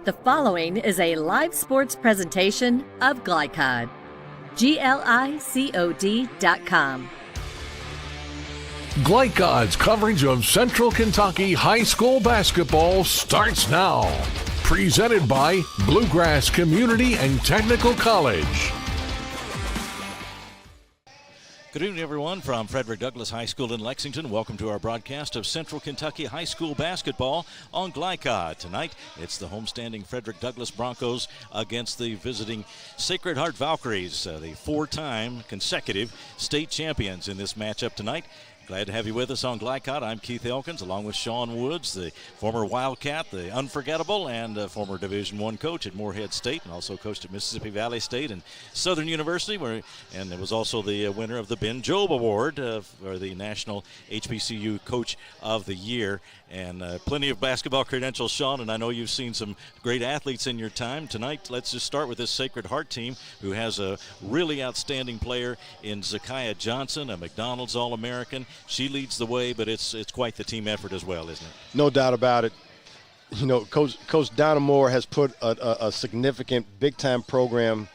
The following is a live sports presentation of Glycod. GLICOD.com. Glycod's coverage of Central Kentucky high school basketball starts now. Presented by Bluegrass Community and Technical College. Good evening, everyone, from Frederick Douglass High School in Lexington. Welcome to our broadcast of Central Kentucky High School basketball on Glycod. Tonight, it's the homestanding Frederick Douglass Broncos against the visiting Sacred Heart Valkyries, the four-time consecutive state champions in this matchup tonight. Glad to have you with us on Glycod. I'm Keith Elkins, along with Sean Woods, the former Wildcat, the unforgettable, and former Division I coach at Morehead State, and also coached at Mississippi Valley State and Southern University, and it was also the winner of the Ben Jobe Award for the National HBCU Coach of the Year. And plenty of basketball credentials, Sean, and I know you've seen some great athletes in your time. Tonight, let's just start with this Sacred Heart team, who has a really outstanding player in Zakiah Johnson, a McDonald's All-American. She leads the way, but it's quite the team effort as well, isn't it? No doubt about it. You know, Coach Donna Moore has put a significant big-time program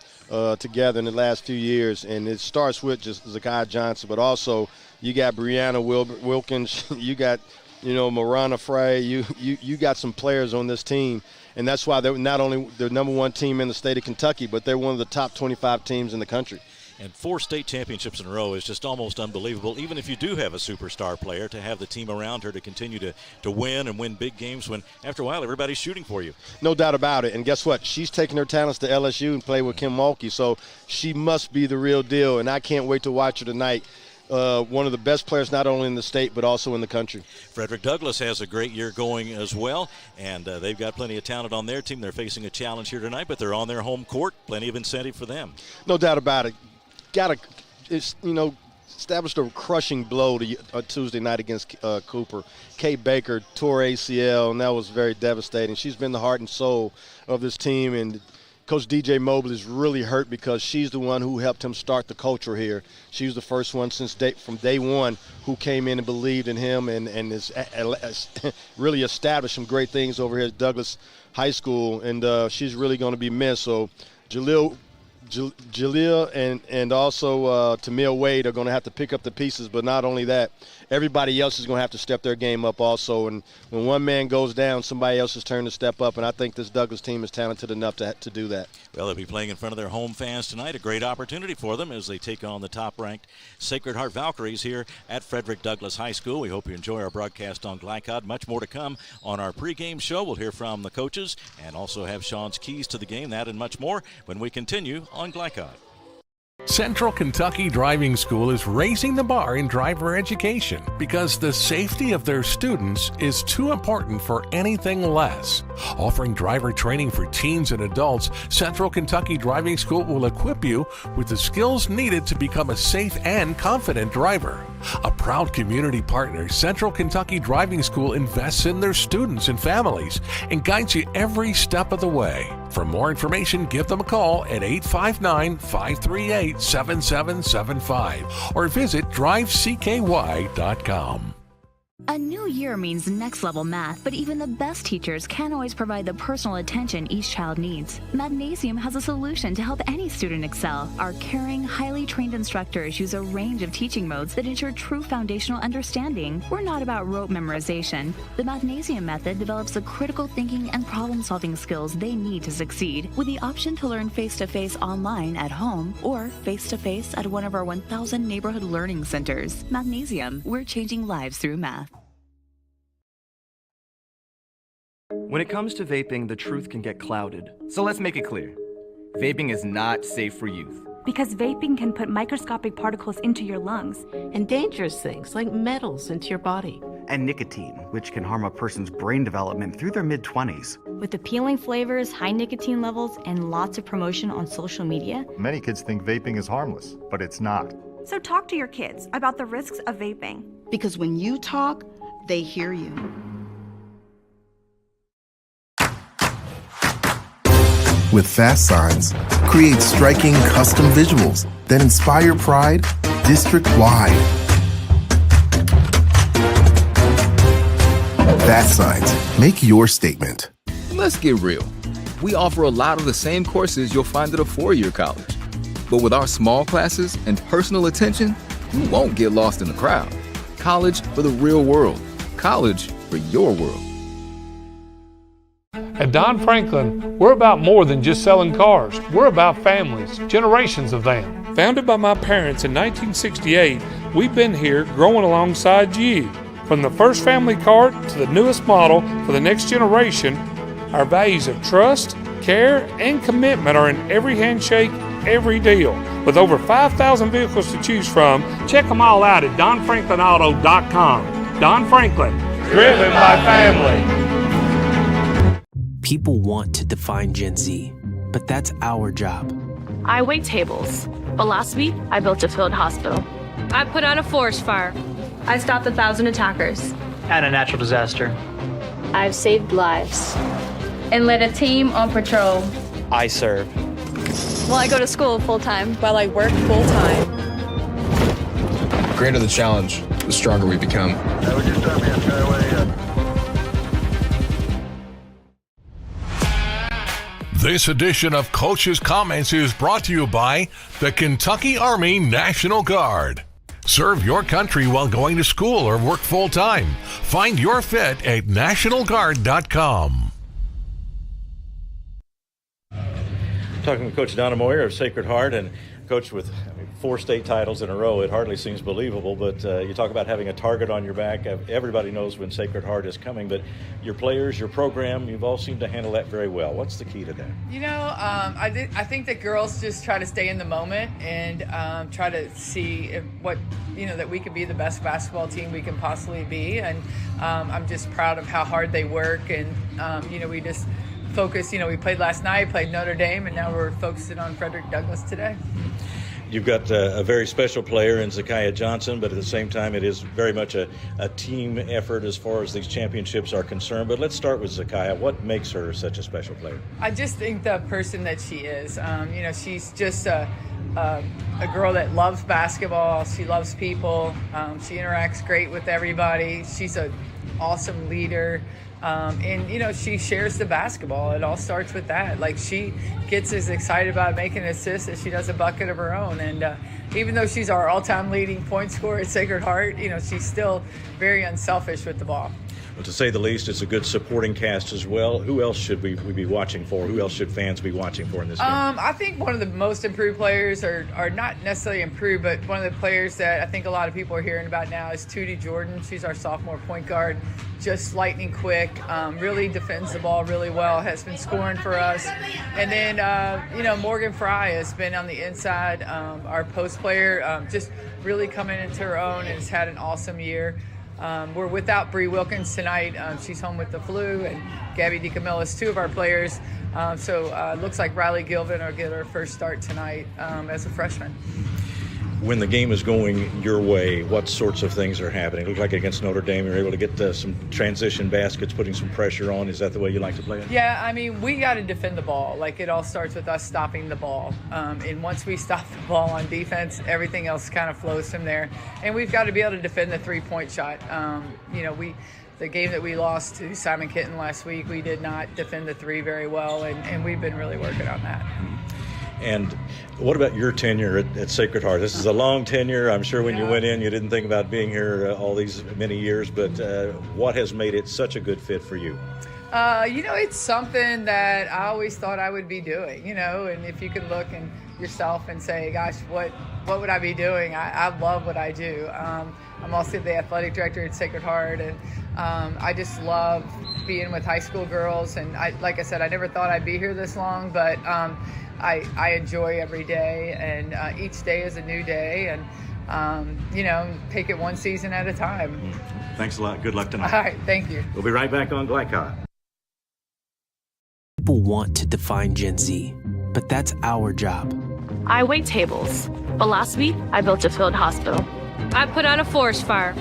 together in the last few years, and it starts with just Zakiah Johnson, but also you got Brianna Wilkins, you got – Marana Frey, you got some players on this team, and that's why they're not only the number one team in the state of Kentucky, but they're one of the top 25 teams in the country. And 4 state championships in a row is just almost unbelievable, even if you do have a superstar player, to have the team around her to continue to win and win big games when, after a while, everybody's shooting for you. No doubt about it. And guess what? She's taking her talents to LSU and play with Kim Mulkey, so she must be the real deal, and I can't wait to watch her tonight. One of the best players not only in the state but also in the country. Frederick Douglass has a great year going as well, and they've got plenty of talent on their team. They're facing a challenge here tonight, but they're on their home court. Plenty of incentive for them. No doubt about it. Established a crushing blow Tuesday night against Cooper. Kay Baker tore ACL, and that was very devastating. She's been the heart and soul of this team, and Coach DJ Mobley is really hurt because she's the one who helped him start the culture here. She was the first one from day one who came in and believed in him and has really established some great things over here at Douglass High School, and she's really going to be missed. So Jaleel and also Tamil Wade are going to have to pick up the pieces, but not only that, everybody else is going to have to step their game up also. And when one man goes down, somebody else is turn to step up, and I think this Douglass team is talented enough to do that. Well, they'll be playing in front of their home fans tonight. A great opportunity for them as they take on the top-ranked Sacred Heart Valkyries here at Frederick Douglass High School. We hope you enjoy our broadcast on Glycod. Much more to come on our pregame show. We'll hear from the coaches and also have Sean's keys to the game, that and much more when we continue on Glycod. Central Kentucky Driving School is raising the bar in driver education because the safety of their students is too important for anything less. Offering driver training for teens and adults, Central Kentucky Driving School will equip you with the skills needed to become a safe and confident driver. A proud community partner, Central Kentucky Driving School invests in their students and families and guides you every step of the way. For more information, give them a call at 859-538-7775 or visit drivecky.com. A new year means next-level math, but even the best teachers can't always provide the personal attention each child needs. Mathnasium has a solution to help any student excel. Our caring, highly trained instructors use a range of teaching modes that ensure true foundational understanding. We're not about rote memorization. The Mathnasium method develops the critical thinking and problem-solving skills they need to succeed, with the option to learn face-to-face online at home or face-to-face at one of our 1,000 neighborhood learning centers. Mathnasium, we're changing lives through math. When it comes to vaping, the truth can get clouded. So let's make it clear. Vaping is not safe for youth. Because vaping can put microscopic particles into your lungs. And dangerous things like metals into your body. And nicotine, which can harm a person's brain development through their mid-20s. With appealing flavors, high nicotine levels, and lots of promotion on social media. Many kids think vaping is harmless, but it's not. So talk to your kids about the risks of vaping. Because when you talk, they hear you. With Fast Signs, create striking custom visuals that inspire pride district-wide. Fast Signs, make your statement. Let's get real. we offer a lot of the same courses you'll find at a four-year college. But with our small classes and personal attention, you won't get lost in the crowd. College for the real world. College for your world. At Don Franklin, we're about more than just selling cars. We're about families, generations of them. Founded by my parents in 1968, we've been here growing alongside you. From the first family car to the newest model for the next generation, our values of trust, care, and commitment are in every handshake, every deal. With over 5,000 vehicles to choose from, check them all out at DonFranklinAuto.com. Don Franklin, driven by family. People want to define Gen Z, but that's our job. I wait tables, but last week I built a field hospital. I put out a forest fire. I stopped 1,000 attackers. And a natural disaster. I've saved lives. And led a team on patrol. I serve. Well, I go to school full-time while I work full-time. The greater the challenge, the stronger we become. This edition of Coach's Comments is brought to you by the Kentucky Army National Guard. Serve your country while going to school or work full-time. Find your fit at nationalguard.com. Talking with Coach Donna Moyer of Sacred Heart, and Coach, with 4 state titles in a row, it hardly seems believable, but you talk about having a target on your back. Everybody knows when Sacred Heart is coming, but your players, your program, you've all seemed to handle that very well. What's the key to that? You know, I think that girls just try to stay in the moment and try to see that we could be the best basketball team we can possibly be, and I'm just proud of how hard they work, and we just focus. We played last night, played Notre Dame, and now we're focusing on Frederick Douglass today. You've got a very special player in Zakiya Johnson, but at the same time it is very much a team effort as far as these championships are concerned. But let's start with Zakiya. What makes her such a special player? I just think the person that she is. She's just a girl that loves basketball. She loves people. She interacts great with everybody. She's an awesome leader. She shares the basketball. It all starts with that. Like, she gets as excited about making an assist as she does a bucket of her own. And even though she's our all-time leading point scorer at Sacred Heart, she's still very unselfish with the ball. Well, to say the least, it's a good supporting cast as well. Who else should we be watching for? Who else should fans be watching for in this game? I think one of the most improved players, are not necessarily improved, but one of the players that I think a lot of people are hearing about now is Tootie Jordan. She's our sophomore point guard, just lightning quick, really defends the ball really well, has been scoring for us. And then, Morgan Fry has been on the inside, our post player, just really coming into her own and has had an awesome year. We're without Bree Wilkins tonight. She's home with the flu, and Gabby DiCamillo, 2 of our players. So it looks like Riley Gilvin will get her first start tonight as a freshman. When the game is going your way, what sorts of things are happening? It looked like against Notre Dame, you're able to get some transition baskets, putting some pressure on. Is that the way you like to play it? Yeah, I mean, we got to defend the ball. Like, it all starts with us stopping the ball. And once we stop the ball on defense, everything else kind of flows from there. And we've got to be able to defend the three-point shot. The game that we lost to Simon Kitten last week, we did not defend the three very well, and we've been really working on that. And what about your tenure at Sacred Heart? This is a long tenure. I'm sure when you went in, you didn't think about being here all these many years, but what has made it such a good fit for you? It's something that I always thought I would be doing, and if you could look in yourself and say, gosh, what would I be doing? I love what I do. I'm also the athletic director at Sacred Heart, and I just love being with high school girls. And like I said, I never thought I'd be here this long, but I enjoy every day, and each day is a new day, and take it one season at a time. Thanks a lot. Good luck tonight. All right, thank you. We'll be right back on Glycod. People want to define Gen Z, but that's our job. I wait tables, but last week I built a field hospital. I put out a forest fire.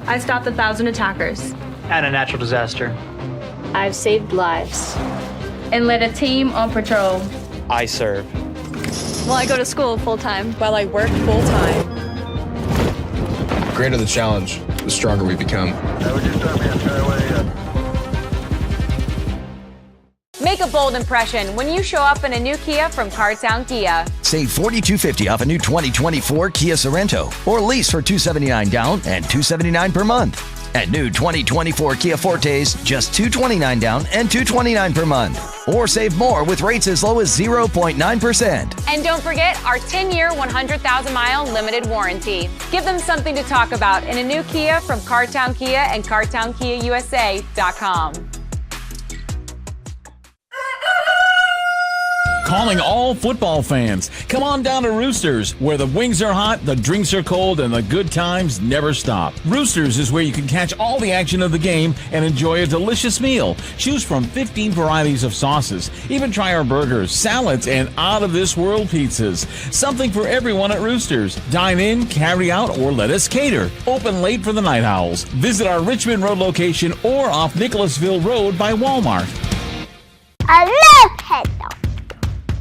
I stopped 1,000 attackers. And a natural disaster. I've saved lives. And led a team on patrol. I serve. Well, I go to school full-time while I work full-time. The greater the challenge, the stronger we become. Make a bold impression when you show up in a new Kia from Cartown Kia. Save $4,250 off a new 2024 Kia Sorento or lease for $279 down and $279 per month. And new 2024 Kia Fortes, just $229 down and $229 per month. Or save more with rates as low as 0.9%. And don't forget our 10-year, 100,000-mile limited warranty. Give them something to talk about in a new Kia from Cartown Kia and CartownKiaUSA.com. Calling all football fans. Come on down to Roosters, where the wings are hot, the drinks are cold, and the good times never stop. Roosters is where you can catch all the action of the game and enjoy a delicious meal. Choose from 15 varieties of sauces. Even try our burgers, salads, and out-of-this-world pizzas. Something for everyone at Roosters. Dine in, carry out, or let us cater. Open late for the Night Owls. Visit our Richmond Road location or off Nicholasville Road by Walmart. I love Head Start.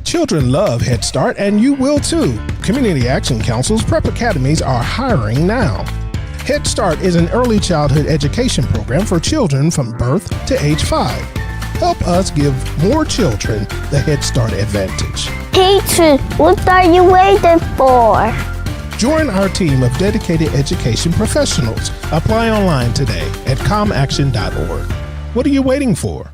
Children love Head Start, and you will too. Community Action Council's prep academies are hiring now. Head Start is an early childhood education program for children from birth to age 5. Help us give more children the Head Start advantage. Teacher, what are you waiting for? Join our team of dedicated education professionals. Apply online today at comaction.org. What are you waiting for?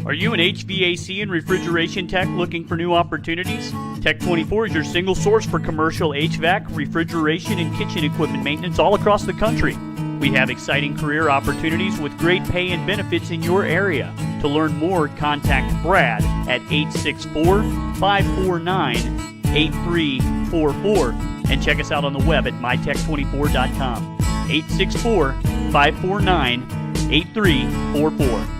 Are you an HVAC and refrigeration tech looking for new opportunities? Tech24 is your single source for commercial HVAC, refrigeration, and kitchen equipment maintenance all across the country. We have exciting career opportunities with great pay and benefits in your area. To learn more, contact Brad at 864-549-8344 and check us out on the web at mytech24.com. 864-549-8344.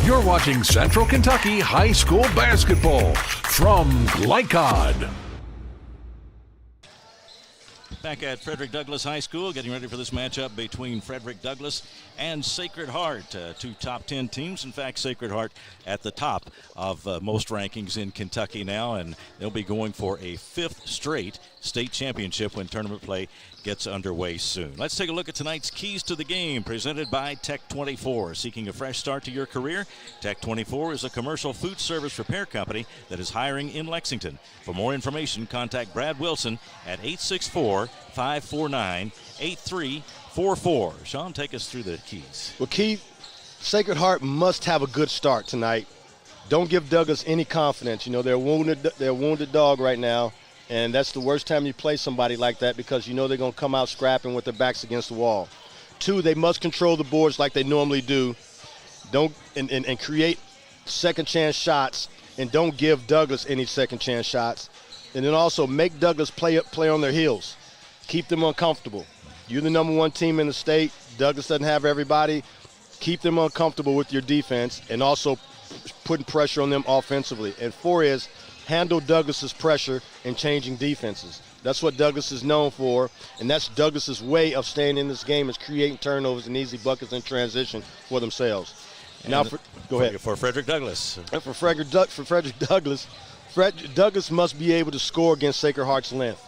You're watching Central Kentucky High School Basketball from Glycod. Back at Frederick Douglass High School, getting ready for this matchup between Frederick Douglass and Sacred Heart, two top 10 teams. In fact, Sacred Heart at the top of most rankings in Kentucky now, and they'll be going for a 5th straight state championship when tournament play gets underway soon. Let's take a look at tonight's keys to the game, presented by Tech24. Seeking a fresh start to your career? Tech24 is a commercial food service repair company that is hiring in Lexington. For more information, contact Brad Wilson at 864-549-8344. Sean, take us through the keys. Well, Keith, Sacred Heart must have a good start tonight. Don't give Douglas any confidence. You know, they're a wounded dog right now. And that's the worst time you play somebody like that, because you know they're going to come out scrapping with their backs against the wall. 2, they must control the boards like they normally do. And create second chance shots, and don't give Douglas any second chance shots. And then also make Douglas play on their heels. Keep them uncomfortable. You're the number 1 team in the state. Douglas doesn't have everybody. Keep them uncomfortable with your defense, and also putting pressure on them offensively. And 4 is handle Douglas's pressure and changing defenses. That's what Douglas is known for, and that's Douglas's way of staying in this game, is creating turnovers and easy buckets in transition for themselves. And now, go ahead. For Frederick Douglass. For Frederick Douglass, Douglas must be able to score against Sacred Heart's length.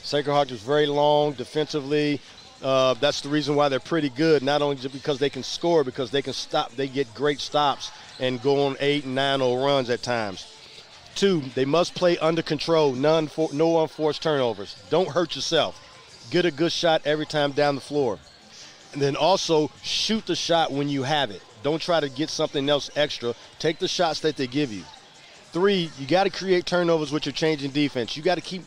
Sacred Heart is very long defensively. That's the reason why they're pretty good, not only just because they can score, because they can stop. They get great stops and go on 8 and 9-0 runs at times. 2, they must play under control, no unforced turnovers. Don't hurt yourself. Get a good shot every time down the floor. And then also shoot the shot when you have it. Don't try to get something else extra. Take the shots that they give you. 3, you got to create turnovers with your changing defense. You got to keep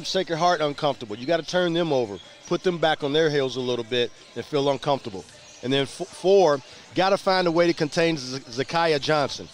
Sacred Heart uncomfortable. You got to turn them over, put them back on their heels a little bit and feel uncomfortable. And then 4, got to find a way to contain Zakiah Johnson.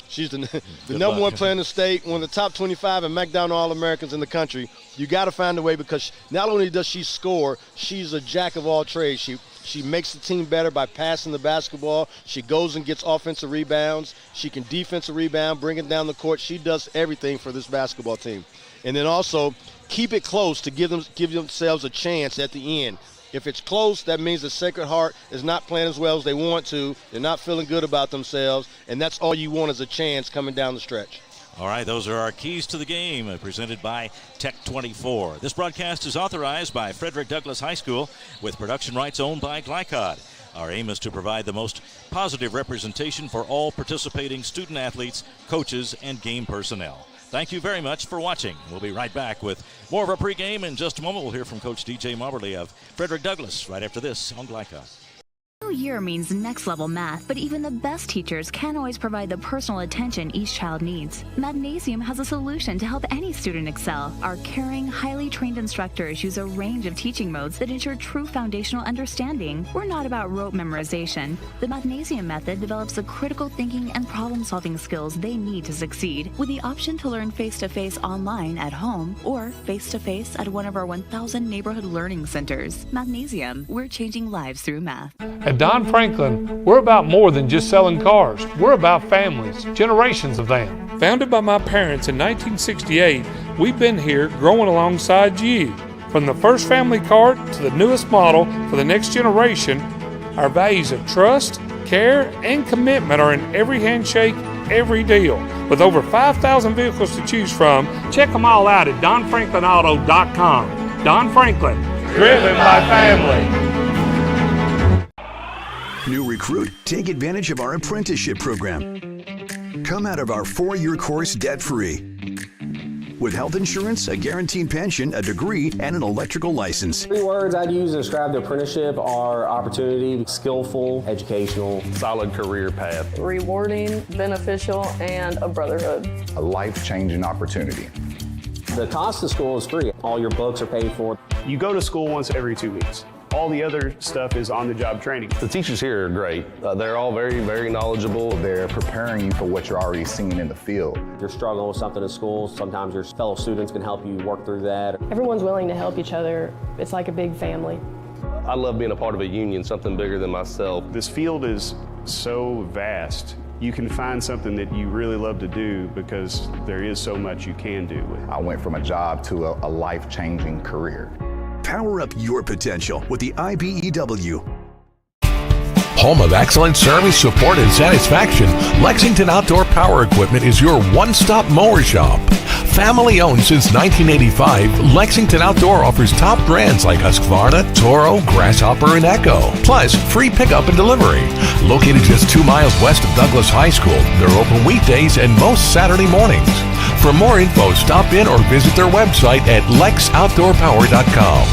She's the number one player in the state, one of the top 25 and McDonald All-Americans in the country. You got to find a way, because not only does she score, she's a jack of all trades. She makes the team better by passing the basketball. She goes and gets offensive rebounds. She can defensive rebound, bring it down the court. She does everything for this basketball team. And then also keep it close to give themselves a chance at the end. If it's close, that means the Sacred Heart is not playing as well as they want to. They're not feeling good about themselves, and that's all you want is a chance coming down the stretch. All right, those are our keys to the game, presented by Tech 24. This broadcast is authorized by Frederick Douglass High School with production rights owned by Glycod. Our aim is to provide the most positive representation for all participating student athletes, coaches, and game personnel. Thank you very much for watching. We'll be right back with more of our pregame in just a moment. We'll hear from Coach DJ Moberly of Frederick Douglass right after this on Glycod. New year means next level math, but even the best teachers can't always provide the personal attention each child needs. Magnesium has a solution to help any student excel. Our caring, highly trained instructors use a range of teaching modes that ensure true foundational understanding. We're not about rote memorization. The Magnesium method develops the critical thinking and problem-solving skills they need to succeed, with the option to learn face-to-face online at home or face-to-face at one of our 1,000 neighborhood learning centers. Magnesium, we're changing lives through math. At Don Franklin, we're about more than just selling cars. We're about families, generations of them. Founded by my parents in 1968, we've been here growing alongside you. From the first family car to the newest model for the next generation, our values of trust, care, and commitment are in every handshake, every deal. With over 5,000 vehicles to choose from, check them all out at DonFranklinAuto.com. Don Franklin, driven by family. New recruit, take advantage of our apprenticeship program. Come out of our 4-year course debt-free. With health insurance, a guaranteed pension, a degree, and an electrical license. 3 words I'd use to describe the apprenticeship are opportunity, skillful, educational, solid career path, rewarding, beneficial, and a brotherhood. A life-changing opportunity. The cost of school is free. All your books are paid for. You go to school once every 2 weeks. All the other stuff is on-the-job training. The teachers here are great. They're all very, very knowledgeable. They're preparing you for what you're already seeing in the field. You're struggling with something at school. Sometimes your fellow students can help you work through that. Everyone's willing to help each other. It's like a big family. I love being a part of a union, something bigger than myself. This field is so vast. You can find something that you really love to do because there is so much you can do with it. I went from a job to a life-changing career. Power up your potential with the IBEW. Home of excellent service, support, and satisfaction, Lexington Outdoor Power Equipment is your one-stop mower shop. Family owned since 1985, Lexington Outdoor offers top brands like Husqvarna, Toro, Grasshopper, and Echo. Plus, free pickup and delivery. Located just 2 miles west of Douglass High School, they're open weekdays and most Saturday mornings. For more info, stop in or visit their website at lexoutdoorpower.com.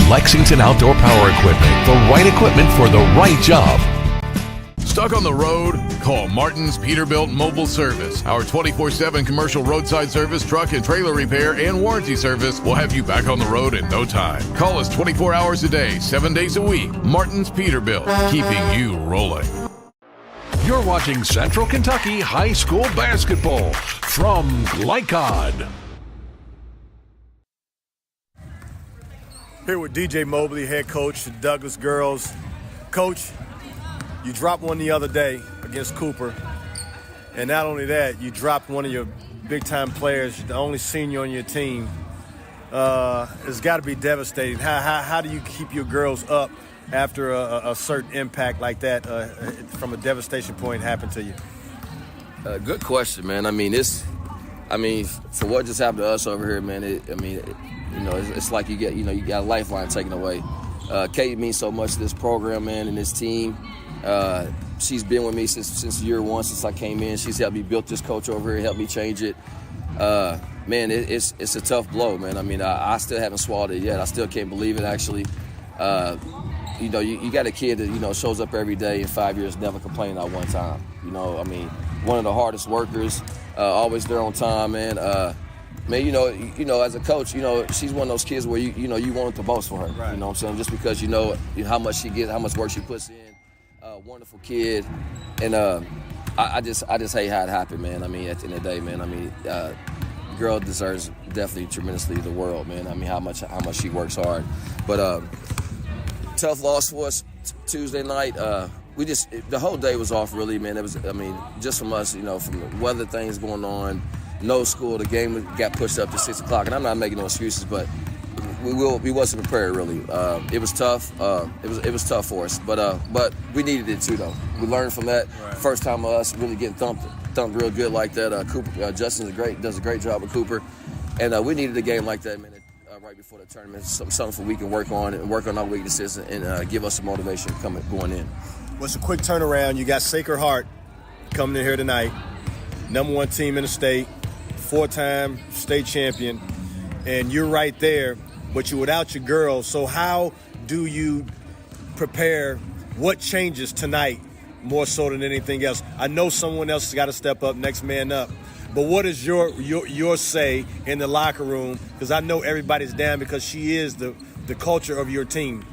Lexington Outdoor Power Equipment, the right equipment for the right job. Stuck on the road? Call Martin's Peterbilt Mobile Service. Our 24/7 commercial roadside service, truck and trailer repair, and warranty service will have you back on the road in no time. Call us 24 hours a day, 7 days a week. Martin's Peterbilt, keeping you rolling. You're watching Central Kentucky High School Basketball from Glycod. Here with DJ Moberly, head coach of Douglass Girls. Coach, you dropped one the other day against Cooper. And not only that, you dropped one of your big-time players, the only senior on your team. It's got to be devastating. How do you keep your girls up after a certain impact like that from a devastation point happened to you? Good question, man. For what just happened to us over here, man, it's like you got a lifeline taken away. Kate means so much to this program, man, and this team. She's been with me since year one, since I came in. She's helped me build this coach over here, helped me change it. Man, it's a tough blow, man. I still haven't swallowed it yet. I still can't believe it, actually. You got a kid that, shows up every day in 5 years, never complaining at one time. One of the hardest workers, always there on time, man. As a coach, she's one of those kids where you want it the most for her. Right. You know what I'm saying? Just because how much she gets, how much work she puts in. Wonderful kid, and I just hate how it happened, man. I mean, at the end of the day, man. I mean, girl deserves definitely tremendously the world, man. I mean, how much she works hard. But tough loss for us Tuesday night. The whole day was off, really, man. It was, I mean, just from us, you know, from the weather things going on, no school. The game got pushed up to 6 o'clock, and I'm not making no excuses, but we wasn't prepared, really. It was tough. It was tough for us, but we needed it too, though. We learned from that. Right. First time of us really getting thumped real good like that. Cooper, Justin does a great job with Cooper, and we needed a game like that, man. Right before the tournament, something we can work on our weaknesses and give us some motivation going in. Well, it's a quick turnaround. You got Sacred Heart coming in here tonight, #1 team in the state, 4-time state champion, and you're right there, but you're without your girls. So how do you prepare? What changes tonight more so than anything else? I know someone else has got to step up, next man up. But what is your say in the locker room? Because I know everybody's down because she is the culture of your team.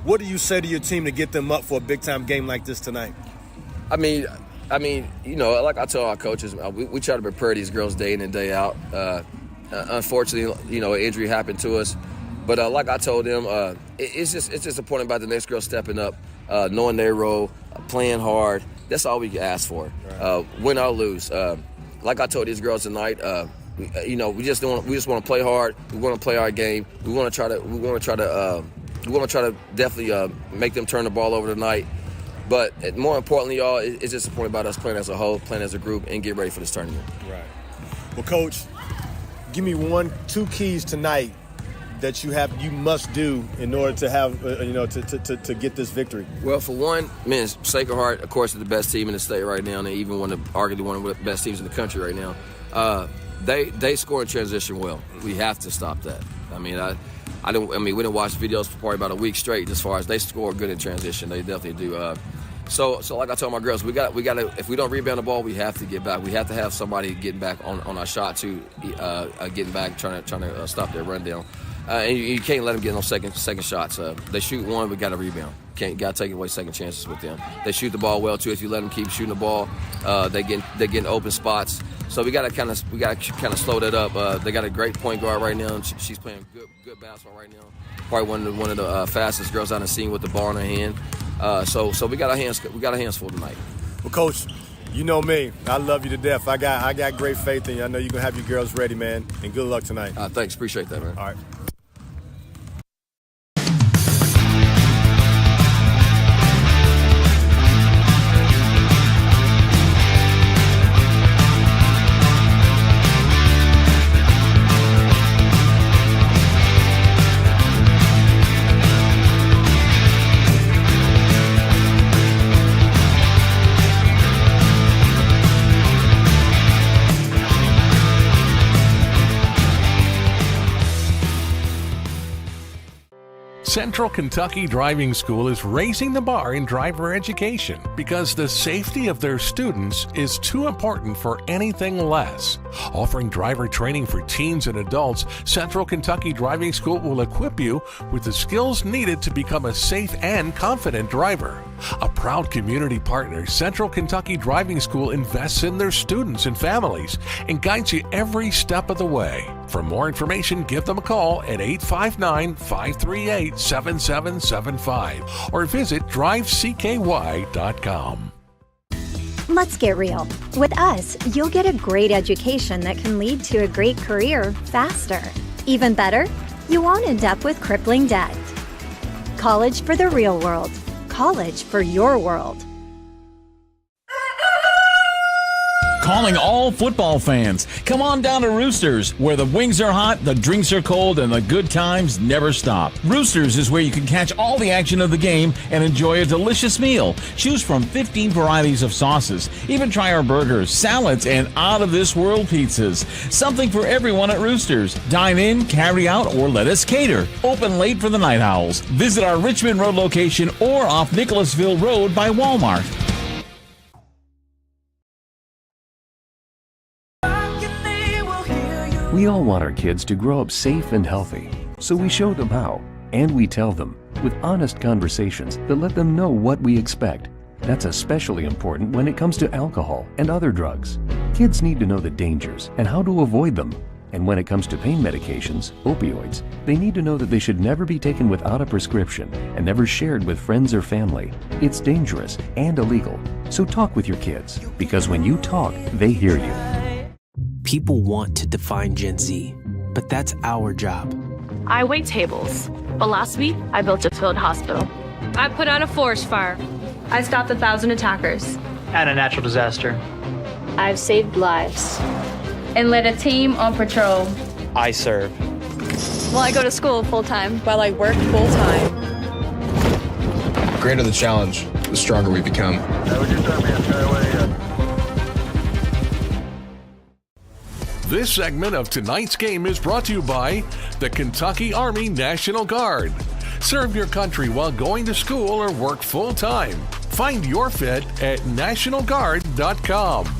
What do you say to your team to get them up for a big-time game like this tonight? I mean, you know, like I tell our coaches, we try to prepare these girls day in and day out. Unfortunately, you know, an injury happened to us. But like I told them, it's just important about the next girl stepping up, knowing their role, playing hard. That's all we can ask for, right. Win or lose. Like I told these girls tonight, you know, we just want to play hard. We want to play our game. We want to try to definitely make them turn the ball over tonight. But more importantly, y'all, it's just important about us playing as a whole, playing as a group, and get ready for this tournament. Right. Well, Coach, give me 2 keys tonight that you must do in order to have to get this victory. Well, for one, man, Sacred Heart, of course, is the best team in the state right now, and they even arguably one of the best teams in the country right now. They score in transition well. We have to stop that. I mean, we didn't watch videos for probably about a week straight. As far as they score good in transition, they definitely do. So like I told my girls, we got to. If we don't rebound the ball, we have to get back. We have to have somebody getting back on our shot too, getting back, trying to stop their run down. And you can't let them get no second shots. They shoot one, we got to rebound. Got to take away second chances with them. They shoot the ball well too. If you let them keep shooting the ball, they get open spots. So we got to kind of slow that up. They got a great point guard right now. She's playing good basketball right now. Probably one of the fastest girls I've seen with the ball in her hand. So we got our hands full tonight. Well, Coach, you know me. I love you to death. I got great faith in you. I know you're gonna have your girls ready, man. And good luck tonight. Thanks. Appreciate that, man. All right. Central Kentucky Driving School is raising the bar in driver education because the safety of their students is too important for anything less. Offering driver training for teens and adults, Central Kentucky Driving School will equip you with the skills needed to become a safe and confident driver. A proud community partner, Central Kentucky Driving School invests in their students and families and guides you every step of the way. For more information, give them a call at 859-538-7775 or visit drivecky.com. Let's get real. With us, you'll get a great education that can lead to a great career faster. Even better, you won't end up with crippling debt. College for the real world. College for your world. Calling all football fans. Come on down to Roosters, where the wings are hot, the drinks are cold, and the good times never stop. Roosters is where you can catch all the action of the game and enjoy a delicious meal. Choose from 15 varieties of sauces. Even try our burgers, salads, and out-of-this-world pizzas. Something for everyone at Roosters. Dine in, carry out, or let us cater. Open late for the Night Owls. Visit our Richmond Road location or off Nicholasville Road by Walmart. We all want our kids to grow up safe and healthy, so we show them how, and we tell them with honest conversations that let them know what we expect. That's especially important when it comes to alcohol and other drugs. Kids need to know the dangers and how to avoid them. And when it comes to pain medications, opioids, they need to know that they should never be taken without a prescription and never shared with friends or family. It's dangerous and illegal. So talk with your kids, because when you talk, they hear you. People want to define Gen Z, but that's our job. I wait tables, but last week I built a field hospital. I put out a forest fire. I stopped 1,000 attackers. And a natural disaster. I've saved lives. And led a team on patrol. I serve. Well, I go to school full-time while I work full-time. The greater the challenge, the stronger we become. This segment of tonight's game is brought to you by the Kentucky Army National Guard. Serve your country while going to school or work full-time. Find your fit at nationalguard.com.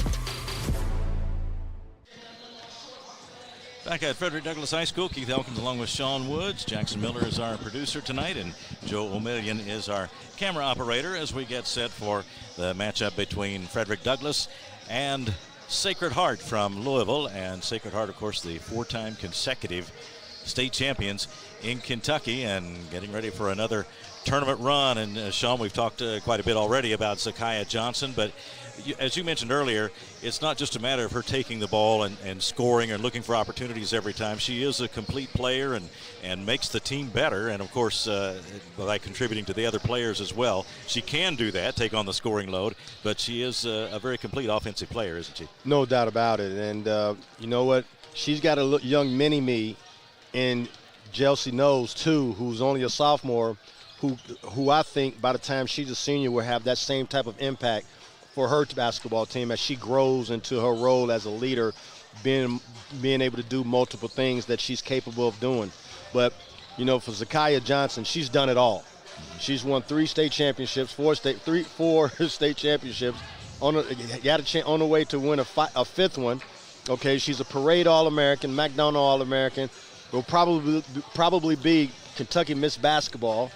Back at Frederick Douglass High School, Keith Elkins along with Sean Woods. Jackson Miller is our producer tonight, and Joe O'Million is our camera operator as we get set for the matchup between Frederick Douglass and Sacred Heart from Louisville. And Sacred Heart, of course, the 4-time consecutive state champions in Kentucky and getting ready for another tournament run. And Sean, we've talked quite a bit already about Zakiya Johnson, but as you mentioned earlier, it's not just a matter of her taking the ball and scoring and looking for opportunities every time. She is a complete player and makes the team better, and of course by contributing to the other players as well. She can do that, take on the scoring load, but she is a very complete offensive player, isn't she? No doubt about it. And you know what? She's got a young mini-me in Chelsea Knowles, too, who's only a sophomore, who I think by the time she's a senior will have that same type of impact for her basketball team as she grows into her role as a leader, being able to do multiple things that she's capable of doing. But, you know, for Zakiya Johnson, she's done it all. She's won 3 state championships, 4 state championships, on the way to win a 5th one. Okay, she's a parade All-American, McDonald All-American, will probably be Kentucky Miss Basketball.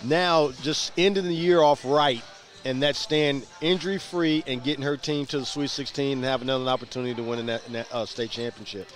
Now, just ending the year off right, and that's staying injury-free and getting her team to the Sweet 16 and have another opportunity to win in that state championship.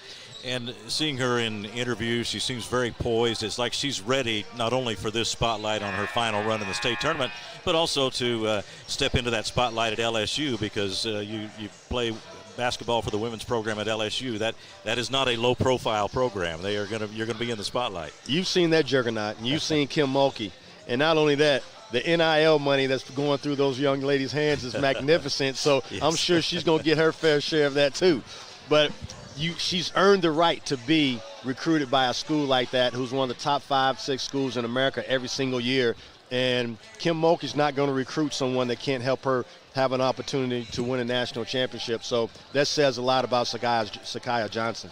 And seeing her in interviews, she seems very poised. It's like she's ready not only for this spotlight on her final run in the state tournament, but also to step into that spotlight at LSU, because you play basketball for the women's program at LSU. That is not a low-profile program. You're going to be in the spotlight. You've seen that juggernaut, and you've seen Kim Mulkey. And not only that, the NIL money that's going through those young ladies' hands is magnificent. So yes. I'm sure she's going to get her fair share of that too. But she's earned the right to be recruited by a school like that, who's one of the top 5-6 schools in America every single year. And Kim Mulkey's not going to recruit someone that can't help her have an opportunity to win a national championship. So that says a lot about Zakiya Johnson.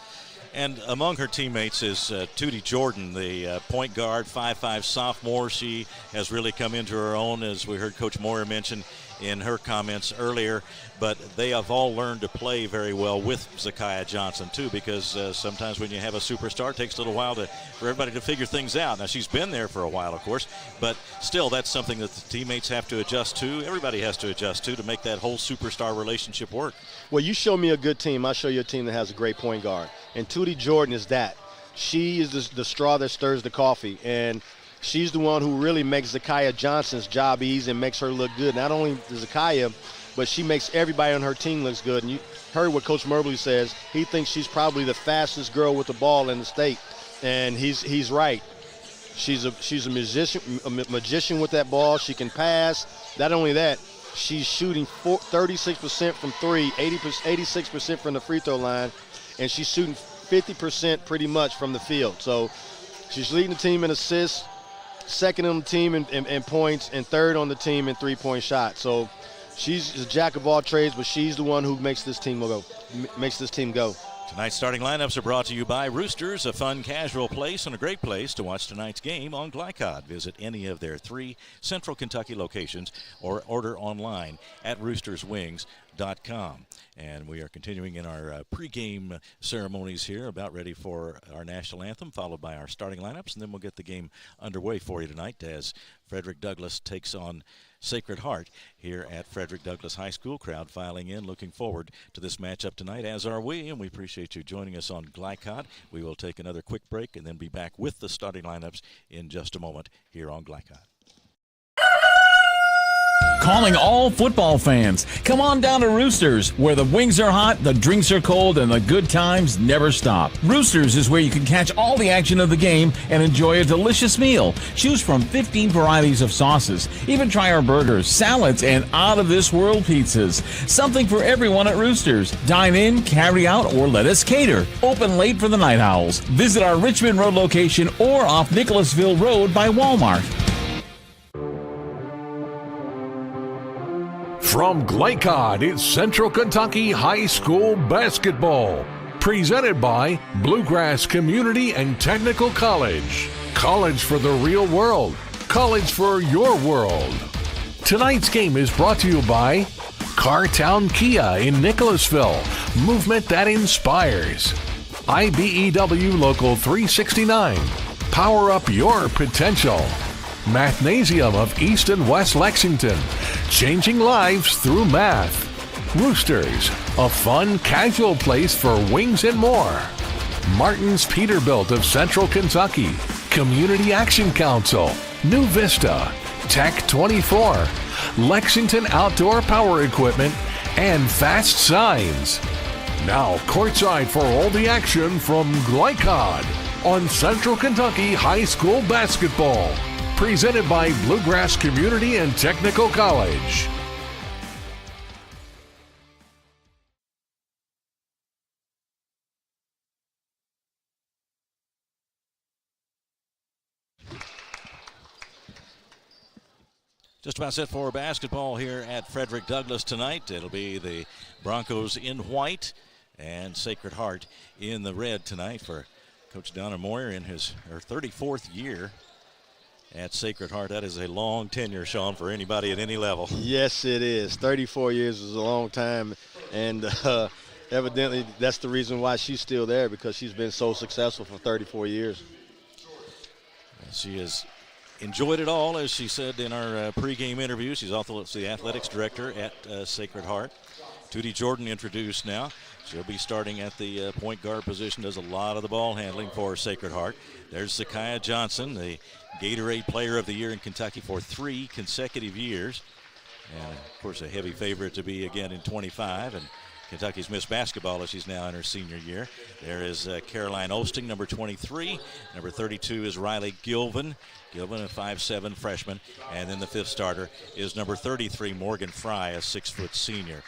And among her teammates is Tootie Jordan, the point guard, 5'5" sophomore. She has really come into her own, as we heard Coach Moyer mention in her comments earlier. But they have all learned to play very well with Zakiya Johnson, too, because sometimes when you have a superstar, it takes a little while for everybody to figure things out. Now, she's been there for a while, of course, but still that's something that the teammates have to adjust to. Everybody has to adjust to make that whole superstar relationship work. Well, you show me a good team, I'll show you a team that has a great point guard. And Tootie Jordan is that. She is the straw that stirs the coffee, and she's the one who really makes Zakiya Johnson's job easy and makes her look good. Not only Zakiya, but she makes everybody on her team looks good. And you heard what Coach Merbley says. He thinks she's probably the fastest girl with the ball in the state, and he's right. She's a magician with that ball. She can pass. Not only that, she's shooting 36% from 3, 86% from the free throw line, and she's shooting 50% pretty much from the field. So she's leading the team in assists, second on the team in points, and third on the team in three-point shots. So she's a jack of all trades, but she's the one who makes this team go. Tonight's starting lineups are brought to you by Roosters, a fun, casual place and a great place to watch tonight's game on Glycod. Visit any of their 3 Central Kentucky locations or order online at roosterswings.com. And we are continuing in our pregame ceremonies here, about ready for our national anthem, followed by our starting lineups, and then we'll get the game underway for you tonight as Frederick Douglass takes on Sacred Heart here at Frederick Douglass High School. Crowd filing in, looking forward to this matchup tonight, as are we, and we appreciate you joining us on Glycod. We will take another quick break and then be back with the starting lineups in just a moment here on Glycod. Calling all football fans. Come on down to Roosters, where the wings are hot, the drinks are cold, and the good times never stop. Roosters is where you can catch all the action of the game and enjoy a delicious meal. Choose from 15 varieties of sauces. Even try our burgers, salads, and out-of-this-world pizzas. Something for everyone at Roosters. Dine in, carry out, or let us cater. Open late for the Night Owls. Visit our Richmond Road location or off Nicholasville Road by Walmart. From Glycod, it's Central Kentucky High School basketball. Presented by Bluegrass Community and Technical College. College for the real world. College for your world. Tonight's game is brought to you by Cartown Kia in Nicholasville. Movement that inspires. IBEW Local 369. Power up your potential. Mathnasium of East and West Lexington, changing lives through math. Roosters, a fun, casual place for wings and more. Martin's Peterbilt of Central Kentucky, Community Action Council, New Vista, Tech 24, Lexington Outdoor Power Equipment, and Fast Signs. Now courtside for all the action from Glycod on Central Kentucky High School basketball. Presented by Bluegrass Community and Technical College. Just about set for basketball here at Frederick Douglass tonight. It'll be the Broncos in white and Sacred Heart in the red tonight for Coach Donna Moyer in her 34th year at Sacred Heart. That is a long tenure, Sean, for anybody at any level. Yes, it is. 34 years is a long time, and evidently that's the reason why she's still there, because she's been so successful for 34 years. She has enjoyed it all, as she said in our pregame interview. She's also the athletics director at Sacred Heart. Tootie Jordan introduced now. She'll be starting at the point guard position, does a lot of the ball handling for Sacred Heart. There's Zakiah Johnson, the Gatorade Player of the Year in Kentucky for 3 consecutive years. And, of course, a heavy favorite to be again in 25. And Kentucky's missed basketball as she's now in her senior year. There is Caroline Osting, number 23. Number 32 is Riley Gilvin. Gilvin, a 5'7" freshman. And then the fifth starter is number 33, Morgan Fry, a 6-foot senior.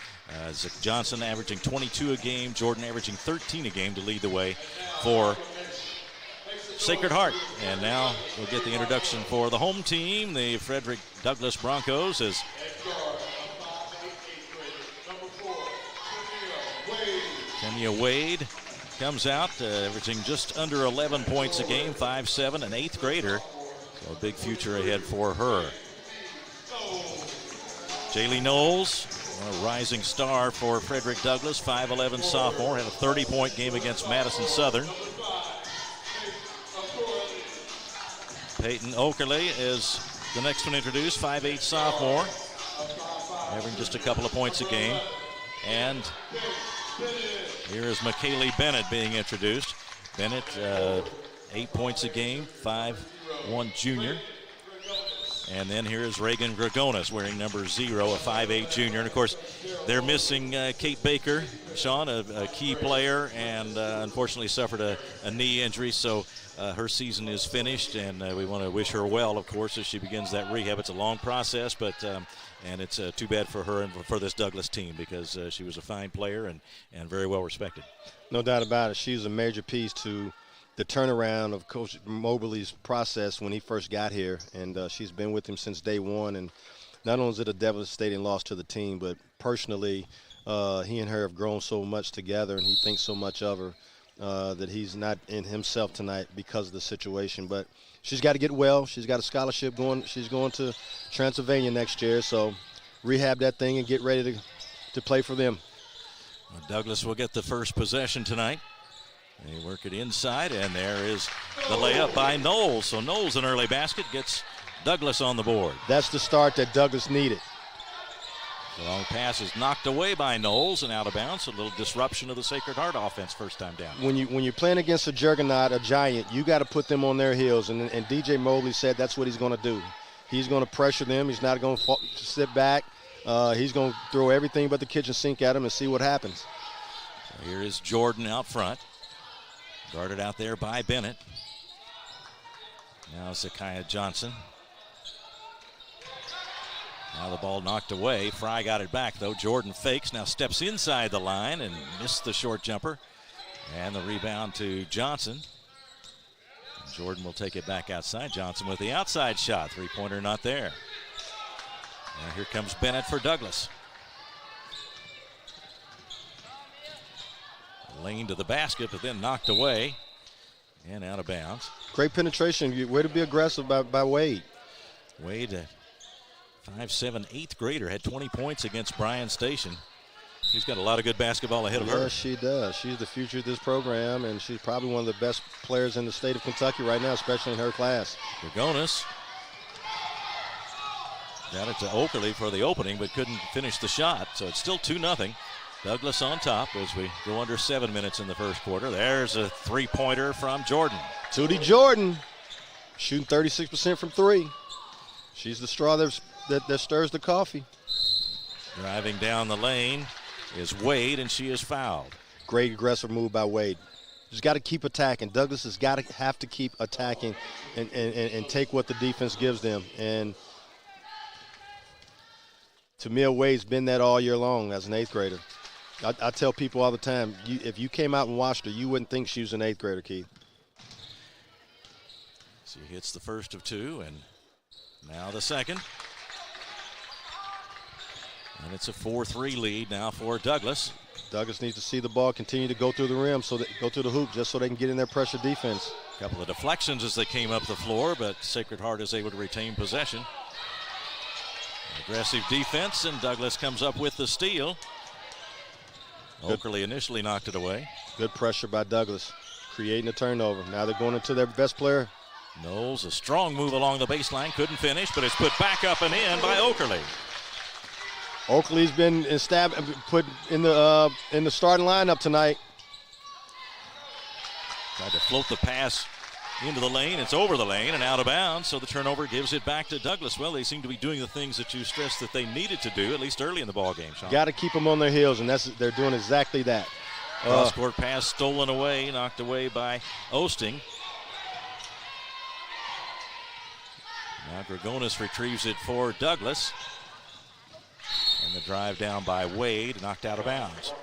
Johnson averaging 22 a game, Jordan averaging 13 a game to lead the way for Sacred Heart. And now we'll get the introduction for the home team, the Frederick Douglass Broncos, as Kenya Wade comes out, averaging just under 11 points a game, 5'7", an 8th grader. So a big future ahead for her. Jaylee Knowles, a rising star for Frederick Douglass, 5'11" sophomore, had a 30-point game against Madison Southern. Peyton Okerle is the next one introduced, 5'8" sophomore, averaging just a couple of points a game. And here is McKaylee Bennett being introduced. Bennett, 8 points a game, 5'1" junior. And then here is Reagan Gregonis wearing number 0, a 5'8" junior. And, of course, they're missing Kate Baker, Sean, a key player, and unfortunately suffered a knee injury. So her season is finished, and we want to wish her well, of course, as she begins that rehab. It's a long process, but and it's too bad for her and for this Douglass team, because she was a fine player and very well respected. No doubt about it. She's a major piece to the turnaround of Coach Mobley's process when he first got here, and she's been with him since day one. And not only is it a devastating loss to the team, but personally, he and her have grown so much together, and he thinks so much of her that he's not in himself tonight because of the situation. But she's got to get well. She's got a scholarship going. She's going to Transylvania next year, so rehab that thing and get ready to play for them. Well, Douglass will get the first possession tonight. They work it inside, and there is the layup by Knowles. So Knowles, an early basket, gets Douglas on the board. That's the start that Douglas needed. The long pass is knocked away by Knowles and out of bounds. A little disruption of the Sacred Heart offense first time down. When you're playing against a juggernaut, a giant, you got to put them on their heels. And DJ Mobley said that's what he's going to do. He's going to pressure them. He's not going to sit back. He's going to throw everything but the kitchen sink at them and see what happens. So here is Jordan out front. Guarded out there by Bennett. Now Zakiah Johnson. Now the ball knocked away. Fry got it back, though. Jordan fakes, now steps inside the line and missed the short jumper. And the rebound to Johnson. And Jordan will take it back outside. Johnson with the outside shot. Three-pointer not there. Now here comes Bennett for Douglas. Lane to the basket, but then knocked away and out of bounds. Great penetration. Way to be aggressive by Wade. Wade, 5'7", 8th grader, had 20 points against Bryan Station. She's got a lot of good basketball ahead of her. Yes, she does. She's the future of this program, and she's probably one of the best players in the state of Kentucky right now, especially in her class. Dragonis got it to Oakley for the opening, but couldn't finish the shot, so it's still 2-0. Douglas on top as we go under 7 minutes in the first quarter. There's a three-pointer from Jordan. Tootie Jordan shooting 36% from three. She's the straw that stirs the coffee. Driving down the lane is Wade, and she is fouled. Great aggressive move by Wade. Just got to keep attacking. Douglas has got to have to keep attacking and take what the defense gives them. And Tamia Wade's been that all year long as an 8th grader. I tell people all the time, if you came out and watched her, you wouldn't think she was an 8th grader, Keith. She hits the first of two, and now the second. And it's a 4-3 lead now for Douglas. Douglas needs to see the ball continue to go through the rim, go through the hoop, just so they can get in their pressure defense. A couple of deflections as they came up the floor, but Sacred Heart is able to retain possession. Aggressive defense, and Douglas comes up with the steal. Oakley initially knocked it away. Good pressure by Douglas, creating a turnover. Now they're going into their best player. Knowles, a strong move along the baseline, couldn't finish, but it's put back up and in by Oakley. Oakley's been put in the starting lineup tonight. Tried to float the pass into the lane. It's over the lane and out of bounds, so the turnover gives it back to Douglas. Well, they seem to be doing the things that you stressed that they needed to do, at least early in the ball game, Sean. Got to keep them on their heels, and they're doing exactly that. Cross-court pass stolen away, knocked away by Osting. Now Dragonis retrieves it for Douglas. And the drive down by Wade, knocked out of bounds.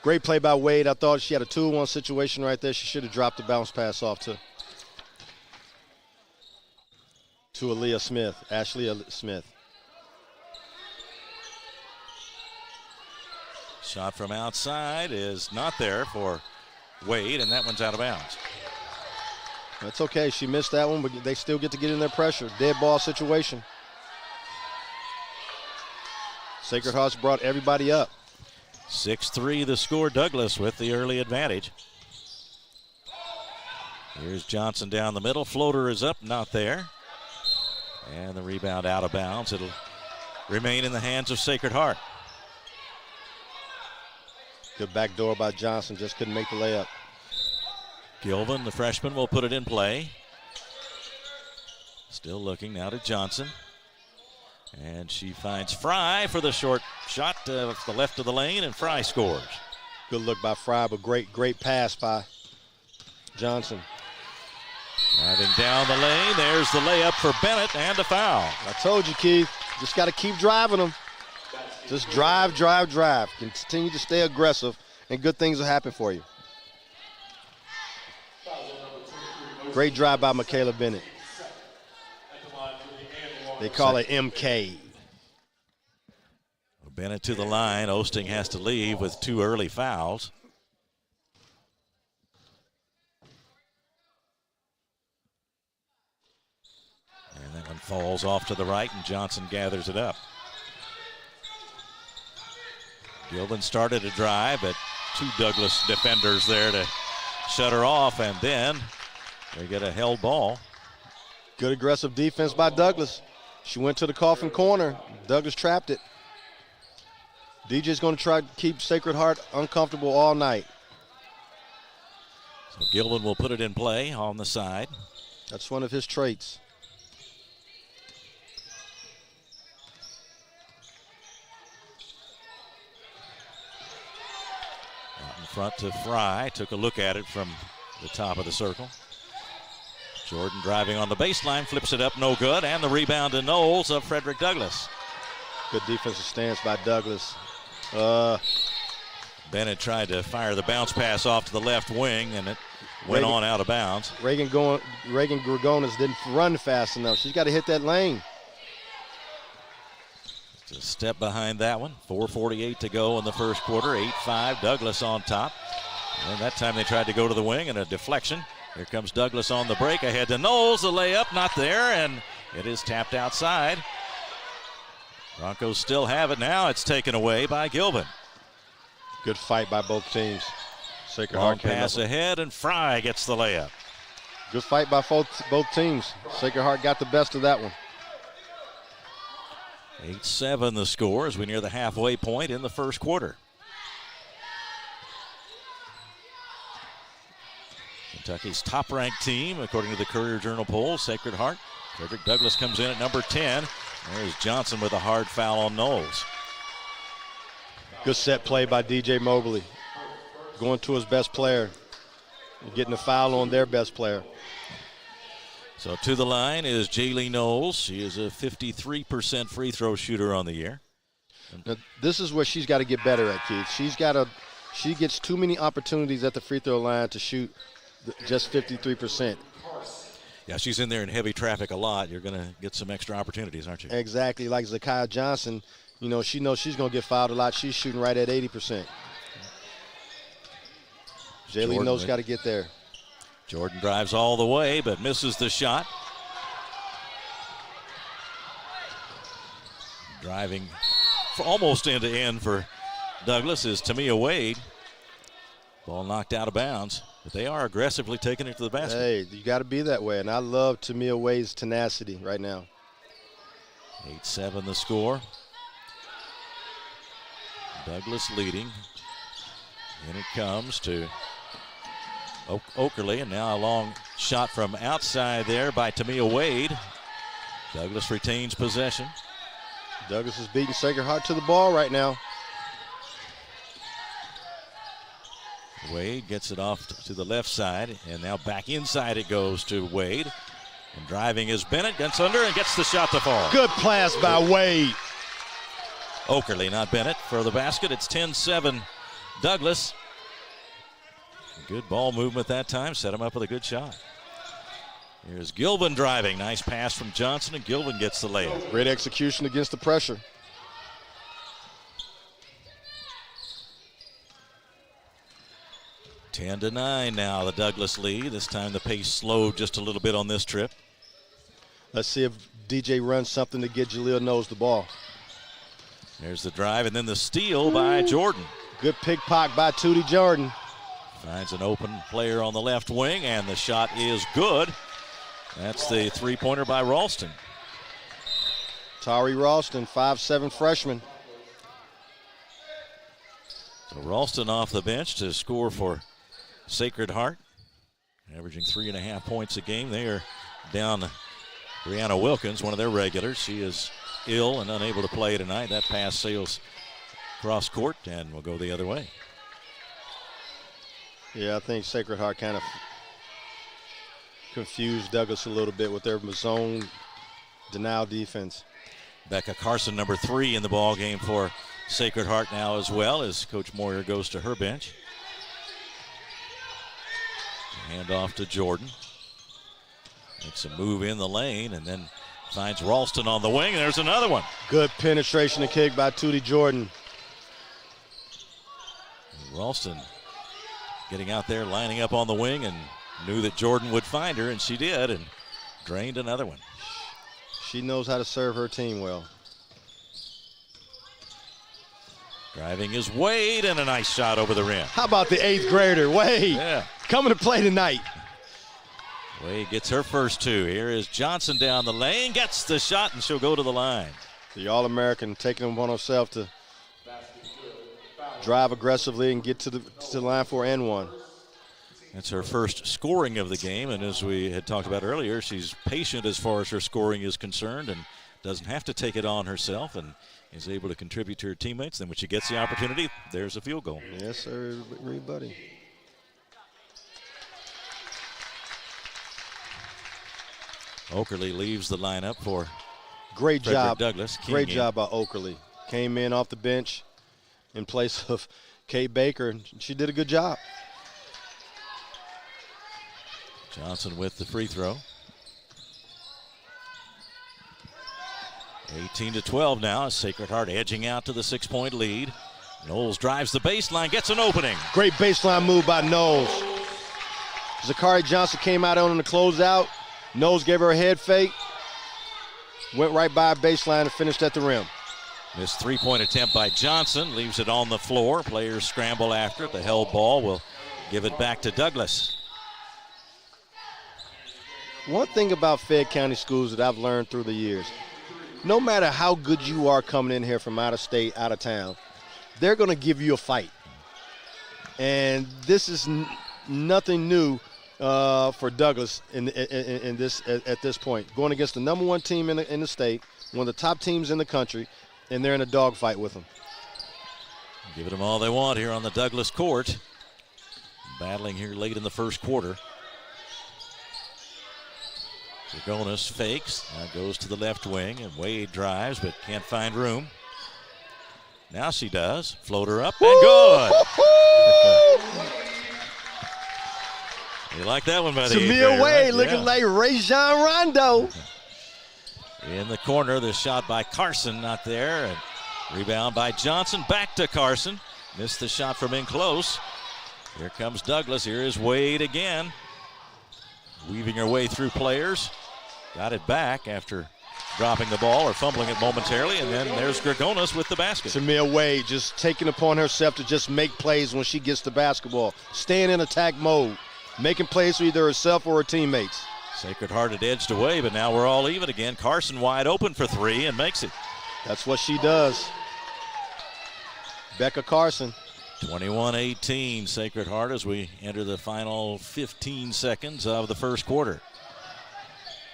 Great play by Wade. I thought she had a 2-1 situation right there. She should have dropped the bounce pass off to Ashley Smith. Shot from outside is not there for Wade, and that one's out of bounds. That's okay. She missed that one, but they still get to get in their pressure. Dead ball situation. Sacred Hearts brought everybody up. 6-3 the score. Douglas with the early advantage. Here's Johnson down the middle. Floater is up, not there. And the rebound out of bounds. It'll remain in the hands of Sacred Heart. Good back door by Johnson, just couldn't make the layup. Gilvin, the freshman, will put it in play. Still looking now to Johnson. And she finds Fry for the short shot to the left of the lane, and Fry scores. Good look by Fry, but great pass by Johnson. Driving down the lane, there's the layup for Bennett and a foul. I told you, Keith, just got to keep driving them. Just drive. Continue to stay aggressive, and good things will happen for you. Great drive by Michaela Bennett. They call it MK. Bennett to the line. Osting has to leave with 2 early fouls. And that one falls off to the right, and Johnson gathers it up. Gilvin started to drive, but 2 Douglas defenders there to shut her off, and then they get a held ball. Good aggressive defense by Douglas. She went to the coffin corner. Douglas trapped it. DJ's going to try to keep Sacred Heart uncomfortable all night. So Gilvin will put it in play on the side. That's one of his traits. Out in front to Fry. Took a look at it from the top of the circle. Jordan driving on the baseline, flips it up, no good, and the rebound to Knowles of Frederick Douglass. Good defensive stance by Douglas. Bennett tried to fire the bounce pass off to the left wing, and it went on out of bounds. Reagan Grigonis didn't run fast enough. She's got to hit that lane. Just a step behind that one. 4:48 to go in the first quarter. 8-5, Douglas on top. And that time they tried to go to the wing and a deflection. Here comes Douglas on the break. Ahead to Knowles. The layup not there, and it is tapped outside. Broncos still have it now. It's taken away by Gilvin. Good fight by both teams. Sacred Long Heart pass ahead, and Fry gets the layup. Good fight by both teams. Sacred Heart got the best of that one. 8-7 the score as we near the halfway point in the first quarter. Kentucky's top-ranked team, according to the Courier-Journal poll, Sacred Heart. Frederick Douglass comes in at number 10. There's Johnson with a hard foul on Knowles. Good set play by DJ Mobley. Going to his best player. Getting a foul on their best player. So to the line is Jaylee Knowles. She is a 53% free throw shooter on the year. Now, this is where she's got to get better at, Keith. She gets too many opportunities at the free throw line to shoot just 53%. Yeah, she's in there in heavy traffic a lot. You're going to get some extra opportunities, aren't you? Exactly. Like Zakiya Johnson, you know, she knows she's going to get fouled a lot. She's shooting right at 80%. Jaylee Knowles got to get there. Jordan drives all the way, but misses the shot. Driving almost end to end for Douglas is Tamia Wade. Ball knocked out of bounds, but they are aggressively taking it to the basket. Hey, you got to be that way, and I love Tamia Wade's tenacity right now. 8-7 the score. Douglas leading. And it comes to Oakerly, and now a long shot from outside there by Tamia Wade. Douglas retains possession. Douglas is beating Sacred Heart to the ball right now. Wade gets it off to the left side, and now back inside it goes to Wade. And driving is Bennett, gets under and gets the shot to fall. Good pass by Wade. Oakerly, not Bennett, for the basket. It's 10-7 Douglas. Good ball movement that time, set him up with a good shot. Here's Gilvin driving. Nice pass from Johnson, and Gilvin gets the layup. Great execution against the pressure. Ten to 9 now, the Douglas lead. This time the pace slowed just a little bit on this trip. Let's see if DJ runs something to get Jaleel Knowles the ball. There's the drive, and then the steal by Jordan. Good pickpocket by Tootie Jordan. Finds an open player on the left wing, and the shot is good. That's the three-pointer by Ralston. Tari Ralston, 5'7" freshman. So Ralston off the bench to score for Sacred Heart, averaging 3.5 points a game. They are down Brianna Wilkins, one of their regulars. She is ill and unable to play tonight. That pass sails cross court and will go the other way. Yeah, I think Sacred Heart kind of confused Douglas a little bit with their zone denial defense. Becca Carson, number 3 in the ball game for Sacred Heart now as well, as Coach Moyer goes to her bench. Hand off to Jordan. Makes a move in the lane and then finds Ralston on the wing. And there's another one. Good penetration and kick by Tootie Jordan. Ralston getting out there, lining up on the wing, and knew that Jordan would find her, and she did, and drained another one. She knows how to serve her team well. Driving is Wade, and a nice shot over the rim. How about the 8th grader, Wade? Yeah. Coming to play tonight. Wade gets her first two. Here is Johnson down the lane, gets the shot, and she'll go to the line. The All-American taking it upon herself to drive aggressively and get to the line for and one. That's her first scoring of the game, and as we had talked about earlier, she's patient as far as her scoring is concerned and doesn't have to take it on herself and is able to contribute to her teammates. Then when she gets the opportunity, there's a field goal. Yes, sir, everybody. Oakerly leaves the lineup for great Frederick job. Douglass. Great job by Oakerly. Came in off the bench in place of Kate Baker, and she did a good job. Johnson with the free throw. 18-12 now. Sacred Heart edging out to the 6-point lead. Knowles drives the baseline, gets an opening. Great baseline move by Knowles. Zakari Johnson came out on the closeout. Knowles gave her a head fake. Went right by a baseline and finished at the rim. This three-point attempt by Johnson leaves it on the floor. Players scramble after it. The held ball will give it back to Douglass. One thing about Fayette County schools that I've learned through the years, no matter how good you are coming in here from out of state, out of town, they're going to give you a fight. And this is nothing new for Douglass at this point. Going against the number one team in the state, one of the top teams in the country, and they're in a dogfight with them. Giving them all they want here on the Douglass court. Battling here late in the first quarter. Dragonis fakes, now goes to the left wing, and Wade drives but can't find room. Now she does. Floater up and good. You like that one, buddy? Tamia Wade looking like Rajon Rondo. In the corner, the shot by Carson, not there. And rebound by Johnson, back to Carson. Missed the shot from in close. Here comes Douglass. Here is Wade again. Weaving her way through players. Got it back after dropping the ball or fumbling it momentarily. And then there's Dragonis with the basket. Tamia Wade just taking upon herself to just make plays when she gets the basketball. Staying in attack mode. Making plays for either herself or her teammates. Sacred Heart had edged away, but now we're all even again. Carson wide open for three and makes it. That's what she does. Becca Carson. 21-18 Sacred Heart as we enter the final 15 seconds of the first quarter.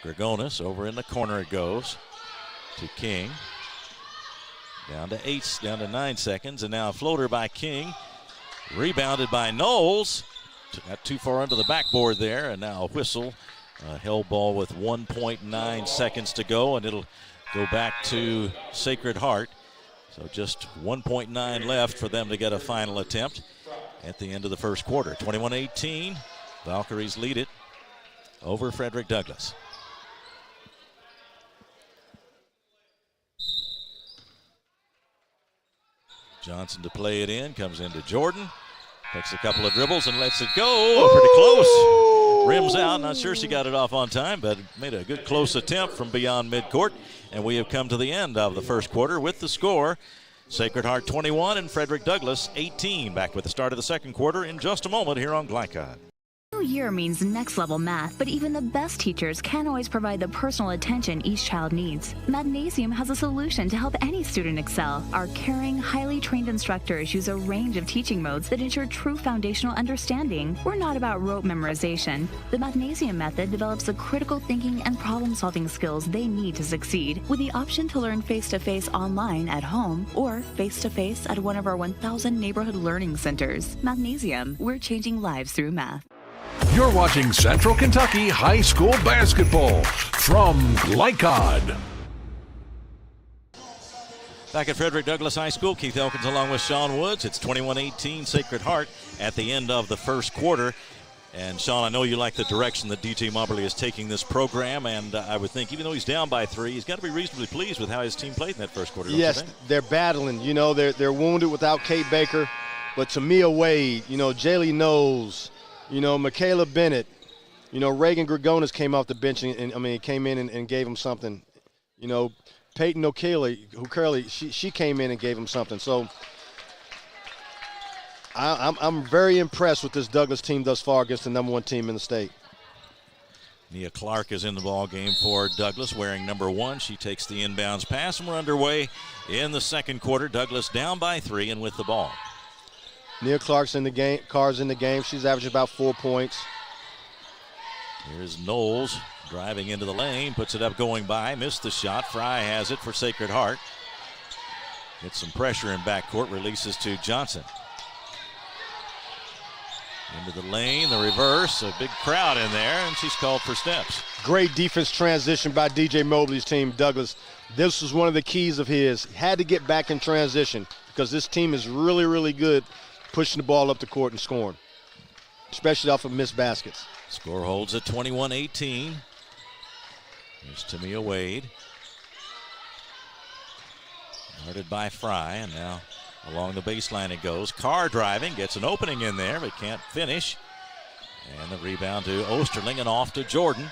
Dragonis over in the corner it goes to King. Down to 9 seconds, and now a floater by King. Rebounded by Knowles. Got too far under the backboard there, and now a whistle. Held ball with 1.9 seconds to go, and it'll go back to Sacred Heart. So just 1.9 left for them to get a final attempt at the end of the first quarter. 21-18, Valkyries lead it over Frederick Douglass. Johnson to play it in, comes into Jordan. Takes a couple of dribbles and lets it go. Pretty close. Rims out. Not sure she got it off on time, but made a good close attempt from beyond midcourt. And we have come to the end of the first quarter with the score. Sacred Heart 21 and Frederick Douglass 18. Back with the start of the second quarter in just a moment here on Glycod. New year means next level math, but even the best teachers can't always provide the personal attention each child needs. Magnesium has a solution to help any student excel. Our caring, highly trained instructors use a range of teaching modes that ensure true foundational understanding. We're not about rote memorization. The Magnesium method develops the critical thinking and problem-solving skills they need to succeed, with the option to learn face-to-face online at home or face-to-face at one of our 1,000 neighborhood learning centers. Magnesium, we're changing lives through math. You're watching Central Kentucky High School Basketball from Glycod. Back at Frederick Douglass High School, Keith Elkins along with Sean Woods. It's 21-18 Sacred Heart at the end of the first quarter. And Sean, I know you like the direction that DJ Moberly is taking this program, and I would think even though he's down by 3, he's got to be reasonably pleased with how his team played in that first quarter. Yes, they're battling. You know, they're wounded without Kate Baker, but Tamia Wade, you know, Jaylee Knowles, you know, Michaela Bennett, you know, Reagan Dragonis came off the bench and came in and gave him something. You know, Peyton O'Kelly, she came in and gave him something. So I'm very impressed with this Douglass team thus far against the number one team in the state. Nia Clark is in the ball game for Douglas, wearing number 1. She takes the inbounds pass, and we're underway in the second quarter. Douglas down by 3 and with the ball. Nia Clark's in the game. Carr's in the game. She's averaging about 4 points. Here's Knowles driving into the lane, puts it up going by, missed the shot. Fry has it for Sacred Heart. Gets some pressure in backcourt, releases to Johnson. Into the lane, the reverse, a big crowd in there, and she's called for steps. Great defense transition by DJ Mobley's team, Douglas. This was one of the keys of his. He had to get back in transition because this team is really, really good pushing the ball up the court and scoring, especially off of missed baskets. Score holds at 21-18. Here's Tamia Wade. Guarded by Fry, and now along the baseline it goes. Carr driving, gets an opening in there, but can't finish. And the rebound to Osterling and off to Jordan.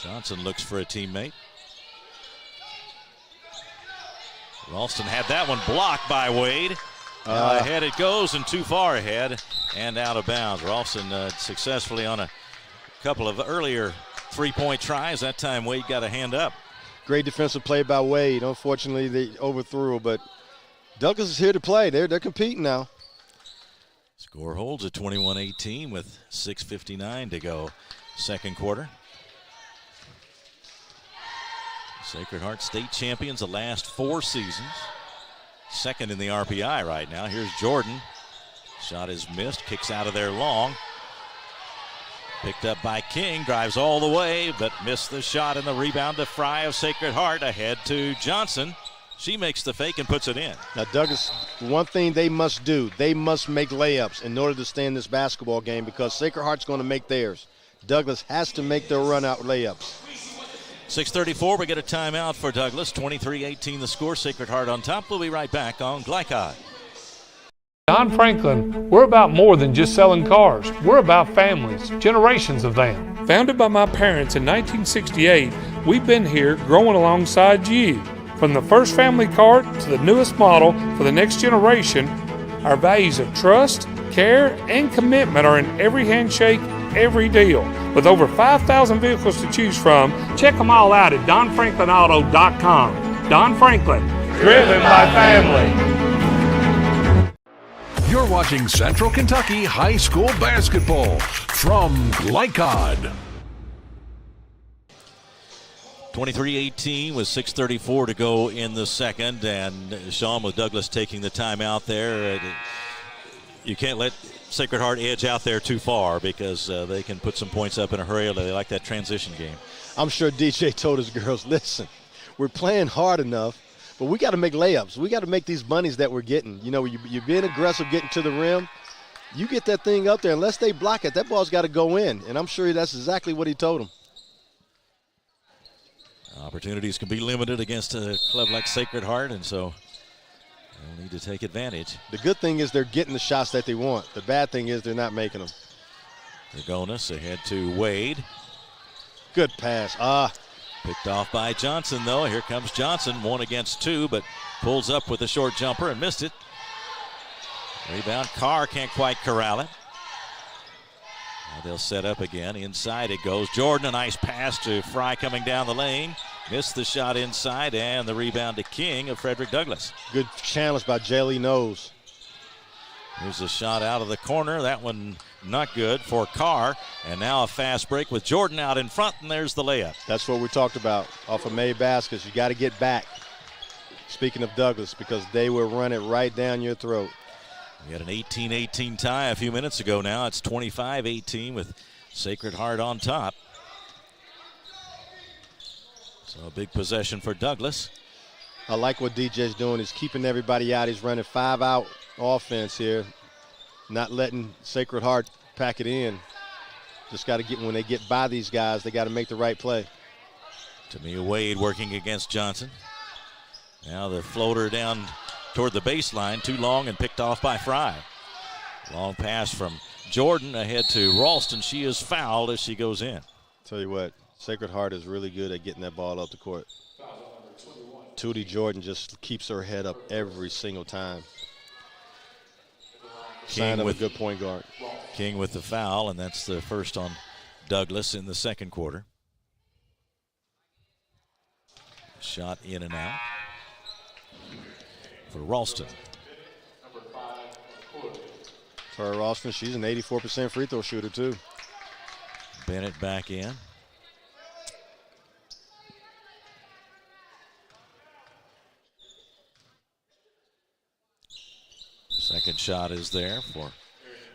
Johnson looks for a teammate. Ralston had that one blocked by Wade. Ahead it goes, and too far ahead and out of bounds. Ralston successfully on a couple of earlier three-point tries. That time Wade got a hand up. Great defensive play by Wade. Unfortunately, they overthrew, but Douglas is here to play. They're competing now. Score holds at 21-18 with 6:59 to go. Second quarter. Sacred Heart state champions the last 4 seasons. Second in the RPI right now. Here's Jordan. Shot is missed, kicks out of there long. Picked up by King, drives all the way, but missed the shot, and the rebound to Fry of Sacred Heart. Ahead to Johnson. She makes the fake and puts it in. Now, Douglas, one thing they must do, they must make layups in order to stay in this basketball game because Sacred Heart's going to make theirs. Douglas has to make their run-out layups. 6:34, we get a timeout for Douglas. 23-18 the score. Sacred Heart on top. We'll be right back on Glycod. Don Franklin, we're about more than just selling cars. We're about families, generations of them. Founded by my parents in 1968, we've been here growing alongside you. From the first family car to the newest model for the next generation, our values of trust, care, and commitment are in every handshake, every deal. With over 5,000 vehicles to choose from, check them all out at DonFranklinAuto.com. Don Franklin, driven by family. You're watching Central Kentucky High School Basketball from Glycod. 23-18 with 6:34 to go in the second, and Sean with Douglas taking the timeout there. You can't let Sacred Heart edge out there too far because they can put some points up in a hurry. They like that transition game. I'm sure DJ told his girls, listen, we're playing hard enough, but we got to make layups. We got to make these bunnies that we're getting. You know, you're being aggressive getting to the rim. You get that thing up there. Unless they block it, that ball's got to go in. And I'm sure that's exactly what he told them. Opportunities can be limited against a club like Sacred Heart, and so they'll need to take advantage. The good thing is they're getting the shots that they want. The bad thing is they're not making them. Dragonis ahead to Wade. Good pass. Picked off by Johnson, though. Here comes Johnson, 1 against 2, but pulls up with a short jumper and missed it. Rebound, Carr can't quite corral it. Now they'll set up again. Inside it goes. Jordan, a nice pass to Fry coming down the lane. Missed the shot inside, and the rebound to King of Frederick Douglass. Good challenge by Jaylee Knowles. Here's a shot out of the corner. That one not good for Carr. And now a fast break with Jordan out in front, and there's the layup. That's what we talked about off of made baskets. You got to get back. Speaking of Douglas, because they will run it right down your throat. We had an 18-18 tie a few minutes ago now. It's 25-18 with Sacred Heart on top. So a big possession for Douglas. I like what DJ's doing. He's keeping everybody out. He's running 5-out offense here. Not letting Sacred Heart pack it in. Just got to get, when they get by these guys, they got to make the right play. Tamia Wade working against Johnson. Now the floater down toward the baseline, too long and picked off by Fry. Long pass from Jordan ahead to Ralston. She is fouled as she goes in. Tell you what, Sacred Heart is really good at getting that ball up the court. Tootie Jordan just keeps her head up every single time. Sign of a good point guard. King with the foul, and that's the first on Douglas in the second quarter. Shot in and out for Ralston. For Ralston, she's an 84% free throw shooter too. Bennett back in. Second shot is there for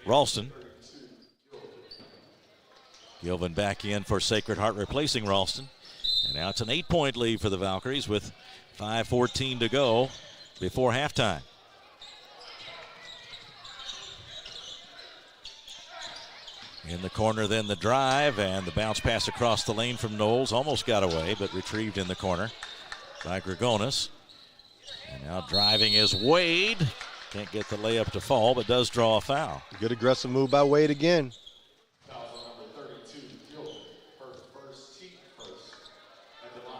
Ralston. Gilvin back in for Sacred Heart, replacing Ralston. And now it's an 8-point lead for the Valkyries with 5:14 to go before halftime. In the corner, then the drive, and the bounce pass across the lane from Knowles. Almost got away, but retrieved in the corner by Grigonis. And now driving is Wade. Can't get the layup to fall, but does draw a foul. Good aggressive move by Wade again.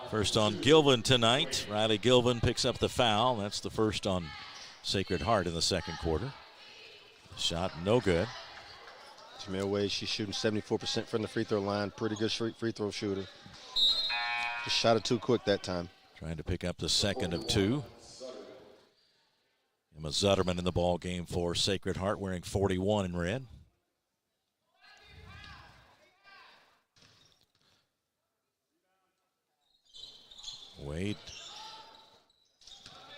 First on Gilvin tonight. Riley Gilvin picks up the foul. That's the first on Sacred Heart in the second quarter. Shot no good. Jamil Wade, she's shooting 74% from the free throw line. Pretty good free throw shooter. Just shot it too quick that time. Trying to pick up the second of two. Emma Zutterman in the ball game for Sacred Heart, wearing 41 in red. Wade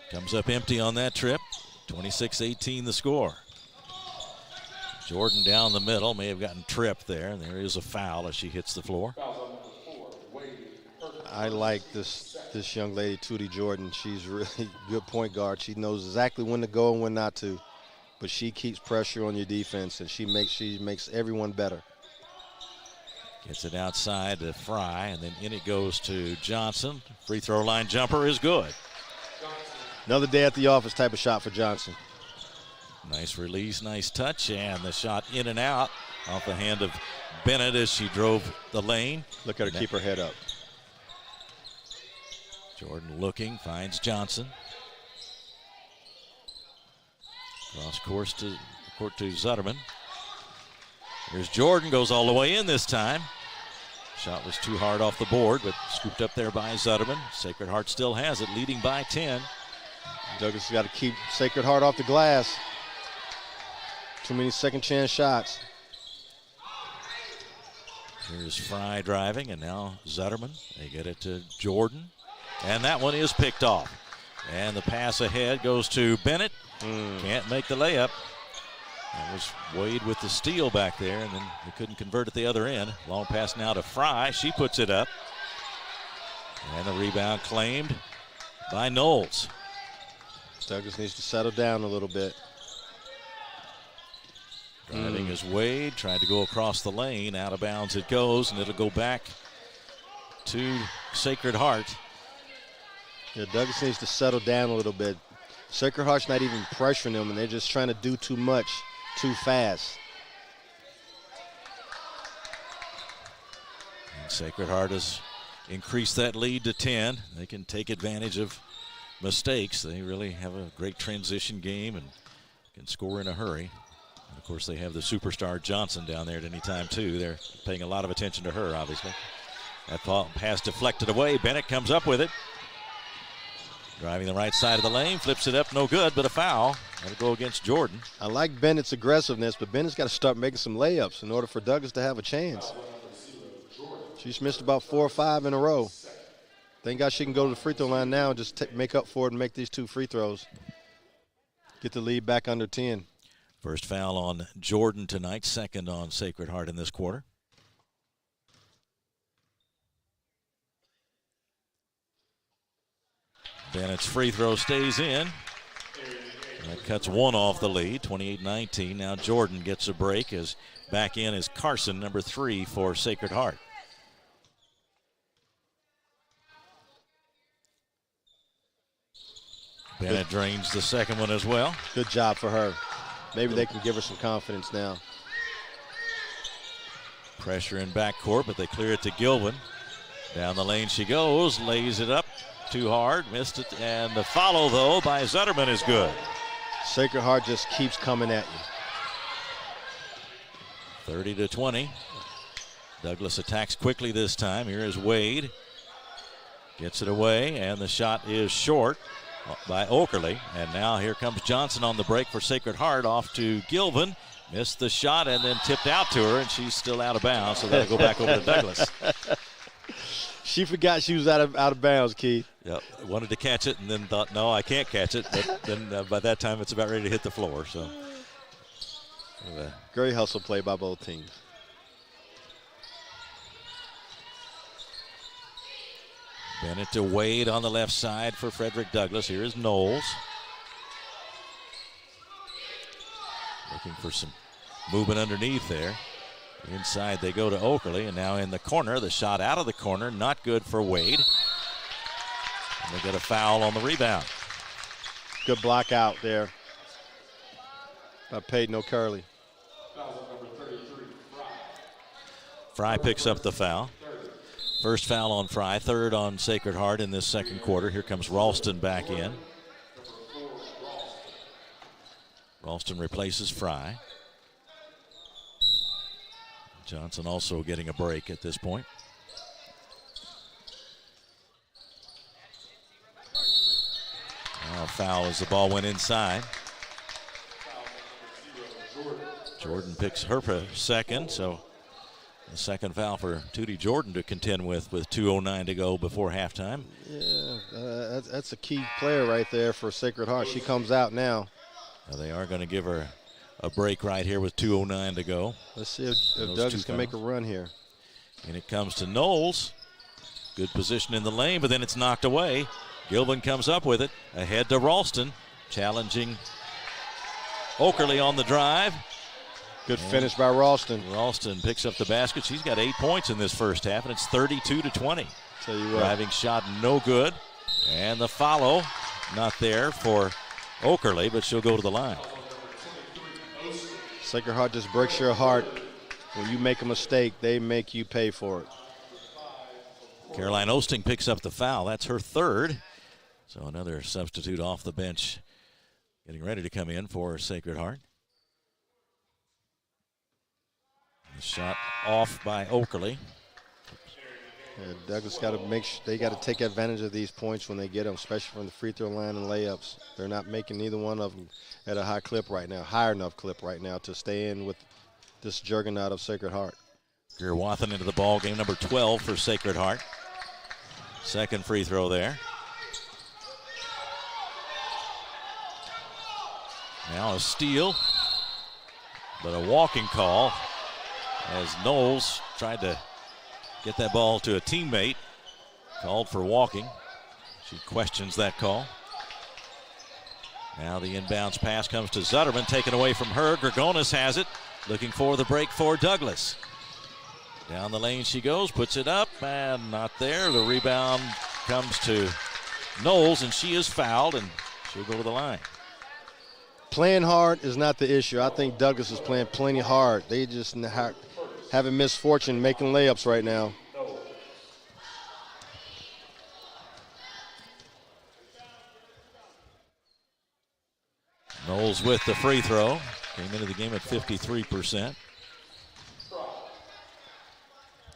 comes up empty on that trip. 26-18 the score. Jordan down the middle, may have gotten tripped there, and there is a foul as she hits the floor. I like this young lady, Tootie Jordan. She's really good point guard. She knows exactly when to go and when not to, but she keeps pressure on your defense, and she makes everyone better. Gets it outside to Fry, and then in it goes to Johnson. Free throw line jumper is good. Another day at the office type of shot for Johnson. Nice release, nice touch, and the shot in and out off the hand of Bennett as she drove the lane. Look at her keep her head up. Jordan looking, finds Johnson. Cross court to Zutterman. Here's Jordan, goes all the way in this time. Shot was too hard off the board, but scooped up there by Zutterman. Sacred Heart still has it, leading by 10. Douglas has got to keep Sacred Heart off the glass. Too many second chance shots. Here's Fry driving, and now Zutterman. They get it to Jordan, and that one is picked off. And the pass ahead goes to Bennett. Can't make the layup. That was Wade with the steal back there, and then he couldn't convert at the other end. Long pass now to Fry. She puts it up. And the rebound claimed by Knowles. Douglas needs to settle down a little bit. Driving is Wade. Tried to go across the lane. Out of bounds it goes, and it'll go back to Sacred Heart. Yeah, Douglas needs to settle down a little bit. Sacred Heart's not even pressuring them, and they're just trying to do too much too fast. And Sacred Heart has increased that lead to 10. They can take advantage of mistakes. They really have a great transition game and can score in a hurry. And of course, they have the superstar Johnson down there at any time, too. They're paying a lot of attention to her, obviously. That pass deflected away. Bennett comes up with it. Driving the right side of the lane, flips it up, no good, but a foul. That'll go against Jordan. I like Bennett's aggressiveness, but Bennett's got to start making some layups in order for Douglas to have a chance. She's missed about 4 or 5 in a row. Thank God she can go to the free throw line now and just make up for it and make these 2 free throws. Get the lead back under 10. First foul on Jordan tonight, second on Sacred Heart in this quarter. Bennett's free throw stays in. That cuts one off the lead, 28-19. Now Jordan gets a break as back in is Carson, number 3 for Sacred Heart. Bennett drains the second one as well. Good job for her. Maybe they can give her some confidence now. Pressure in backcourt, but they clear it to Gilvin. Down the lane she goes, lays it up. Too hard, missed it, and the follow, though, by Zutterman is good. Sacred Heart just keeps coming at you. 30-20. Douglas attacks quickly this time. Here is Wade. Gets it away, and the shot is short by Oakerly. And now here comes Johnson on the break for Sacred Heart, off to Gilvin. Missed the shot and then tipped out to her, and she's still out of bounds, so that'll go back over to Douglas. She forgot she was out of bounds, Keith. Yep, wanted to catch it and then thought, no, I can't catch it. But then by that time, it's about ready to hit the floor. So great hustle play by both teams. Bennett to Wade on the left side for Frederick Douglass. Here is Knowles. Looking for some movement underneath there. Inside they go to Oakerly, and now in the corner. The shot out of the corner, not good for Wade. And they get a foul on the rebound. Good block out there by Peyton O'Curley. Fry picks up the foul. First foul on Fry, third on Sacred Heart in this second quarter. Here comes Ralston back in. Ralston replaces Fry. Johnson also getting a break at this point. Now a foul as the ball went inside. Jordan picks her second, so the second foul for Tootie Jordan to contend with 2:09 to go before halftime. Yeah, that's a key player right there for Sacred Heart. She comes out now. Now they are going to give her a break right here with 2:09 to go. Let's see if Douglas can make a run here. And it comes to Knowles. Good position in the lane, but then it's knocked away. Gilvin comes up with it. Ahead to Ralston. Challenging Oakerly on the drive. Good finish by Ralston. Ralston picks up the basket. She's got 8 points in this first half, and it's 32-20. Tell you what. Driving shot no good. And the follow not there for Oakerly, but she'll go to the line. Sacred Heart just breaks your heart. When you make a mistake, they make you pay for it. Caroline Osting picks up the foul. That's her third. So another substitute off the bench getting ready to come in for Sacred Heart. The shot off by Oakerly. Yeah, Douglas got to make sure they got to take advantage of these points when they get them, especially from the free throw line and layups. They're not making neither one of them at a high enough clip right now to stay in with this juggernaut of Sacred Heart. Greer Wathen into the ball game, number 12 for Sacred Heart. Second free throw there. Now a steal, but a walking call as Knowles tried to get that ball to a teammate. Called for walking. She questions that call. Now the inbounds pass comes to Zutterman, taken away from her. Gregonis has it, looking for the break for Douglas. Down the lane she goes, puts it up, and not there. The rebound comes to Knowles, and she is fouled, and she'll go to the line. Playing hard is not the issue. I think Douglas is playing plenty hard. They just having misfortune making layups right now. Knowles with the free throw. Came into the game at 53%.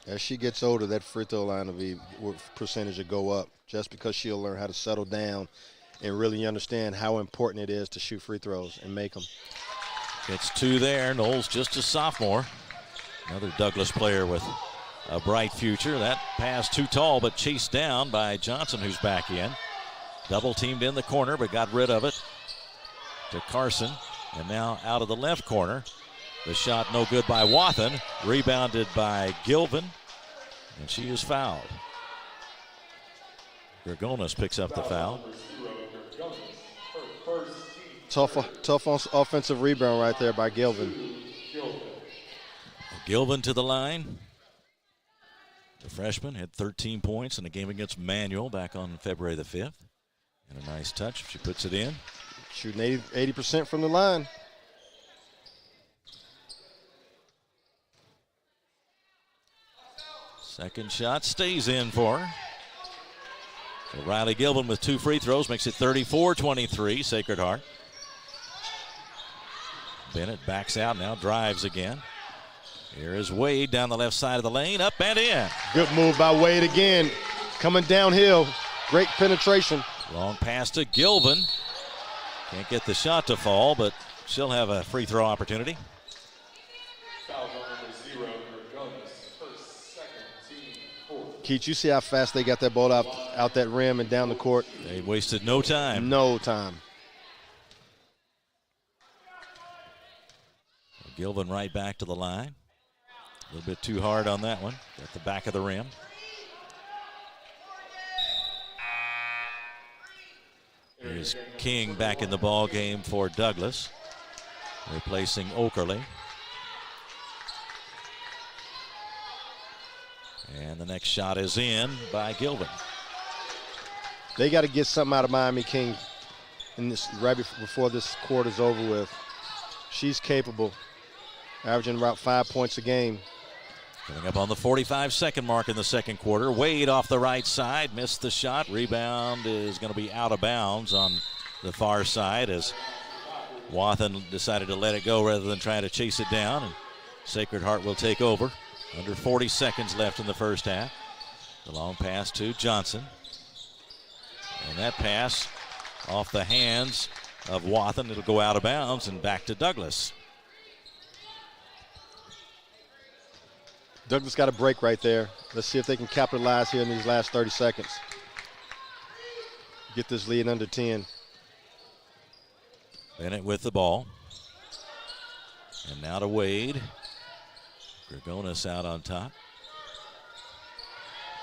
As she gets older, that free throw line percentage will go up just because she'll learn how to settle down and really understand how important it is to shoot free throws and make them. Gets two there. Knowles just a sophomore. Another Douglas player with a bright future. That pass too tall, but chased down by Johnson, who's back in. Double teamed in the corner, but got rid of it to Carson. And now out of the left corner. The shot no good by Wathen. Rebounded by Gilvin. And she is fouled. Gregonis picks up the foul. Tough offensive rebound right there by Gilvin. Gilvin to the line. The freshman had 13 points in a game against Manual back on February the 5th. And a nice touch. She puts it in. Shooting 80% from the line. Second shot stays in for her. So Riley Gilvin with two free throws makes it 34-23, Sacred Heart. Bennett backs out, now drives again. Here is Wade down the left side of the lane, up and in. Good move by Wade again. Coming downhill. Great penetration. Long pass to Gilvin. Can't get the shot to fall, but she'll have a free throw opportunity. Keith, you see how fast they got that ball out that rim and down the court? They wasted no time. No time. Gilvin right back to the line. A little bit too hard on that one. At the back of the rim. Here's King back in the ball game for Douglas, replacing Okerley. And the next shot is in by Gilvin. They got to get something out of Miami King in this right before this quarter is over with. She's capable, averaging about 5 points a game. Coming up on the 45-second mark in the second quarter. Wade off the right side, missed the shot. Rebound is going to be out of bounds on the far side as Wathen decided to let it go rather than try to chase it down. And Sacred Heart will take over. Under 40 seconds left in the first half. The long pass to Johnson. And that pass off the hands of Wathen. It'll go out of bounds and back to Douglas. Douglas got a break right there. Let's see if they can capitalize here in these last 30 seconds. Get this lead under 10. Bennett with the ball. And now to Wade. Grigonis out on top.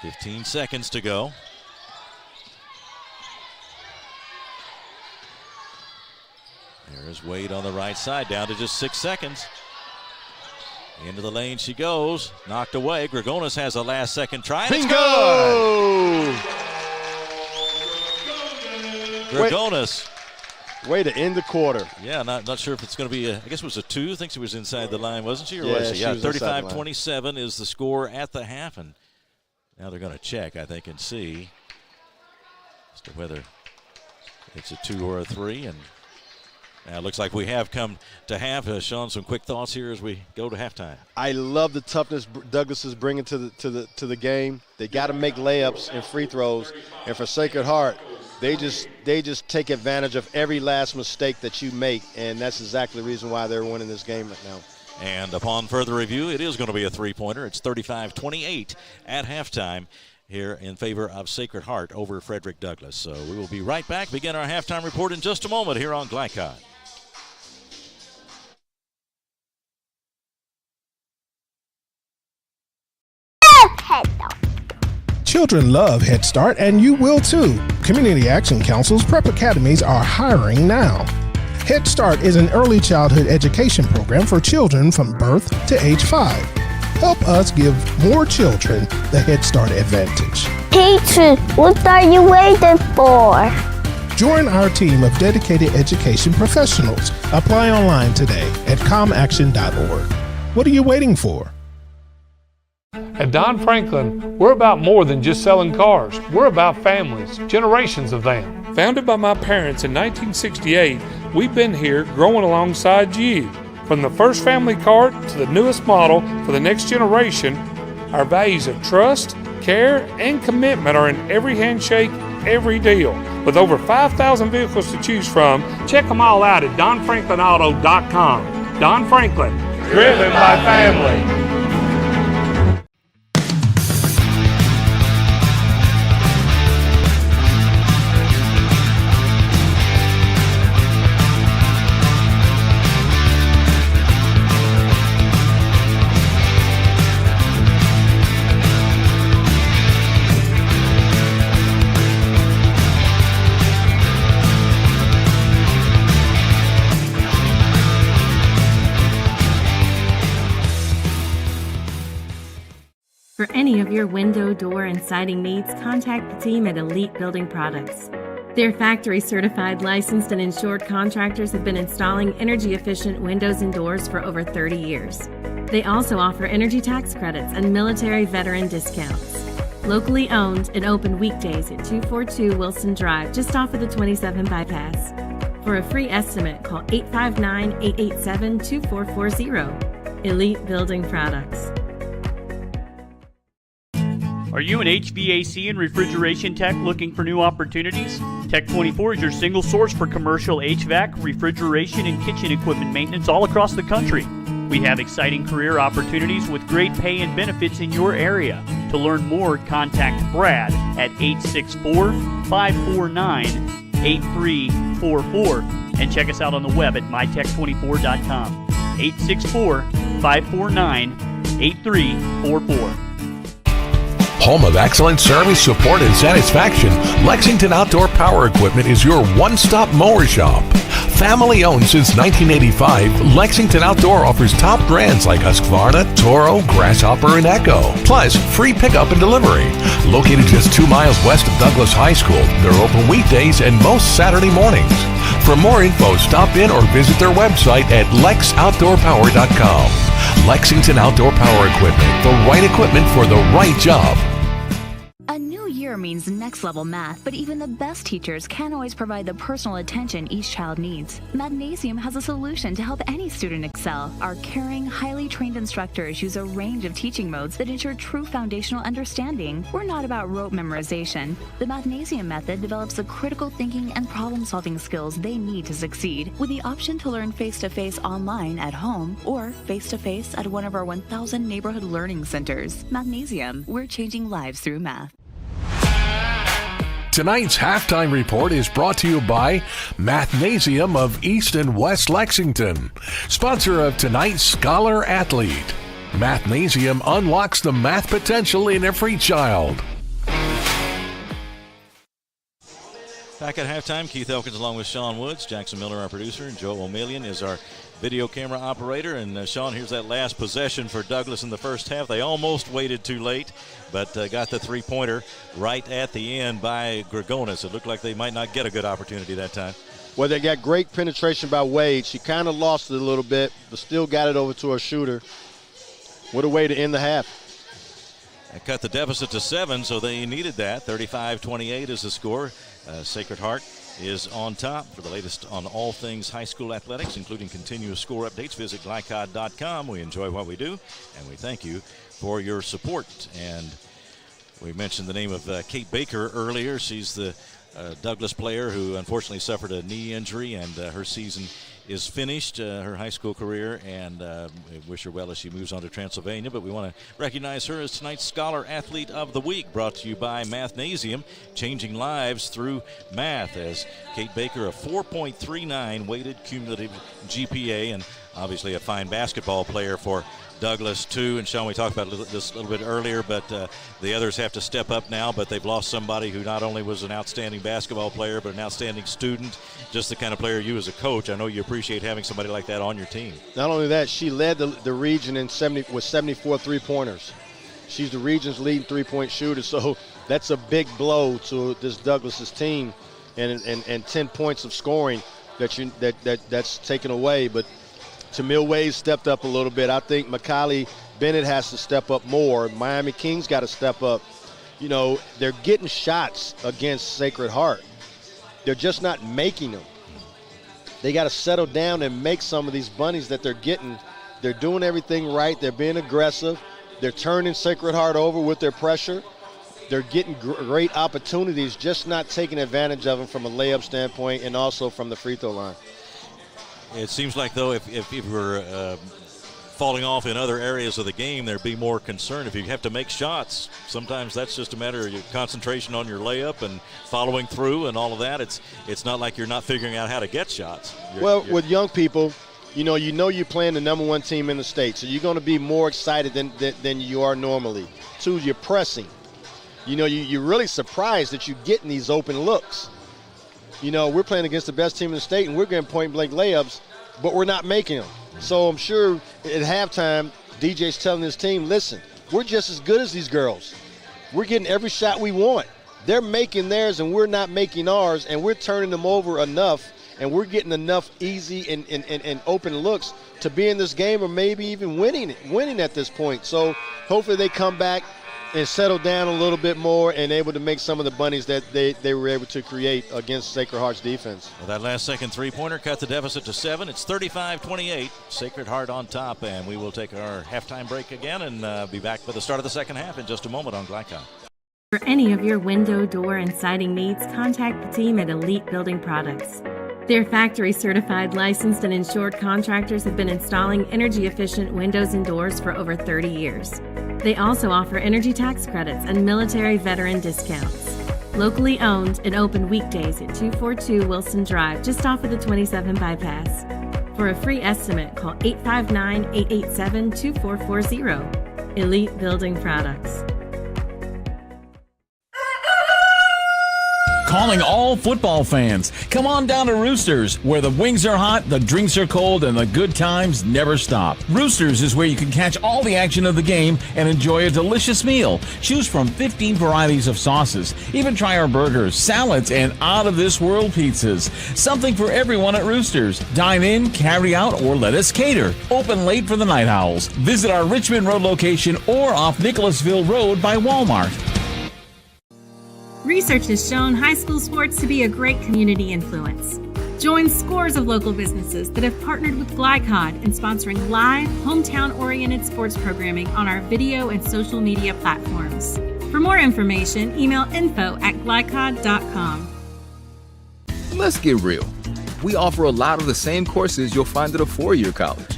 15 seconds to go. There's Wade on the right side, down to just 6 seconds. Into the lane she goes, knocked away. Grigonis has a last second try. Bingo! Grigonis. Way to end the quarter. Yeah, not sure if it's going to be I guess it was a 2. I think she was inside the line, wasn't she? Or yeah, was she? Yeah, 35-27 is the score at the half. And now they're going to check, I think, and see as to whether it's a 2 or a 3. And now it looks like we have come to half. Sean, some quick thoughts here as we go to halftime. I love the toughness Douglas is bringing to the game. They got to make layups and free throws. And for Sacred Heart, they just take advantage of every last mistake that you make, and that's exactly the reason why they're winning this game right now. And upon further review, it is going to be a three-pointer. It's 35-28 at halftime here in favor of Sacred Heart over Frederick Douglass. So we will be right back. Begin our halftime report in just a moment here on Glycod. Children love Head Start, and you will too. Community Action Council's prep academies are hiring now. Head Start is an early childhood education program for children from birth to age 5. Help us give more children the Head Start advantage. Teacher, what are you waiting for? Join our team of dedicated education professionals. Apply online today at comaction.org. What are you waiting for? At Don Franklin, we're about more than just selling cars. We're about families, generations of them. Founded by my parents in 1968, we've been here growing alongside you. From the first family car to the newest model for the next generation, our values of trust, care, and commitment are in every handshake, every deal. With over 5,000 vehicles to choose from, check them all out at donfranklinauto.com. Don Franklin, driven by family. For any of your window, door, and siding needs, contact the team at Elite Building Products. Their factory-certified, licensed, and insured contractors have been installing energy-efficient windows and doors for over 30 years. They also offer energy tax credits and military veteran discounts. Locally owned and open weekdays at 242 Wilson Drive, just off of the 27 bypass. For a free estimate, call 859-887-2440. Elite Building Products. Are you an HVAC and refrigeration tech looking for new opportunities? Tech24 is your single source for commercial HVAC, refrigeration, and kitchen equipment maintenance all across the country. We have exciting career opportunities with great pay and benefits in your area. To learn more, contact Brad at 864-549-8344 and check us out on the web at mytech24.com. 864-549-8344. Home of excellent service, support, and satisfaction, Lexington Outdoor Power Equipment is your one-stop mower shop. Family owned since 1985, Lexington Outdoor offers top brands like Husqvarna, Toro, Grasshopper, and Echo. Plus, free pickup and delivery. Located just 2 miles west of Douglas High School, they're open weekdays and most Saturday mornings. For more info, stop in or visit their website at lexoutdoorpower.com. Lexington Outdoor Power Equipment, the right equipment for the right job. A new year means next level math, but even the best teachers can't always provide the personal attention each child needs. Mathnasium has a solution to help any student excel. Our caring, highly trained instructors use a range of teaching modes that ensure true foundational understanding. We're not about rote memorization. The Mathnasium method develops the critical thinking and problem-solving skills they need to succeed, with the option to learn face-to-face online at home or face-to-face at one of our 1,000 neighborhood learning centers. Mathnasium, we're changing lives through math. Tonight's halftime report is brought to you by Mathnasium of East and West Lexington, sponsor of tonight's Scholar Athlete. Mathnasium unlocks the math potential in every child. Back at halftime, Keith Elkins along with Sean Woods, Jackson Miller, our producer, and Joe O'Malley is our video camera operator. And Sean, here's that last possession for Douglas in the first half. They almost waited too late, but got the three-pointer right at the end by Gregonis. It looked like they might not get a good opportunity that time. Well, they got great penetration by Wade. She kind of lost it a little bit, but still got it over to her shooter. What a way to end the half. That cut the deficit to 7, so they needed that. 35-28 is the score. Sacred Heart is on top. For the latest on all things high school athletics, including continuous score updates, visit glycod.com. We enjoy what we do, and we thank you for your support. And we mentioned the name of Kate Baker earlier. She's the Douglas player who unfortunately suffered a knee injury, and her season is finished, her high school career, and we wish her well as she moves on to Transylvania. But we want to recognize her as tonight's Scholar Athlete of the Week, brought to you by Mathnasium, changing lives through math, as Kate Baker, a 4.39 weighted cumulative GPA, and obviously a fine basketball player for Douglas too. And Sean, we talked about this a little bit earlier, but the others have to step up now. But they've lost somebody who not only was an outstanding basketball player, but an outstanding student, just the kind of player you as a coach. I know you appreciate having somebody like that on your team. Not only that, she led the region with 74 three-pointers. She's the region's leading three-point shooter, so that's a big blow to this Douglas's team, and 10 points of scoring that's taken away. But Tamil Wade stepped up a little bit. I think Macaulay Bennett has to step up more. Miami Kings got to step up. You know, they're getting shots against Sacred Heart. They're just not making them. They got to settle down and make some of these bunnies that they're getting. They're doing everything right. They're being aggressive. They're turning Sacred Heart over with their pressure. They're getting great opportunities, just not taking advantage of them from a layup standpoint and also from the free throw line. It seems like, though, if we're falling off in other areas of the game, there'd be more concern. If you have to make shots, sometimes that's just a matter of your concentration on your layup and following through and all of that. It's not like you're not figuring out how to get shots. With young people, you know you're playing the number one team in the state, so you're going to be more excited than you are normally. 2, you're pressing. You know, you're really surprised that you're getting these open looks. You know, we're playing against the best team in the state, and we're getting point-blank layups, but we're not making them. So I'm sure at halftime, DJ's telling his team, listen, we're just as good as these girls. We're getting every shot we want. They're making theirs, and we're not making ours, and we're turning them over enough, and we're getting enough easy and open looks to be in this game or maybe even winning at this point. So hopefully they come back and settled down a little bit more and able to make some of the bunnies that they were able to create against Sacred Heart's defense. Well, that last second three-pointer cut the deficit to 7. It's 35-28. Sacred Heart on top, and we will take our halftime break again and be back for the start of the second half in just a moment on Glycon. For any of your window, door, and siding needs, contact the team at Elite Building Products. Their factory-certified, licensed, and insured contractors have been installing energy-efficient windows and doors for over 30 years. They also offer energy tax credits and military veteran discounts. Locally owned and open weekdays at 242 Wilson Drive, just off of the 27 bypass. For a free estimate, call 859-887-2440. Elite Building Products. Calling all football fans. Come on down to Roosters, where the wings are hot, the drinks are cold, and the good times never stop. Roosters is where you can catch all the action of the game and enjoy a delicious meal. Choose from 15 varieties of sauces. Even try our burgers, salads, and out-of-this-world pizzas. Something for everyone at Roosters. Dine in, carry out, or let us cater. Open late for the Night Owls. Visit our Richmond Road location or off Nicholasville Road by Walmart. Research has shown high school sports to be a great community influence. Join scores of local businesses that have partnered with Glycod in sponsoring live, hometown-oriented sports programming on our video and social media platforms. For more information, email info@glycod.com. Let's get real. We offer a lot of the same courses you'll find at a four-year college.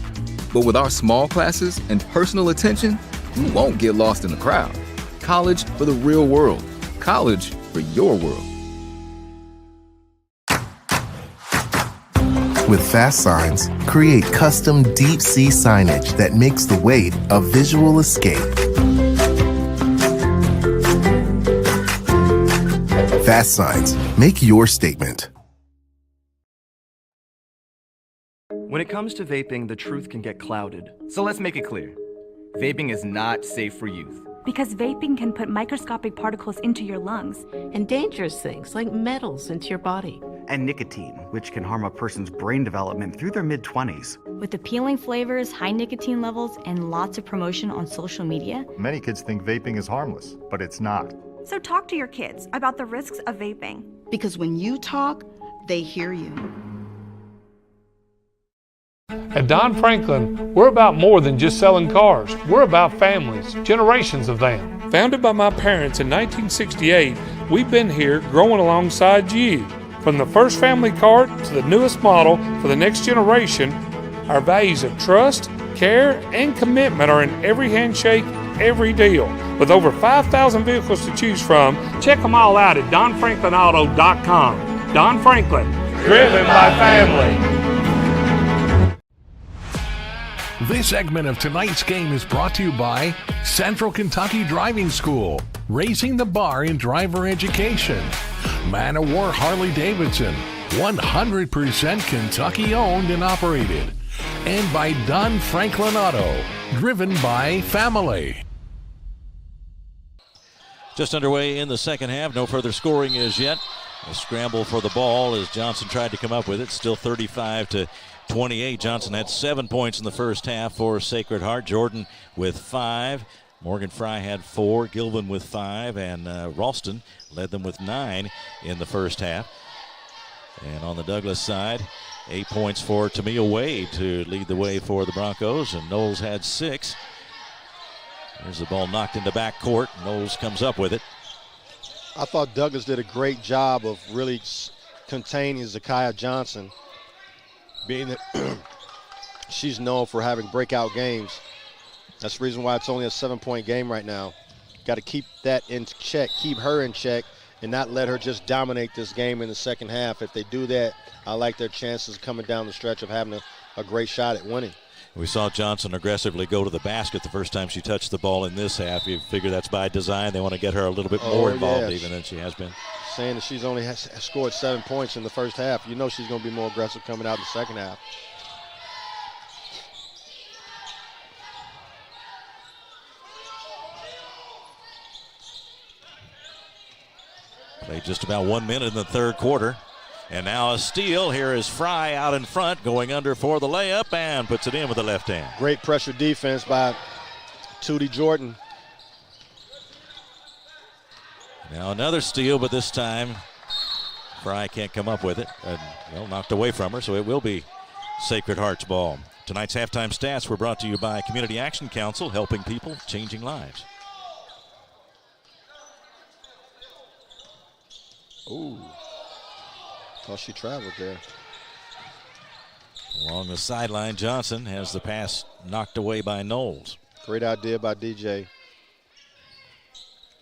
But with our small classes and personal attention, you won't get lost in the crowd. College for the real world. College for your world. With Fast Signs, create custom deep sea signage that makes the wait a visual escape. Fast Signs, make your statement. When it comes to vaping, the truth can get clouded. So let's make it clear. Vaping is not safe for youth. Because vaping can put microscopic particles into your lungs. And dangerous things like metals into your body. And nicotine, which can harm a person's brain development through their mid-20s. With appealing flavors, high nicotine levels, and lots of promotion on social media. Many kids think vaping is harmless, but it's not. So talk to your kids about the risks of vaping. Because when you talk, they hear you. At Don Franklin, we're about more than just selling cars. We're about families, generations of them. Founded by my parents in 1968, we've been here growing alongside you. From the first family car to the newest model for the next generation, our values of trust, care, and commitment are in every handshake, every deal. With over 5,000 vehicles to choose from, check them all out at DonFranklinAuto.com. Don Franklin, driven by family. This segment of tonight's game is brought to you by Central Kentucky Driving School, raising the bar in driver education. Man of War Harley-Davidson, 100% Kentucky owned and operated. And by Don Franklin Auto, driven by family. Just underway in the second half. No further scoring as yet. A scramble for the ball as Johnson tried to come up with it. Still 35-28. Johnson had 7 points in the first half for Sacred Heart. Jordan with 5. Morgan Fry had 4. Gilvin with 5. And Ralston led them with 9 in the first half. And on the Douglas side, 8 points for Tamia Wade to lead the way for the Broncos. And Knowles had 6. There's the ball knocked into backcourt. Knowles comes up with it. I thought Douglas did a great job of really containing Zakiya Johnson, being that she's known for having breakout games. That's the reason why it's only a 7-point game right now. Got to keep that in check, keep her in check, and not let her just dominate this game in the second half. If they do that, I like their chances coming down the stretch of having a great shot at winning. We saw Johnson aggressively go to the basket the first time she touched the ball in this half. You figure that's by design. They want to get her a little bit more involved even than she has been. Saying that she's only scored 7 points in the first half, you know she's going to be more aggressive coming out in the second half. Played just about 1 minute in the third quarter. And now a steal. Here is Fry out in front, going under for the layup, and puts it in with the left hand. Great pressure defense by Tootie Jordan. Now another steal, but this time Fry can't come up with it. Knocked away from her, so it will be Sacred Heart's ball. Tonight's halftime stats were brought to you by Community Action Council, helping people, changing lives. Ooh. Thought she traveled there. Along the sideline, Johnson has the pass knocked away by Knowles. Great idea by DJ.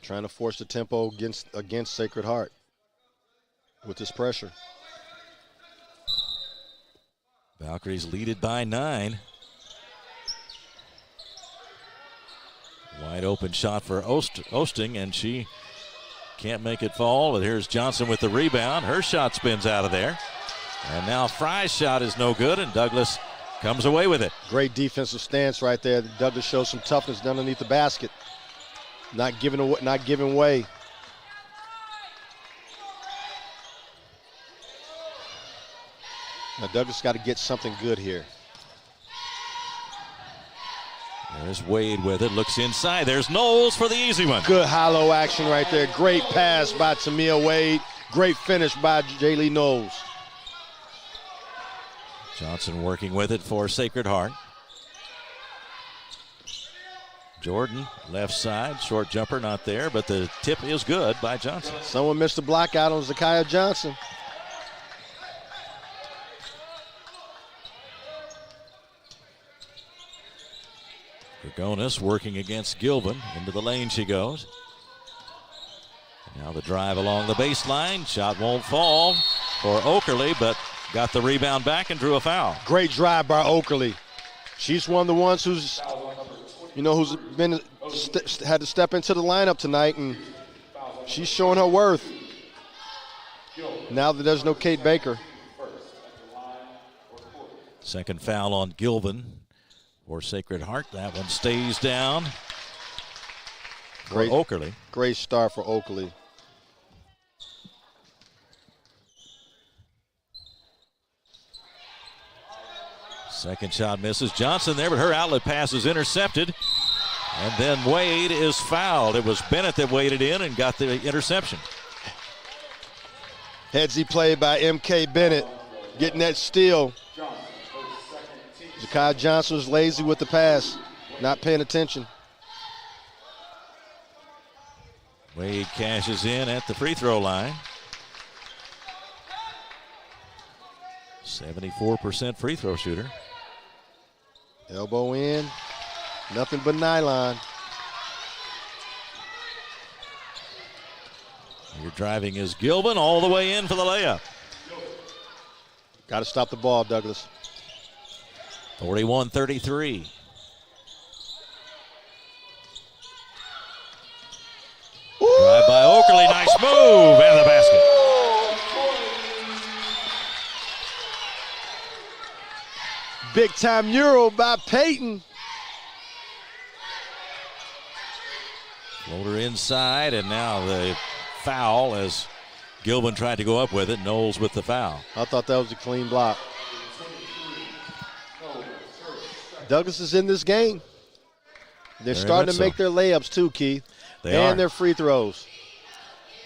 Trying to force the tempo against Sacred Heart with this pressure. Valkyries leaded by 9. Wide open shot for Osting, and she can't make it fall. But here's Johnson with the rebound. Her shot spins out of there. And now Fry's shot is no good, and Douglas comes away with it. Great defensive stance right there. Douglas shows some toughness underneath the basket. Not giving way. Now Douglas got to get something good here. There's Wade with it. Looks inside. There's Knowles for the easy one. Good hollow action right there. Great pass by Tamia Wade. Great finish by Jaylee Knowles. Johnson working with it for Sacred Heart. Jordan, left side, short jumper not there, but the tip is good by Johnson. Someone missed the block out on Zakiya Johnson. Dragonis working against Gilvin. Into the lane she goes. Now the drive along the baseline. Shot won't fall for Oakerly, but got the rebound back and drew a foul. Great drive by Oakerly. She's one of the ones who's been had to step into the lineup tonight, and she's showing her worth. Now that there's no Kate Baker. Second foul on Gilvin for Sacred Heart. That one stays down. Great Oakerly. Great start for Oakerly. Second shot misses. Johnson there, but her outlet pass is intercepted. And then Wade is fouled. It was Bennett that waded in and got the interception. Headsy play by M.K. Bennett, getting that steal. Zakiya Johnson was lazy with the pass, not paying attention. Wade cashes in at the free throw line. 74% free throw shooter. Elbow in, nothing but nylon. Your driving is Gilvin all the way in for the layup. Got to stop the ball, Douglas. 41-33. Drive by Oakerly, nice move, and the basket. Big time mural by Peyton. Floater inside, and now the foul as Gilvin tried to go up with it. Knowles with the foul. I thought that was a clean block. Douglas is in this game. They're starting to make their layups too, Keith. And their free throws.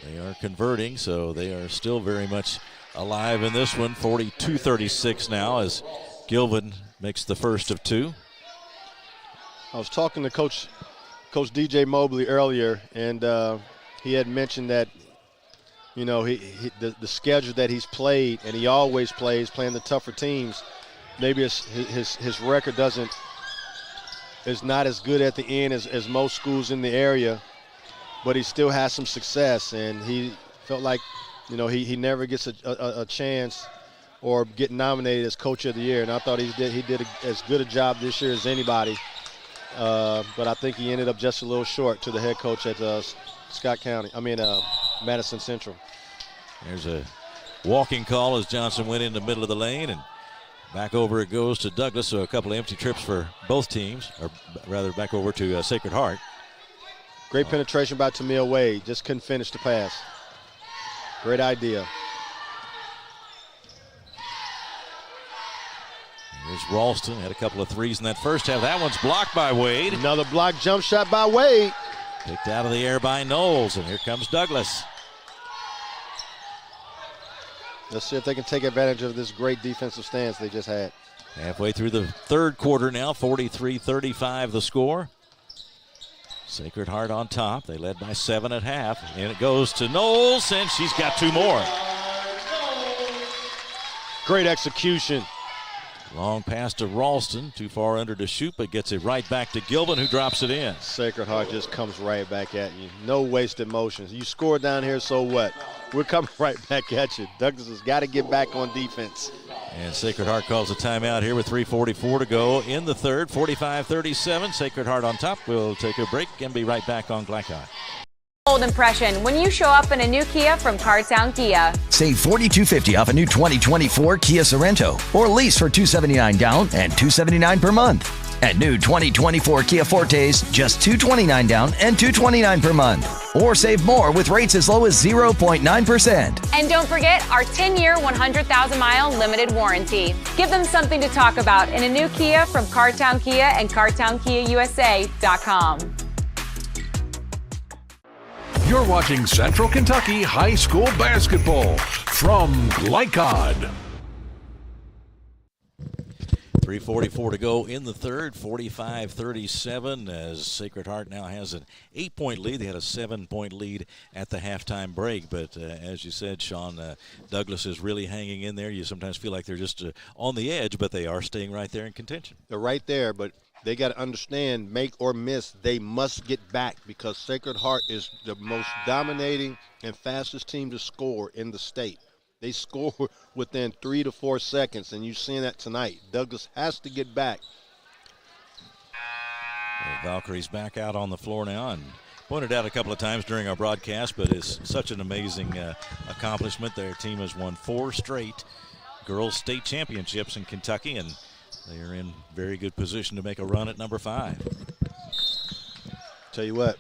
They are converting, so they are still very much alive in this one. 42-36 now as Gilvin makes the first of two. I was talking to Coach DJ Mobley earlier, and he had mentioned that, the schedule that he's played, and he always plays, playing the tougher teams, maybe his record is not as good at the end as most schools in the area, but he still has some success, and he felt like, he never gets a chance or get nominated as Coach of the Year, and I thought he did as good a job this year as anybody, but I think he ended up just a little short to the head coach at Madison Central. There's a walking call as Johnson went in the middle of the lane, and back over it goes to Douglas, so a couple of empty trips for both teams, or rather back over to Sacred Heart. Great penetration by Tamia Wade, just couldn't finish the pass. Great idea. Here's Ralston, had a couple of threes in that first half. That one's blocked by Wade. Another block jump shot by Wade. Picked out of the air by Knowles, and here comes Douglas. Let's see if they can take advantage of this great defensive stance they just had. Halfway through the third quarter now, 43-35 the score. Sacred Heart on top. They led by 7 at half. And it goes to Knowles, and she's got 2 more. Great execution. Long pass to Ralston. Too far under to shoot, but gets it right back to Gilbin, who drops it in. Sacred Heart just comes right back at you. No wasted motions. You score down here, so what? We're coming right back at you. Douglas has got to get back on defense. And Sacred Heart calls a timeout here with 3:44 to go in the third. 45-37. Sacred Heart on top. We'll take a break and be right back on Glycod. Bold impression when you show up in a new Kia from Cardtown Kia. Save $4,250 off a new 2024 Kia Sorento or lease for $279 down and $279 per month. At new 2024 Kia Fortes, just $229 down and $229 per month. Or save more with rates as low as 0.9%. And don't forget our 10-year, 100,000-mile limited warranty. Give them something to talk about in a new Kia from Cardtown Kia and CardtownKiaUSA.com. You're watching Central Kentucky High School Basketball from Glycod. 3:44 to go in the third, 45-37 as Sacred Heart now has an 8-point lead. They had a 7-point lead at the halftime break, but as you said, Sean, Douglas is really hanging in there. You sometimes feel like they're just on the edge, but they are staying right there in contention. They're right there, but they got to understand, make or miss, they must get back because Sacred Heart is the most dominating and fastest team to score in the state. They score within 3 to 4 seconds, and you've seen that tonight. Douglas has to get back. Well, Valkyrie's back out on the floor now, and pointed out a couple of times during our broadcast, but it's such an amazing accomplishment. Their team has won 4 straight girls' state championships in Kentucky, and they are in very good position to make a run at number 5. Tell you what,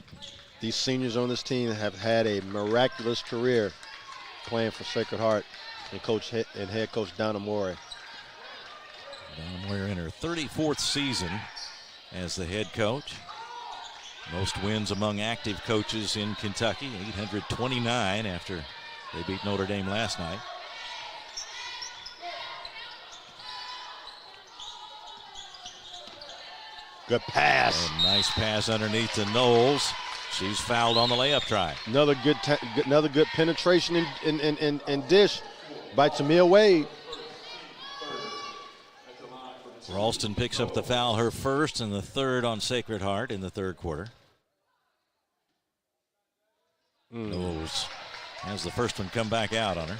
these seniors on this team have had a miraculous career playing for Sacred Heart and head coach Donna Moore. Donna Moore in her 34th season as the head coach. Most wins among active coaches in Kentucky, 829 after they beat Notre Dame last night. Good pass. A nice pass underneath to Knowles. She's fouled on the layup try. Another good penetration and dish by Tamia Wade. Ralston picks up the foul, her first and the third on Sacred Heart in the third quarter. Knowles has the first one come back out on her.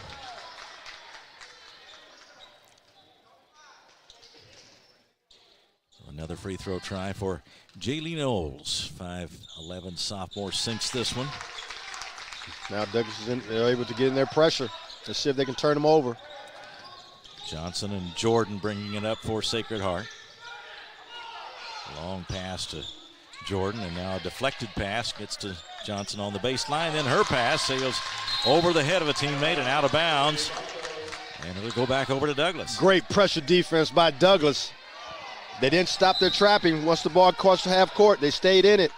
Another free throw try for Jaylee Knowles. 5'11" sophomore sinks this one. Now Douglas is they're able to get in their pressure. Let's see if they can turn them over. Johnson and Jordan bringing it up for Sacred Heart. Long pass to Jordan, and now a deflected pass gets to Johnson on the baseline. Then her pass sails over the head of a teammate and out of bounds. And it'll go back over to Douglas. Great pressure defense by Douglas. They didn't stop their trapping. Once the ball crossed half court, they stayed in it.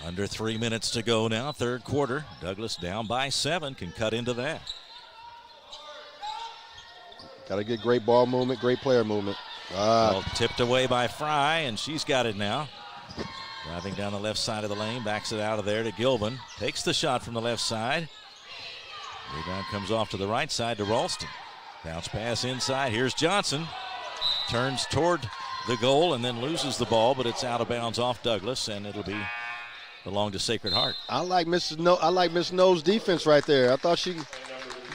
Under 3 minutes to go now, third quarter. Douglas down by 7, can cut into that. Got to get great ball movement, great player movement. Well, tipped away by Fry, and she's got it now. Driving down the left side of the lane, backs it out of there to Gilbin. Takes the shot from the left side. Rebound comes off to the right side to Ralston. Bounce pass inside. Here's Johnson. Turns toward the goal and then loses the ball, but it's out of bounds off Douglas, and it'll belong to Sacred Heart. I like Miss No's defense right there. I thought she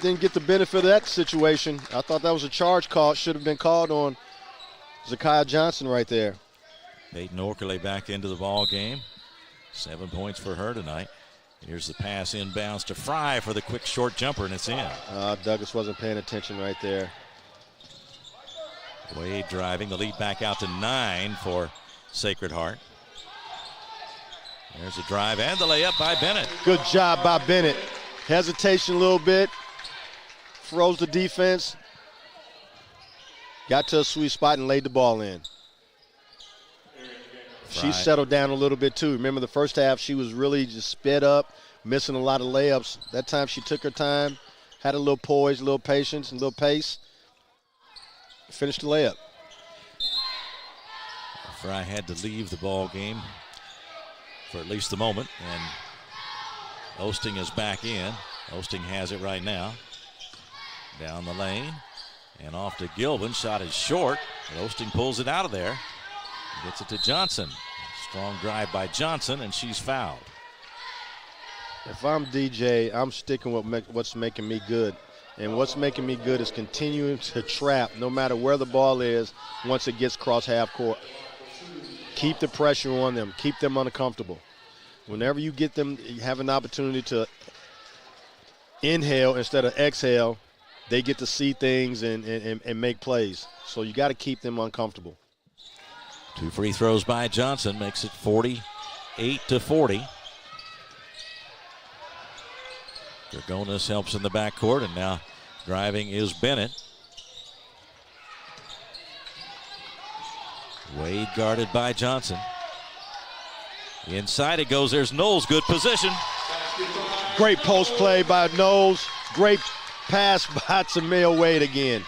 didn't get the benefit of that situation. I thought that was a charge call. Should have been called on Zakiah Johnson right there. Peyton Orkerley back into the ball game. 7 points for her tonight. Here's the pass inbounds to Fry for the quick short jumper, and it's in. Douglas wasn't paying attention right there. Wade driving, the lead back out to 9 for Sacred Heart. There's a drive and the layup by Bennett. Good job by Bennett. Hesitation a little bit. Froze the defense. Got to a sweet spot and laid the ball in. She settled down a little bit too. Remember the first half, she was really just sped up, missing a lot of layups. That time she took her time, had a little poise, a little patience, a little pace. Finished the layup. Fry had to leave the ball game for at least the moment, and Osting is back in. Osting has it right now. Down the lane and off to Gilbin. Shot is short, but Osting pulls it out of there. Gets it to Johnson. Strong drive by Johnson, and she's fouled. If I'm DJ, I'm sticking with what's making me good. And what's making me good is continuing to trap no matter where the ball is once it gets cross half court. Keep the pressure on them. Keep them uncomfortable. Whenever you get them, you have an opportunity to inhale instead of exhale, they get to see things and make plays. So you got to keep them uncomfortable. 2 free throws by Johnson makes it 48-40. Dragonis helps in the backcourt, and now driving is Bennett. Wade guarded by Johnson. Inside it goes. There's Knowles. Good position. Great post play by Knowles. Great pass by Tamil Wade again.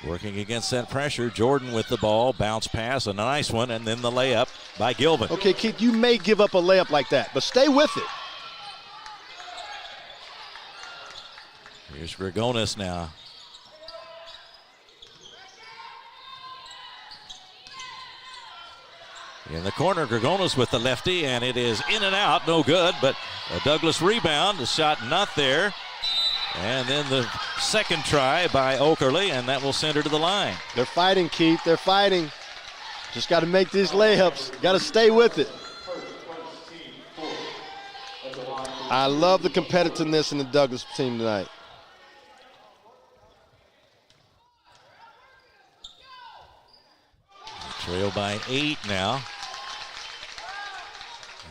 Working against that pressure. Jordan with the ball. Bounce pass. A nice one. And then the layup by Gilbin. Okay, Keith, you may give up a layup like that, but stay with it. Here's Dragonis now. In the corner, Dragonis with the lefty, and it is in and out. No good, but a Douglas rebound. The shot not there. And then the second try by Okerley, and that will send her to the line. They're fighting, Keith. They're fighting. Just got to make these layups. Got to stay with it. I love the competitiveness in the Douglas team tonight. Trail by 8 now.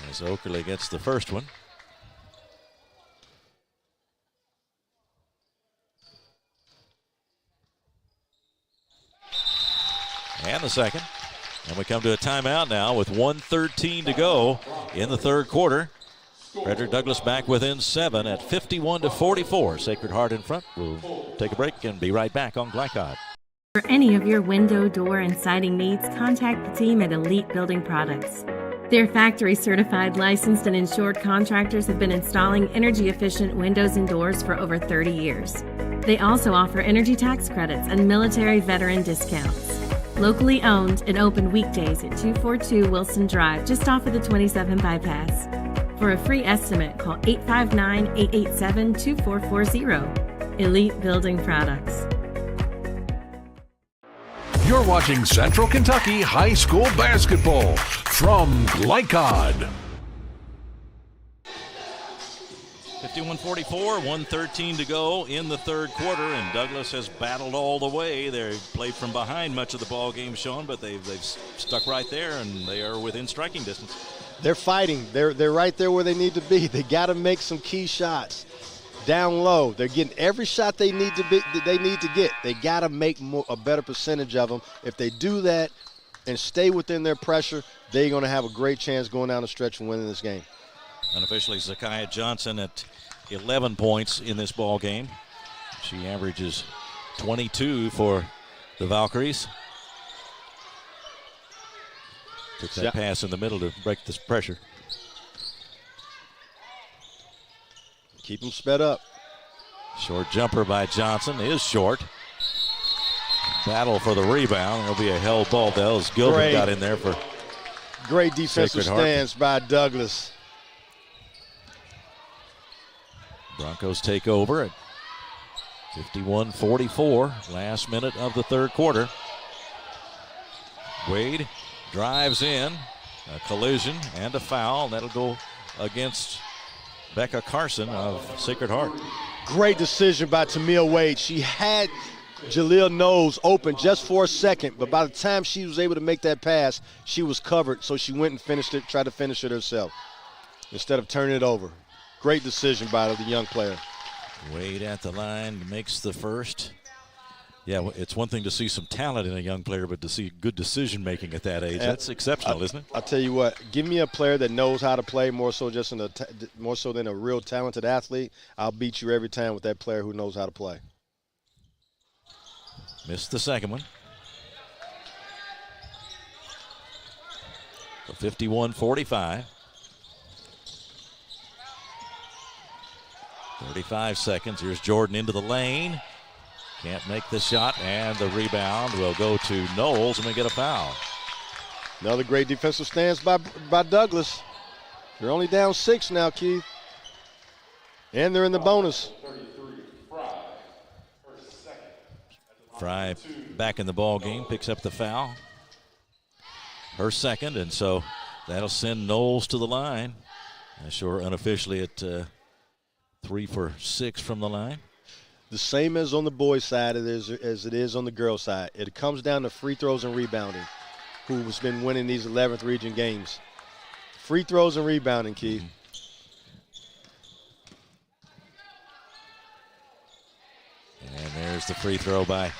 As Okerley gets the first one. And the second. And we come to a timeout now with 1:13 to go in the third quarter. Frederick Douglass back within 7 at 51-44. Sacred Heart in front. We'll take a break and be right back on Glycod. For any of your window, door, and siding needs, contact the team at Elite Building Products. Their factory-certified, licensed, and insured contractors have been installing energy-efficient windows and doors for over 30 years. They also offer energy tax credits and military veteran discounts. Locally owned and open weekdays at 242 Wilson Drive, just off of the 27 bypass. For a free estimate, call 859-887-2440. Elite Building Products. You're watching Central Kentucky High School Basketball from Glycod. 51-44, 1:13 to go in the third quarter, and Douglas has battled all the way. They played from behind much of the ball game, Sean, but they've stuck right there, and they are within striking distance. They're fighting. They're right there where they need to be. They got to make some key shots. Down low, they're getting every shot they need to get. They got to make a better percentage of them. If they do that and stay within their pressure, they're going to have a great chance going down the stretch and winning this game. Unofficially, Zakiya Johnson at 11 points in this ball game. She averages 22 for the Valkyries. Took that pass in the middle to break this pressure. Keep them sped up. Short jumper by Johnson is short. Battle for the rebound. There'll be a held ball though as Gilbert got in there for great defensive stance by Douglas. Broncos take over at 51-44. Last minute of the third quarter. Wade drives in. A collision and a foul. That'll go against Becca Carson of Sacred Heart. Great decision by Tamil Wade. She had Jaleel Knowles open just for a second, but by the time she was able to make that pass, she was covered, so she went and finished it, tried to finish it herself instead of turning it over. Great decision by the young player. Wade at the line makes the first. Yeah, it's one thing to see some talent in a young player, but to see good decision-making at that age, that's exceptional, isn't it? I'll tell you what, give me a player that knows how to play more so more so than a real talented athlete. I'll beat you every time with that player who knows how to play. Missed the second one. 51-45. 35 seconds. Here's Jordan into the lane. Can't make the shot, and the rebound will go to Knowles, and we get a foul. Another great defensive stance by Douglas. They're only down 6 now, Keith. And they're in the bonus. Fry back in the ball game, picks up the foul. Her second, and so that'll send Knowles to the line. Sure, unofficially at 3 for 6 from the line. The same as on the boys' side as it is on the girls' side. It comes down to free throws and rebounding, who's been winning these 11th region games. Free throws and rebounding, Keith. And there's the free throw by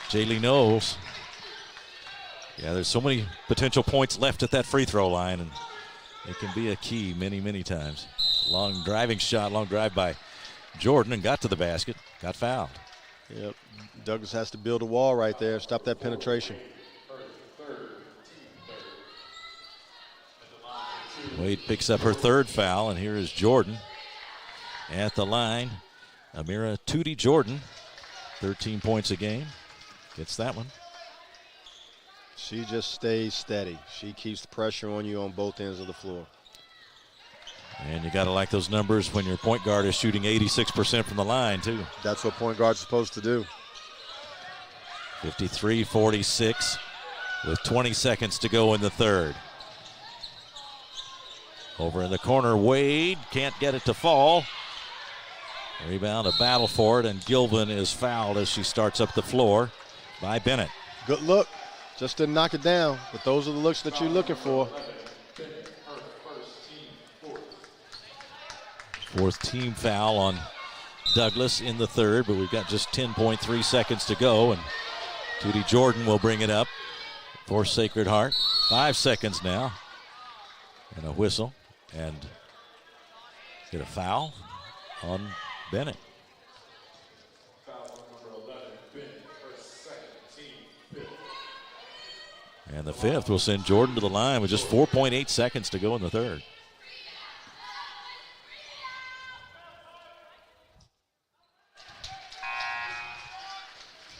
Jaylee Knowles. Yeah, there's so many potential points left at that free throw line, and it can be a key many, many times. Long driving shot, long drive by Jordan, and got to the basket, got fouled. Yep, Douglas has to build a wall right there, stop that penetration. Wade picks up her third foul, and here is Jordan at the line. Amira Tootie Jordan, 13 points a game, gets that one. She just stays steady. She keeps the pressure on you on both ends of the floor. And you got to like those numbers when your point guard is shooting 86% from the line, too. That's what point guard's supposed to do. 53-46 with 20 seconds to go in the third. Over in the corner, Wade can't get it to fall. Rebound, a battle for it, and Gilvin is fouled as she starts up the floor by Bennett. Good look. Just didn't knock it down, but those are the looks that you're looking for. Fourth team foul on Douglas in the third, but we've got just 10.3 seconds to go, and Tootie Jordan will bring it up for Sacred Heart. 5 seconds now, and a whistle, and get a foul on Bennett. And the fifth will send Jordan to the line with just 4.8 seconds to go in the third.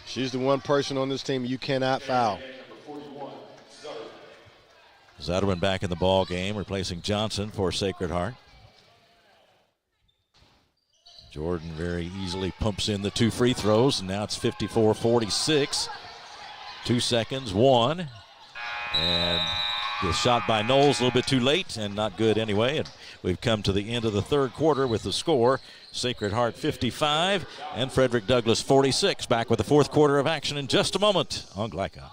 She's the one person on this team you cannot foul. Zetterman back in the ball game, replacing Johnson for Sacred Heart. Jordan very easily pumps in the 2 free throws, and now it's 54-46. 2 seconds, 1. And the shot by Knowles a little bit too late and not good anyway. And we've come to the end of the third quarter with the score. Sacred Heart 55 and Frederick Douglass 46. Back with the fourth quarter of action in just a moment on Glycon.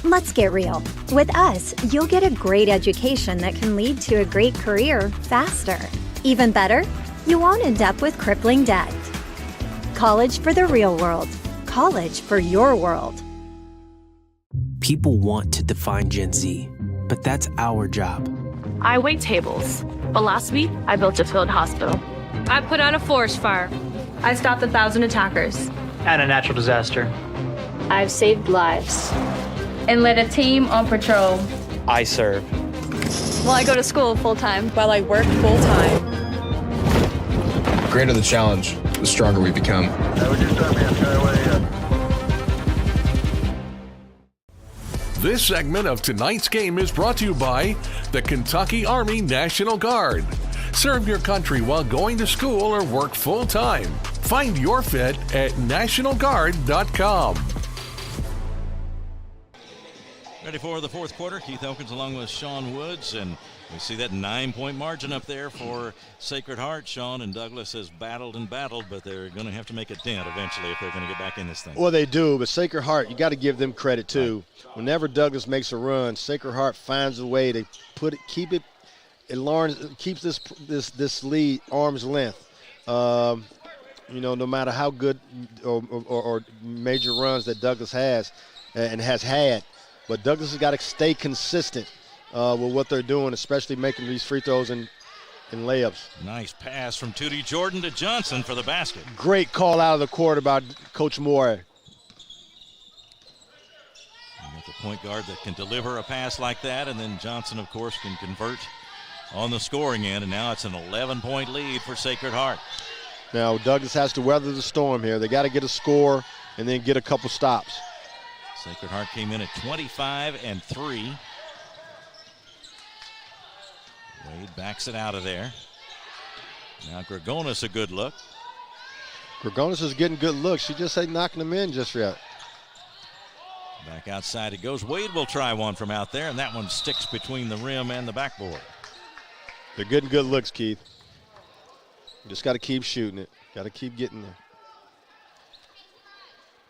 Let's get real. With us, you'll get a great education that can lead to a great career faster. Even better, you won't end up with crippling debt. College for the real world. College for your world. People want to define Gen Z, but that's our job. I wait tables, but last week I built a field hospital. I put out a forest fire. I stopped 1,000 attackers. And a natural disaster. I've saved lives. And led a team on patrol. I serve. Well, I go to school full-time while I work full-time. The greater the challenge, the stronger we become. This segment of tonight's game is brought to you by the Kentucky Army National Guard. Serve your country while going to school or work full-time. Find your fit at nationalguard.com. Ready for the fourth quarter. Keith Elkins along with Sean Woods, and we see that 9-point margin up there for Sacred Heart. Sean and Douglas has battled and battled, but they're going to have to make a dent eventually if they're going to get back in this thing. Well, they do, but Sacred Heart, you got to give them credit too. Right. Whenever Douglas makes a run, Sacred Heart finds a way to keep it. And Lawrence keeps this lead arm's length. no matter how good or major runs that Douglas has and has had. But Douglas has got to stay consistent with what they're doing, especially making these free throws and layups. Nice pass from Tootie Jordan to Johnson for the basket. Great call out of the court about Coach Moore. The point guard that can deliver a pass like that, and then Johnson, of course, can convert on the scoring end, and now it's an 11-point lead for Sacred Heart. Now Douglas has to weather the storm here. They got to get a score and then get a couple stops. Sacred Heart came in at 25-3. Wade backs it out of there. Now Gregonis a good look. Gregonis is getting good looks. She just ain't knocking them in just yet. Back outside it goes. Wade will try one from out there, and that one sticks between the rim and the backboard. They're getting good looks, Keith. Just got to keep shooting it. Got to keep getting there.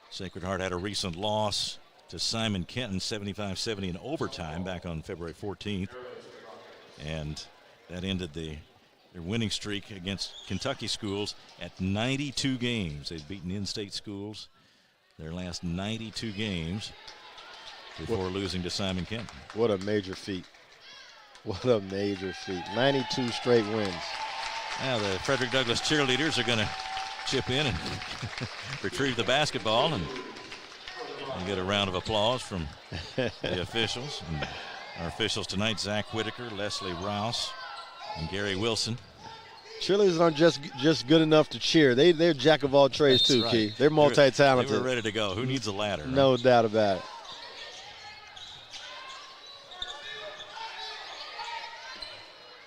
Sacred Heart had a recent loss to Simon Kenton, 75-70 in overtime back on February 14th. And that ended their winning streak against Kentucky schools at 92 games. They'd beaten in-state schools their last 92 games before losing to Simon Kenton. What a major feat. What a major feat. 92 straight wins. Now the Frederick Douglass cheerleaders are going to chip in and retrieve the basketball and get a round of applause from the officials. And our officials tonight, Zach Whitaker, Leslie Rouse, and Gary Wilson. Cheerleaders aren't just good enough to cheer. They're jack of all trades. That's too, right. Key. They're multi-talented. They were ready to go. Who needs a ladder? Right? No doubt about it.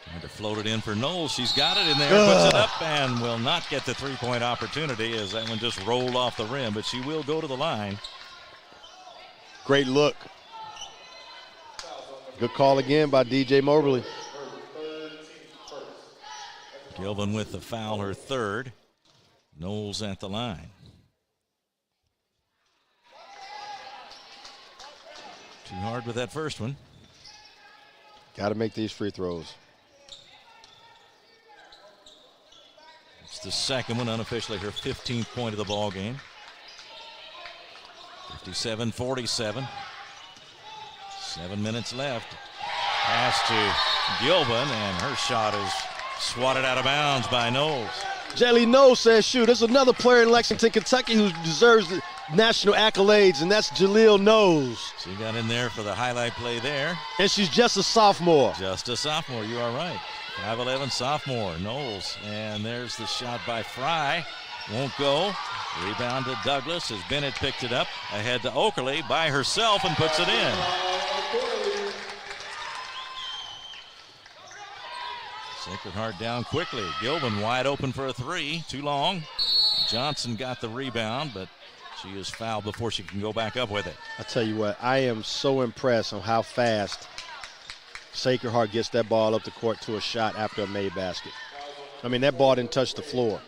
Trying to float it in for Knowles. She's got it in there, puts it up, and will not get the three-point opportunity as that one just rolled off the rim, but she will go to the line. Great look. Good call again by DJ Moberly. Gilvin with the foul, her third. Knowles at the line. Too hard with that first one. Got to make these free throws. It's the second one, unofficially her 15th point of the ball game. 57-47. 7 minutes left. Pass to Gilvin, and her shot is swatted out of bounds by Knowles. Jelly Knowles says, shoot, there's another player in Lexington, Kentucky who deserves the national accolades, and that's Jaleel Knowles. She got in there for the highlight play there. And she's just a sophomore. Just a sophomore, you are right. 5'11" sophomore, Knowles. And there's the shot by Fry. Won't go. Rebound to Douglas as Bennett picked it up. Ahead to Oakley by herself and puts it in. Sacred Heart down quickly. Gilvin wide open for a three. Too long. Johnson got the rebound, but she is fouled before she can go back up with it. I tell you what, I am so impressed on how fast Sacred Heart gets that ball up the court to a shot after a made basket. I mean, that ball didn't touch the floor.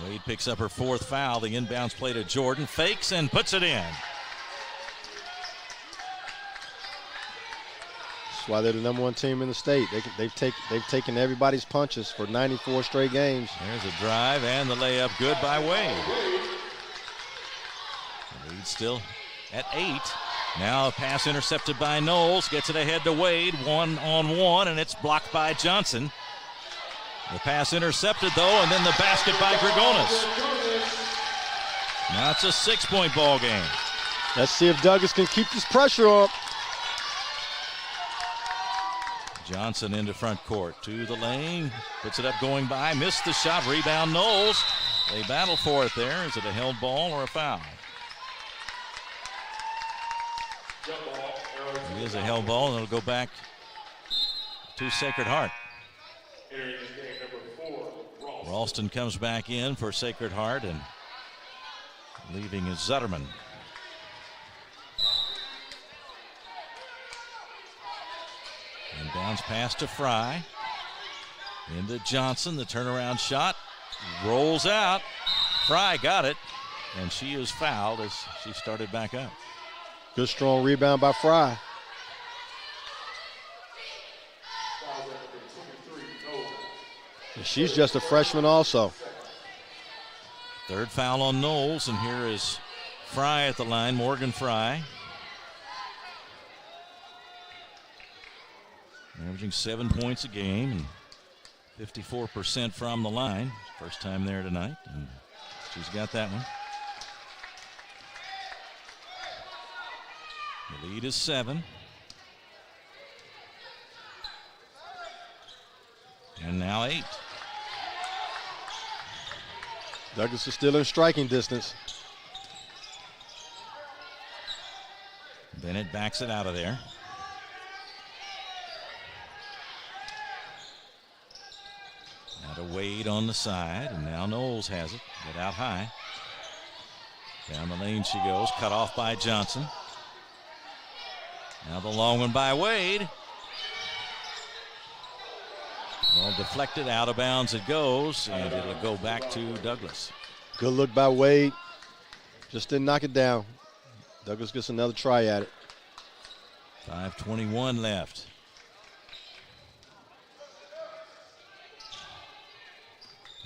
Wade picks up her fourth foul. The inbounds play to Jordan. Fakes and puts it in. That's why they're the #1 team in the state. They've taken everybody's punches for 94 straight games. There's a drive and the layup good by Wade. The lead still at 8. Now a pass intercepted by Knowles. Gets it ahead to Wade. 1-on-1, and it's blocked by Johnson. The pass intercepted, though, and then the basket by Gregonis. Now it's a 6-point ball game. Let's see if Douglas can keep this pressure up. Johnson into front court, to the lane, puts it up going by, missed the shot, rebound Knowles. They battle for it there. Is it a held ball or a foul? It is a held ball, and it'll go back to Sacred Heart. Ralston comes back in for Sacred Heart, and leaving is Zutterman. And bounce pass to Fry. Into Johnson, the turnaround shot. Rolls out. Fry got it, and she is fouled as she started back up. Good strong rebound by Fry. She's just a freshman also. Third foul on Knowles, and here is Fry at the line, Morgan Fry. Averaging 7 points a game and 54% from the line. First time there tonight, and she's got that one. The lead is 7. And now 8. Douglas is still in striking distance. Bennett backs it out of there. Now to Wade on the side, and now Knowles has it, but out high. Down the lane she goes, cut off by Johnson. Now the long one by Wade. Ball deflected, out of bounds it goes, and it'll go back to Douglas. Good look by Wade. Just didn't knock it down. Douglas gets another try at it. 5:21 left.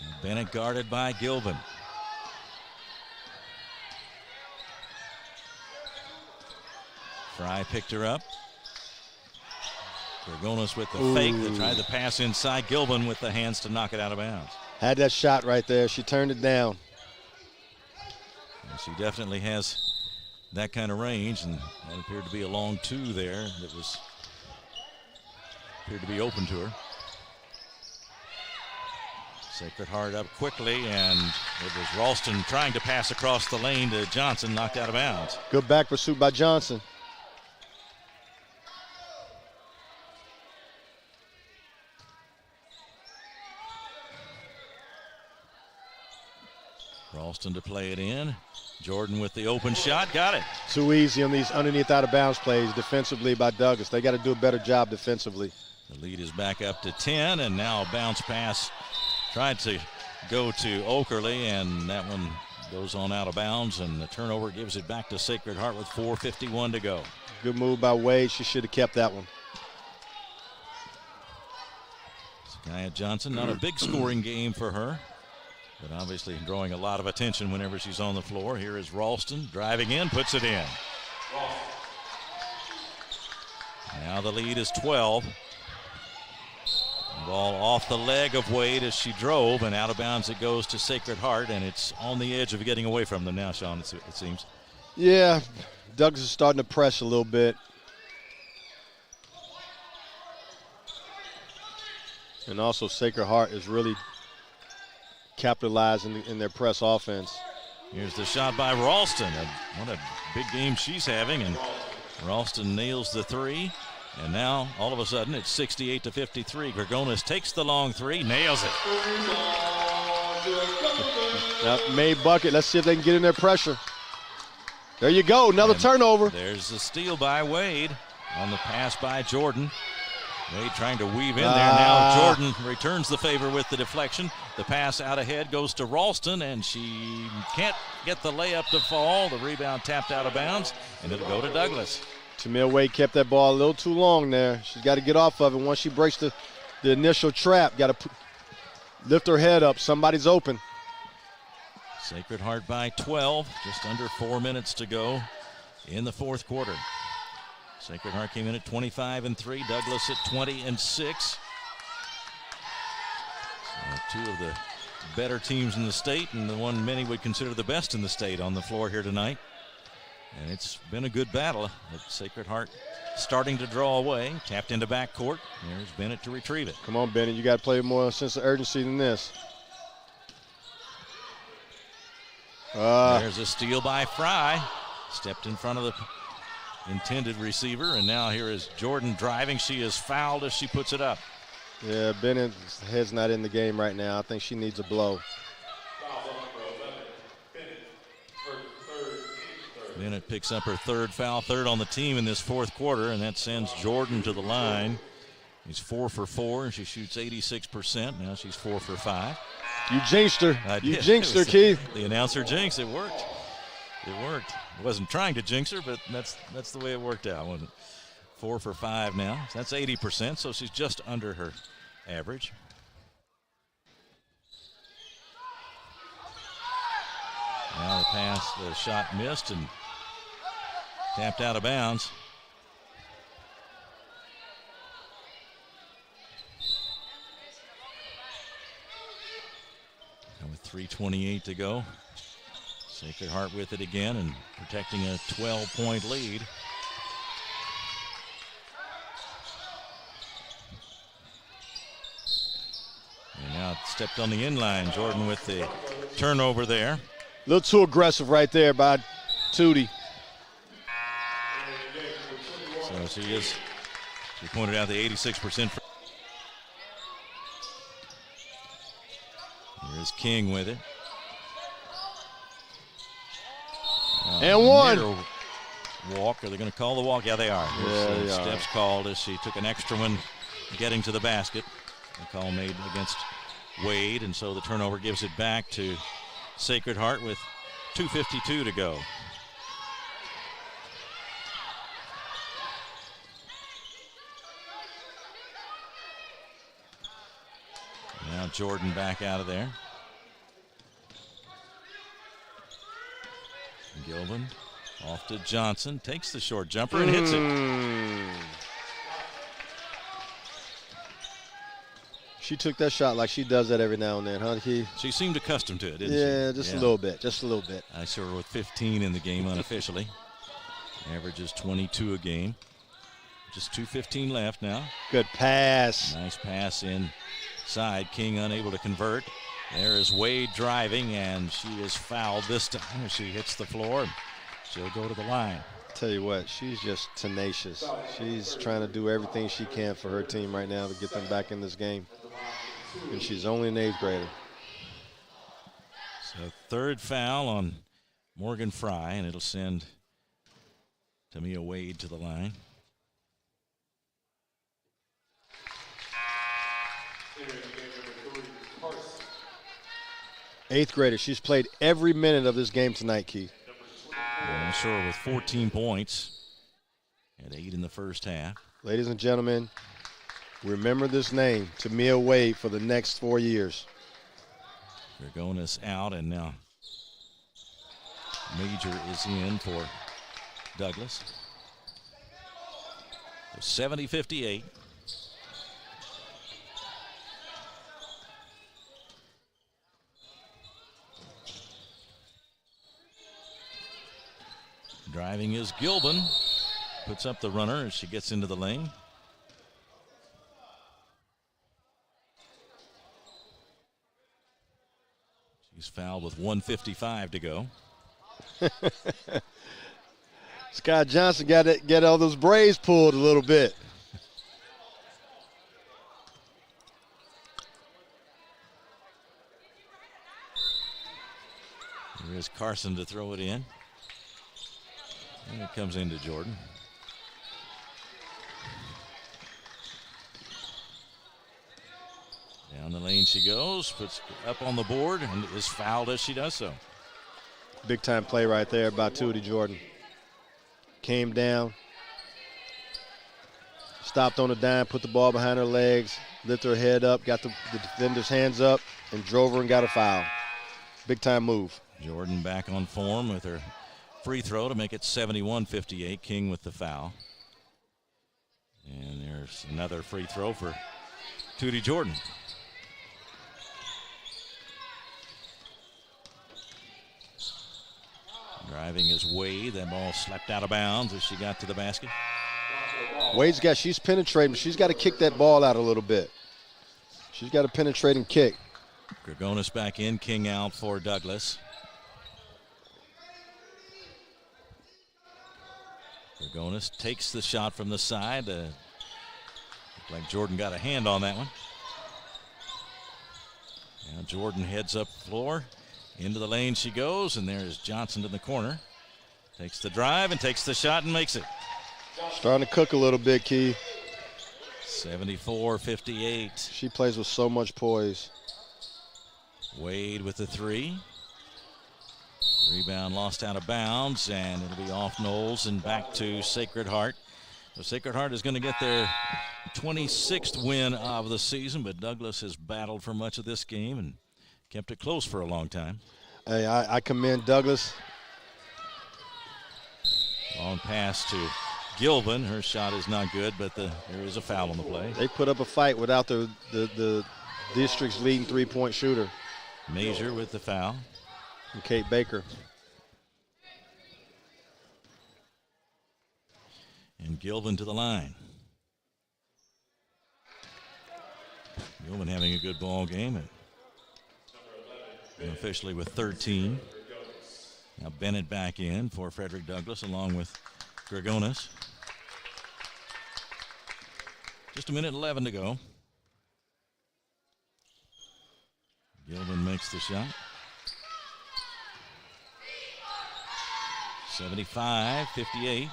And Bennett guarded by Gilbin. Fry picked her up. Gorgonis with the fake. They tried the pass inside. Gilbin with the hands to knock it out of bounds. Had that shot right there. She turned it down. And she definitely has that kind of range, and that appeared to be a long 2 there that was appeared to be open to her. Sacred Heart up quickly, and it was Ralston trying to pass across the lane to Johnson, knocked out of bounds. Good back pursuit by Johnson. Ralston to play it in. Jordan with the open shot, got it. Too easy on these underneath out of bounds plays defensively by Douglas. They got to do a better job defensively. The lead is back up to 10, and now a bounce pass tried to go to Okerley, and that one goes on out of bounds, and the turnover gives it back to Sacred Heart with 4:51 to go. Good move by Wade. She should have kept that one. Skaya Johnson, not a big scoring game for her, but obviously drawing a lot of attention whenever she's on the floor. Here is Ralston driving in, puts it in. Now the lead is 12. Ball off the leg of Wade as she drove, and out of bounds it goes to Sacred Heart, and it's on the edge of getting away from them now, Sean, it seems. Yeah, Douglas is starting to press a little bit. And also Sacred Heart is really capitalizing in their press offense. Here's the shot by Ralston. What a big game she's having, and Ralston nails the 3. And now, all of a sudden, it's 68-53. Gorgonis takes the long 3, nails it. Now, made bucket. Let's see if they can get in their pressure. There you go, another turnover. There's the steal by Wade on the pass by Jordan. Wade trying to weave in there. Now Jordan returns the favor with the deflection. The pass out ahead goes to Ralston, and she can't get the layup to fall. The rebound tapped out of bounds, and it'll go to Douglas. Tamir Wade kept that ball a little too long there. She's got to get off of it. Once she breaks the initial trap, got to lift her head up. Somebody's open. Sacred Heart by 12, just under 4 minutes to go in the fourth quarter. Sacred Heart came in at 25-3, Douglas at 20-6. Two of the better teams in the state, and the one many would consider the best in the state on the floor here tonight. And it's been a good battle. Sacred Heart starting to draw away. Tapped into backcourt. There's Bennett to retrieve it. Come on, Bennett. You got to play more sense of urgency than this. There's a steal by Fry. Stepped in front of the intended receiver. And now here is Jordan driving. She is fouled as she puts it up. Yeah, Bennett's head's not in the game right now. I think she needs a blow. Bennett picks up her third foul, third on the team in this fourth quarter, and that sends Jordan to the line. He's 4 for 4, and she shoots 86%. Now she's 4 for 5. You jinxed her. You jinxed her, Keith. The announcer jinxed. It worked. It worked. I wasn't trying to jinx her, but that's the way it worked out, wasn't it? 4 for 5 now. That's 80%, so she's just under her average. Now the pass, the shot missed and tapped out of bounds. And with 3:28 to go, Sacred Heart with it again and protecting a 12-point lead. And now stepped on the inline. Jordan with the turnover there. A little too aggressive right there by Tootie. So she pointed out the 86%. Here's King with it. And one. Walk. Are they going to call the walk? Yeah, they are. Yeah, they steps called as she took an extra one getting to the basket. The call made against Wade, and so the turnover gives it back to Sacred Heart with 2:52 to go. Now Jordan back out of there. Gilbin off to Johnson, takes the short jumper and hits it. She took that shot like she does that every now and then, huh, Key? She seemed accustomed to it, didn't she? Yeah, just a little bit, just a little bit. I saw her with 15 in the game unofficially. Averages 22 a game. Just 2:15 left now. Good pass. Nice pass inside. King unable to convert. There is Wade driving, and she is fouled this time. She hits the floor. She'll go to the line. Tell you what, she's just tenacious. She's trying to do everything she can for her team right now to get them back in this game. And she's only an 8th grader. So third foul on Morgan Fry, and it'll send Tamia Wade to the line. Eighth grader. She's played every minute of this game tonight, Keith. Sure, with 14 points. Had 8 in the first half. Ladies and gentlemen, remember this name, Tamia Wade, for the next 4 years. Dragonis out, and now Major is in for Douglas. So 70-58. Driving is Gilbin. Puts up the runner as she gets into the lane. She's fouled with 1:55 to go. Scott Johnson got to get all those braids pulled a little bit. Here is Carson to throw it in. And it comes into Jordan. Down the lane she goes, puts up on the board, and is fouled as she does so. Big time play right there by Tootie Jordan. Came down, stopped on a dime, put the ball behind her legs, lifted her head up, got the defender's hands up, and drove her and got a foul. Big time move. Jordan back on form with her free throw to make it 71-58. King with the foul. And there's another free throw for Tootie Jordan. Driving is Wade. That ball slapped out of bounds as she got to the basket. She's penetrating. She's got to kick that ball out a little bit. She's got to penetrate and kick. Dragonis back in, King out for Douglas. Dragonis takes the shot from the side. Looked like Jordan got a hand on that one. Now Jordan heads up the floor. Into the lane she goes, and there's Johnson in the corner. Takes the drive and takes the shot and makes it. Starting to cook a little bit, Key. 74-58. She plays with so much poise. Wade with the three. Rebound lost out of bounds, and it'll be off Knowles and back to Sacred Heart. So Sacred Heart is going to get their 26th win of the season, but Douglas has battled for much of this game and kept it close for a long time. Hey, I commend Douglas. Long pass to Gilvin. Her shot is not good, but there is a foul on the play. They put up a fight without the district's leading three-point shooter. Major with the foul. And Kate Baker. And Gilvin to the line. Gilvin having a good ball game and officially with 13. Now Bennett back in for Frederick Douglass along with Dragonis. Just a minute 11 to go. Gilvin makes the shot. 75-58.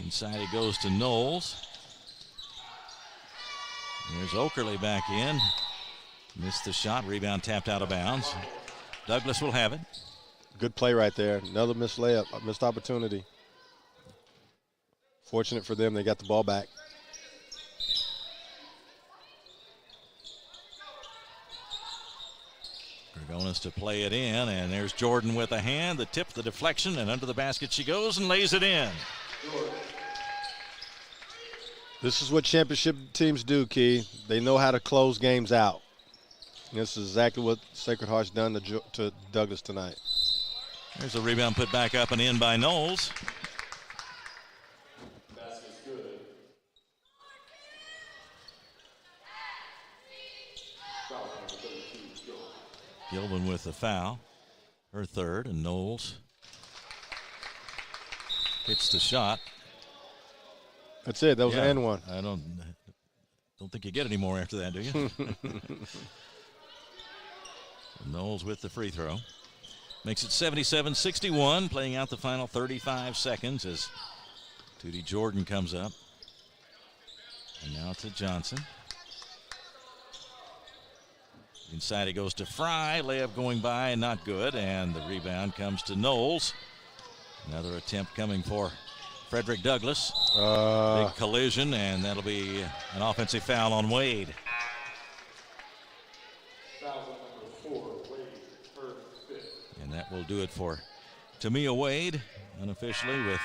Inside it goes to Knowles. There's Okerley back in. Missed the shot. Rebound tapped out of bounds. Douglas will have it. Good play right there. Another missed layup, missed opportunity. Fortunate for them, they got the ball back. Dragonis to play it in, and there's Jordan with a hand. The tip, the deflection, and under the basket she goes and lays it in. This is what championship teams do, Key. They know how to close games out. And this is exactly what Sacred Heart's done to Douglas tonight. There's a rebound put back up and in by Knowles. Gilvin with the foul, her third, and Knowles hits the shot. That's it. That was an and one. I don't think you get any more after that, do you? Knowles with the free throw. Makes it 77-61, playing out the final 35 seconds as Tootie Jordan comes up. And now to Johnson. Inside it goes to Fry. Layup going by, not good. And the rebound comes to Knowles. Another attempt coming for Frederick Douglass. Big collision, and that'll be an offensive foul on Wade. And that will do it for Tamia Wade, unofficially with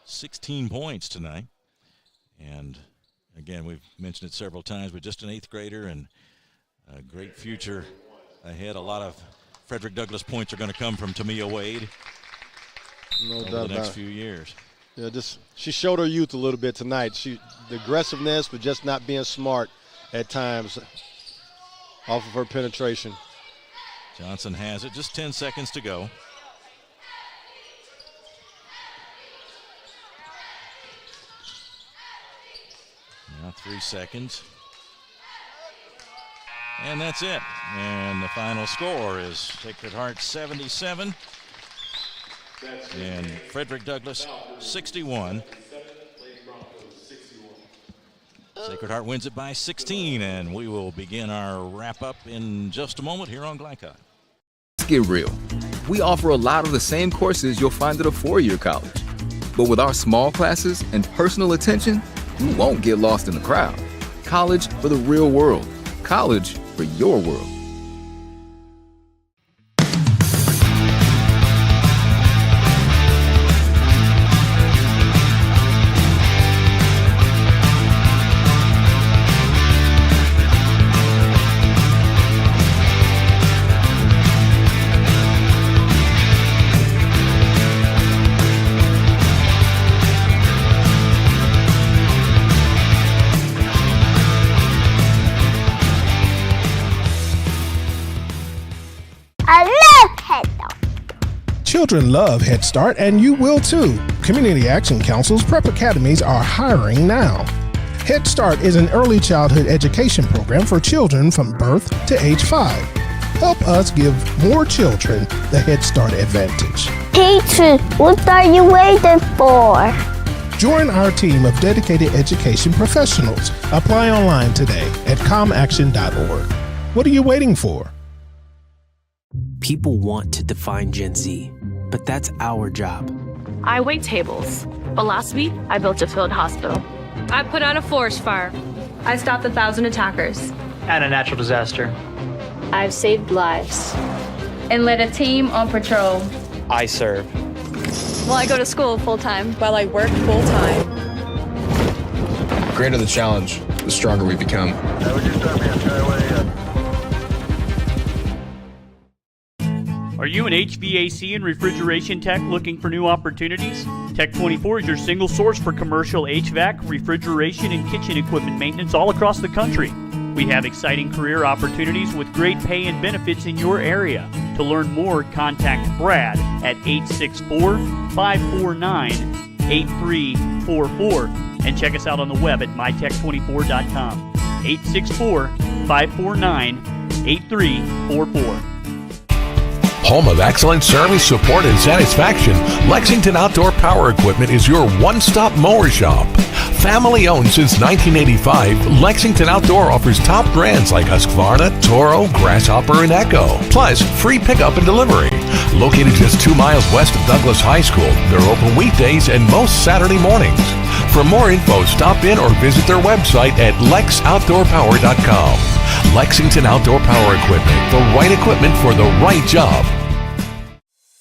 16 points tonight. And again, we've mentioned it several times, but just an 8th grader and a great future ahead. A lot of Frederick Douglass points are going to come from Tamia Wade over the next few years. Yeah, she showed her youth a little bit tonight. The aggressiveness, but just not being smart at times off of her penetration. Johnson has it. Just 10 seconds to go. Now 3 seconds. And that's it. And the final score is Sacred Heart 77 and Frederick Douglass 61. Sacred Heart wins it by 16, and we will begin our wrap-up in just a moment here on Glycod. Let's get real. We offer a lot of the same courses you'll find at a four-year college. But with our small classes and personal attention, you won't get lost in the crowd. College for the real world. College for your world. Children love Head Start, and you will too. Community Action Council's prep academies are hiring now. Head Start is an early childhood education program for children from birth to age 5. Help us give more children the Head Start advantage. Teacher, what are you waiting for? Join our team of dedicated education professionals. Apply online today at comaction.org. What are you waiting for? People want to define Gen Z, but that's our job. I wait tables, but last week I built a field hospital. I put out a forest fire. I stopped 1,000 attackers. And a natural disaster. I've saved lives. And led a team on patrol. I serve. While I go to school full-time. While I work full-time. The greater the challenge, the stronger we become. Are you an HVAC and refrigeration tech looking for new opportunities? Tech 24 is your single source for commercial HVAC, refrigeration, and kitchen equipment maintenance all across the country. We have exciting career opportunities with great pay and benefits in your area. To learn more, contact Brad at 864-549-8344 and check us out on the web at mytech24.com. 864-549-8344. Home of excellent service, support, and satisfaction, Lexington Outdoor Power Equipment is your one-stop mower shop. Family owned since 1985, Lexington Outdoor offers top brands like Husqvarna, Toro, Grasshopper, and Echo. Plus, free pickup and delivery. Located just 2 miles west of Douglas High School, they're open weekdays and most Saturday mornings. For more info, stop in or visit their website at lexoutdoorpower.com. Lexington Outdoor Power Equipment, the right equipment for the right job.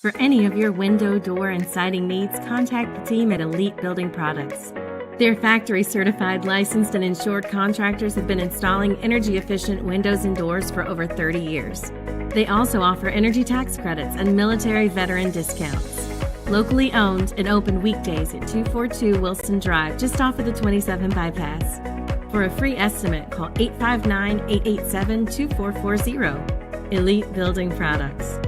For any of your window, door, and siding needs, contact the team at Elite Building Products. Their factory-certified, licensed, and insured contractors have been installing energy-efficient windows and doors for over 30 years. They also offer energy tax credits and military veteran discounts. Locally owned and open weekdays at 242 Wilson Drive, just off of the 27 bypass. For a free estimate, call 859-887-2440. Elite Building Products.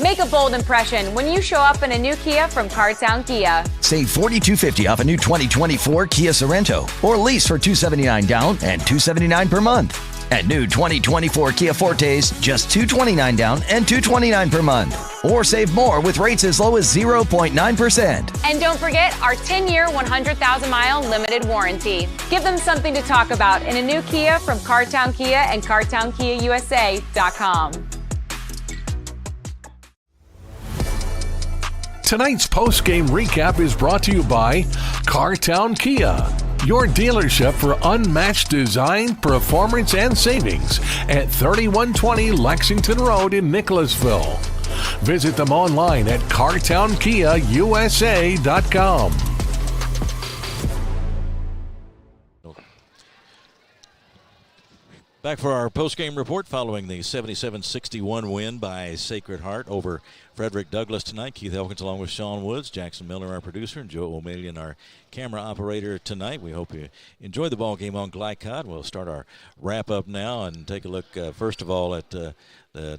Make a bold impression when you show up in a new Kia from Cartown Kia. Save $4,250 off a new 2024 Kia Sorento, or lease for $279 down and $279 per month. At new 2024 Kia Fortes, just $229 down and $229 per month. Or save more with rates as low as 0.9%. And don't forget our 10-year, 100,000-mile limited warranty. Give them something to talk about in a new Kia from Cartown Kia and CartownKiaUSA.com. Tonight's post-game recap is brought to you by Cartown Kia, your dealership for unmatched design, performance, and savings at 3120 Lexington Road in Nicholasville. Visit them online at CartownKiaUSA.com. Back for our post-game report following the 77-61 win by Sacred Heart over Frederick Douglass tonight. Keith Elkins along with Sean Woods, Jackson Miller, our producer, and Joe O'Malley, our camera operator tonight. We hope you enjoyed the ball game on Glycod. We'll start our wrap-up now and take a look, first of all, at the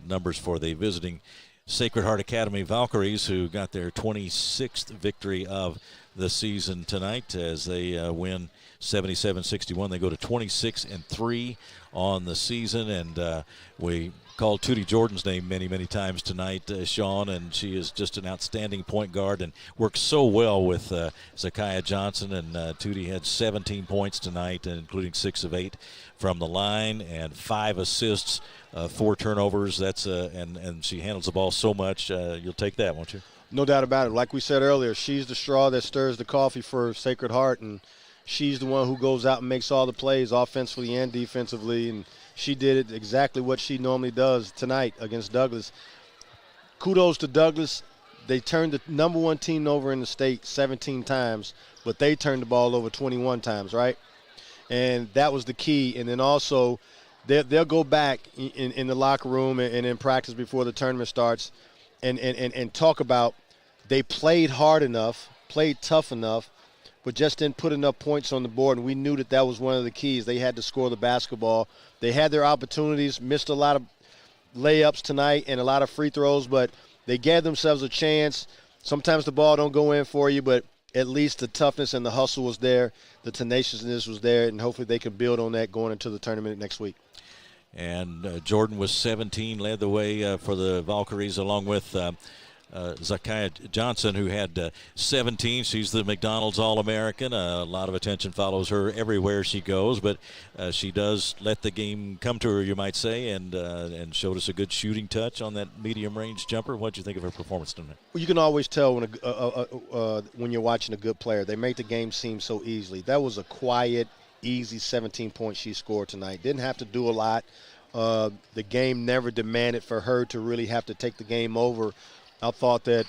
numbers for the visiting Sacred Heart Academy Valkyries, who got their 26th victory of the season tonight as they win 77-61. They go to 26-3 on the season, and we called Tootie Jordan's name many, many times tonight, Sean, and she is just an outstanding point guard and works so well with Zakiah Johnson, and Tootie had 17 points tonight, including 6 of 8 from the line and 5 assists, 4 turnovers. That's and she handles the ball so much. You'll take that, won't you? No doubt about it. Like we said earlier, she's the straw that stirs the coffee for Sacred Heart, and she's the one who goes out and makes all the plays offensively and defensively, and she did it exactly what she normally does tonight against Douglass. Kudos to Douglass. They turned the number 1 team over in the state 17 times, but they turned the ball over 21 times, right? And that was the key. And then also they'll go back in the locker room and in practice before the tournament starts and talk about they played hard enough, played tough enough, but just didn't put enough points on the board, and we knew that was one of the keys. They had to score the basketball. They had their opportunities, missed a lot of layups tonight and a lot of free throws, but they gave themselves a chance. Sometimes the ball don't go in for you, but at least the toughness and the hustle was there, the tenaciousness was there, and hopefully they can build on that going into the tournament next week. And Jordan was 17, led the way for the Valkyries, along with Zakiah Johnson, who had 17. She's the McDonald's All-American. A lot of attention follows her everywhere she goes, but she does let the game come to her, you might say, and showed us a good shooting touch on that medium-range jumper. What did you think of her performance tonight? Well, you can always tell when you're watching a good player. They make the game seem so easily. That was a quiet, easy 17 points she scored tonight. Didn't have to do a lot. The game never demanded for her to really have to take the game over. I thought that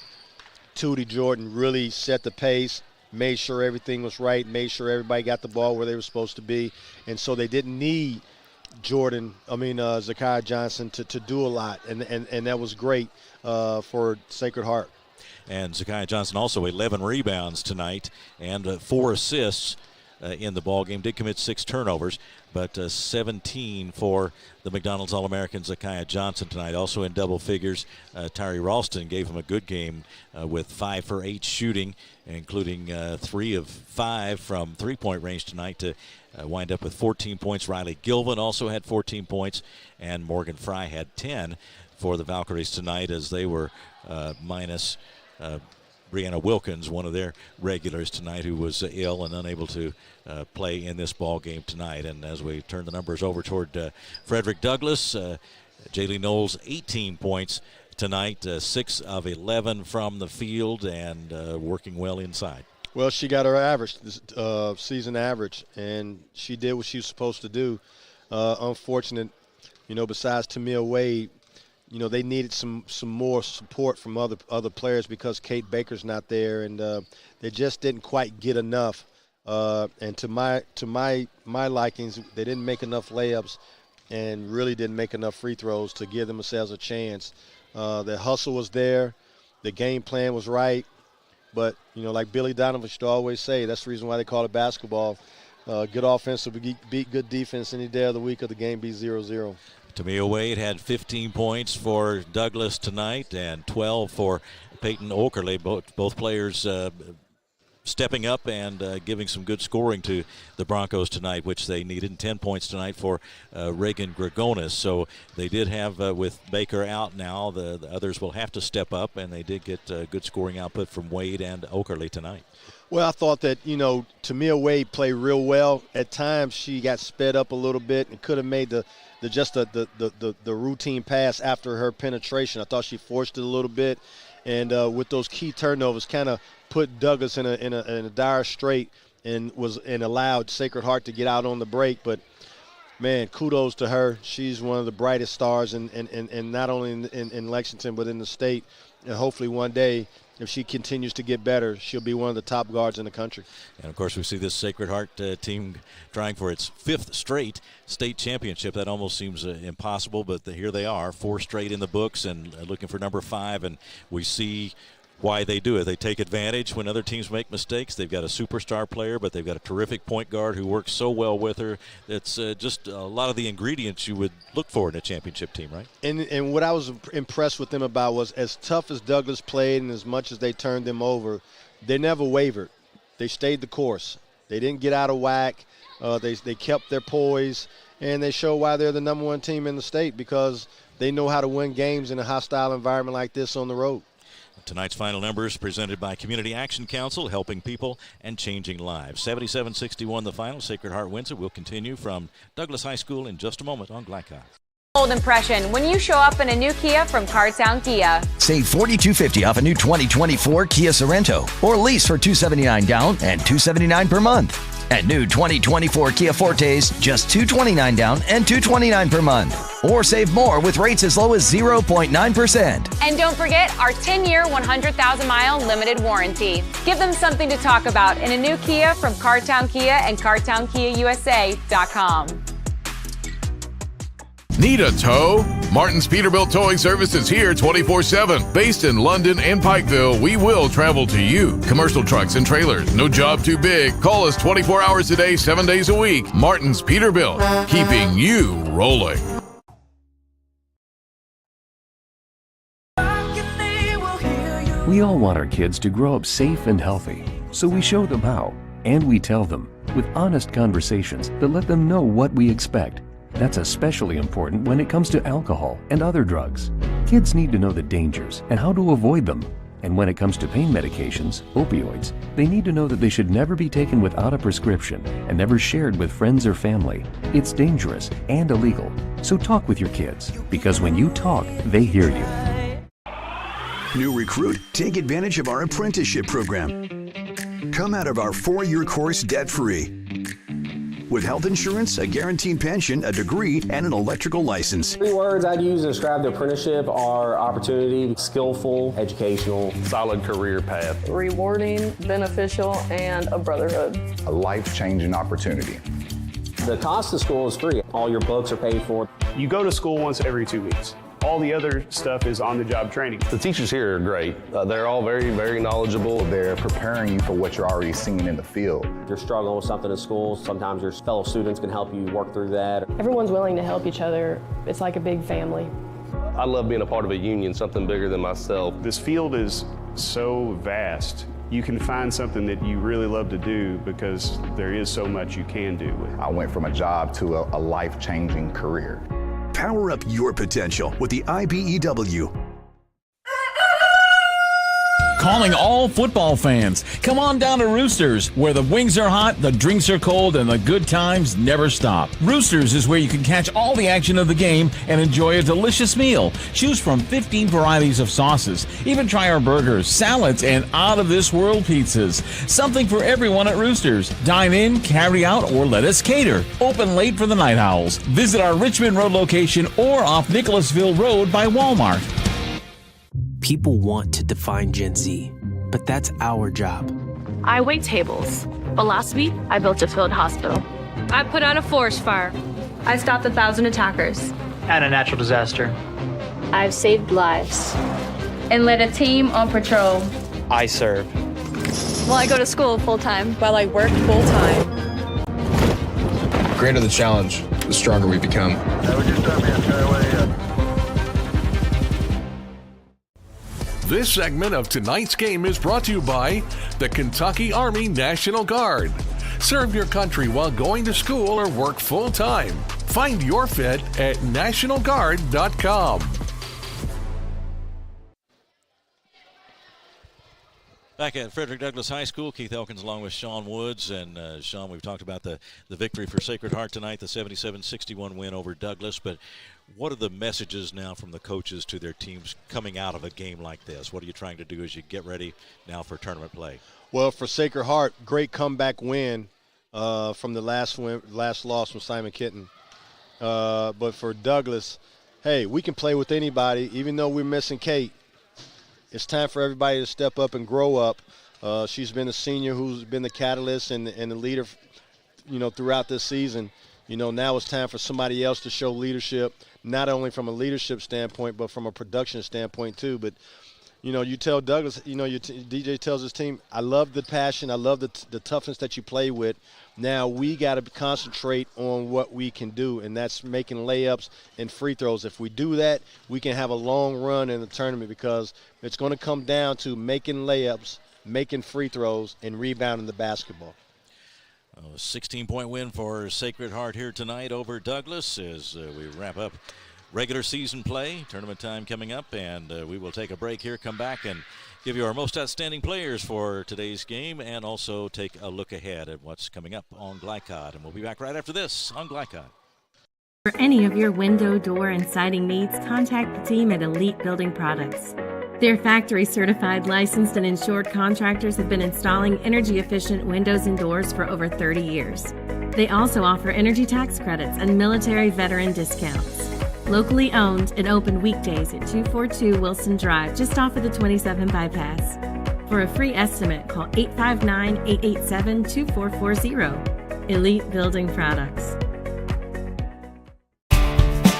Tootie Jordan really set the pace, made sure everything was right, made sure everybody got the ball where they were supposed to be, and so they didn't need Zakiya Johnson to do a lot, and that was great for Sacred Heart. And Zakiya Johnson also 11 rebounds tonight and 4 assists in the ball game. Did commit 6 turnovers, but 17 for the McDonald's All-American Zakiya Johnson tonight. Also in double figures, Tyree Ralston gave him a good game with 5 for 8 shooting, including 3 of 5 from three-point range tonight to wind up with 14 points. Riley Gilvin also had 14 points, and Morgan Fry had 10 for the Valkyries tonight as they were minus Brianna Wilkins, one of their regulars tonight, who was ill and unable to play in this ball game tonight. And as we turn the numbers over toward Frederick Douglass, Jaylee Knowles 18 points tonight, 6 of 11 from the field, and working well inside. Well, she got her average, season average, and she did what she was supposed to do. Unfortunate, besides Tamia Wade, they needed some more support from other players because Kate Baker's not there, and they just didn't quite get enough. And to my likings, they didn't make enough layups, and really didn't make enough free throws to give themselves a chance. The hustle was there, the game plan was right, but like Billy Donovan used to always say, that's the reason why they call it basketball. Good offense will beat good defense any day of the week, or the game be 0-0. Tamia Wade had 15 points for Douglas tonight and 12 for Peyton Okerle. Both players stepping up and giving some good scoring to the Broncos tonight, which they needed. And 10 points tonight for Reagan Gregonis. So they did have, with Baker out now, the others will have to step up, and they did get good scoring output from Wade and Okerle tonight. Well, I thought that, Tamia Wade played real well. At times she got sped up a little bit and could have made the routine pass after her penetration. I thought she forced it a little bit, and with those key turnovers kind of put Douglas in a dire strait and allowed Sacred Heart to get out on the break. But man, kudos to her. She's one of the brightest stars in not only in Lexington but in the state, and hopefully one day, if she continues to get better, she'll be one of the top guards in the country. And, of course, we see this Sacred Heart team trying for its 5th straight state championship. That almost seems impossible, but here they are, 4 straight in the books and looking for number 5. And we see why they do it. They take advantage when other teams make mistakes. They've got a superstar player, but they've got a terrific point guard who works so well with her. It's just a lot of the ingredients you would look for in a championship team, right? And what I was impressed with them about was, as tough as Douglas played and as much as they turned them over, they never wavered. They stayed the course. They didn't get out of whack. They kept their poise, and they show why they're the number 1 team in the state, because they know how to win games in a hostile environment like this on the road. Tonight's final numbers presented by Community Action Council, helping people and changing lives. 77-61 the final. Sacred Heart wins it. We'll continue from Douglas High School in just a moment on Glycod. Bold impression when you show up in a new Kia from Cartown Kia. Save $4,250 off a new 2024 Kia Sorento, or lease for $279 down and $279 per month. And new 2024 Kia Fortes, just $229 down and $229 per month. Or save more with rates as low as 0.9%. And don't forget our 10-year, 100,000-mile limited warranty. Give them something to talk about in a new Kia from Cartown Kia and CartownKiaUSA.com. Need a tow? Martin's Peterbilt Towing Service is here 24/7. Based in London and Pikeville, we will travel to you. Commercial trucks and trailers, no job too big. Call us 24 hours a day, 7 days a week. Martin's Peterbilt, keeping you rolling. We all want our kids to grow up safe and healthy, so we show them how, and we tell them with honest conversations that let them know what we expect. That's especially important when it comes to alcohol and other drugs. Kids need to know the dangers and how to avoid them. And when it comes to pain medications, opioids, they need to know that they should never be taken without a prescription and never shared with friends or family. It's dangerous and illegal. So talk with your kids, because when you talk, they hear you. New recruit, take advantage of our apprenticeship program. Come out of our 4-year course debt-free. with health insurance, a guaranteed pension, a degree, and an electrical license. 3 words I'd use to describe the apprenticeship are opportunity, skillful, educational, solid career path, rewarding, beneficial, and a brotherhood. A life-changing opportunity. The cost of school is free. All your books are paid for. You go to school once every 2 weeks. All the other stuff is on-the-job training. The teachers here are great. They're all very, very knowledgeable. They're preparing you for what you're already seeing in the field. If you're struggling with something in school, sometimes your fellow students can help you work through that. Everyone's willing to help each other. It's like a big family. I love being a part of a union, something bigger than myself. This field is so vast. You can find something that you really love to do because there is so much you can do. I went from a job to a life-changing career. Power up your potential with the IBEW. Calling all football fans. Come on down to Roosters, where the wings are hot, the drinks are cold, and the good times never stop. Roosters is where you can catch all the action of the game and enjoy a delicious meal. Choose from 15 varieties of sauces. Even try our burgers, salads, and out-of-this-world pizzas. Something for everyone at Roosters. Dine in, carry out, or let us cater. Open late for the Night Owls. Visit our Richmond Road location or off Nicholasville Road by Walmart. People want to define Gen Z, but that's our job. I wait tables, but last week I built a field hospital. I put out a forest fire. I stopped 1,000 attackers. And a natural disaster. I've saved lives. And led a team on patrol. I serve. Well, I go to school full-time. While I work full-time. The greater the challenge, the stronger we become. This segment of tonight's game is brought to you by the Kentucky Army National Guard. Serve your country while going to school or work full-time. Find your fit at nationalguard.com. Back at Frederick Douglass High School, Keith Elkins along with Sean Woods. And Sean, we've talked about the victory for Sacred Heart tonight, the 77-61 win over Douglass. But what are the messages now from the coaches to their teams coming out of a game like this? What are you trying to do as you get ready now for tournament play? Well, for Sacred Heart, great comeback win from the last loss from Simon Kitten. But for Douglass, hey, we can play with anybody, even though we're missing Kate. It's time for everybody to step up and grow up. She's been a senior who's been the catalyst and the leader, throughout this season. Now it's time for somebody else to show leadership, not only from a leadership standpoint, but from a production standpoint too. But, you tell Douglas, DJ tells his team, I love the passion. I love the toughness that you play with. Now we got to concentrate on what we can do, and that's making layups and free throws. If we do that, we can have a long run in the tournament because it's going to come down to making layups, making free throws, and rebounding the basketball. A 16-point win for Sacred Heart here tonight over Douglass as we wrap up regular season play. Tournament time coming up, and we will take a break here, come back, and give you our most outstanding players for today's game and also take a look ahead at what's coming up on Glycod. And we'll be back right after this on Glycod. For any of your window, door, and siding needs, contact the team at Elite Building Products. Their factory-certified, licensed, and insured contractors have been installing energy-efficient windows and doors for over 30 years. They also offer energy tax credits and military veteran discounts. Locally owned and open weekdays at 242 Wilson Drive, just off of the 27 bypass. For a free estimate, call 859-887-2440. Elite Building Products.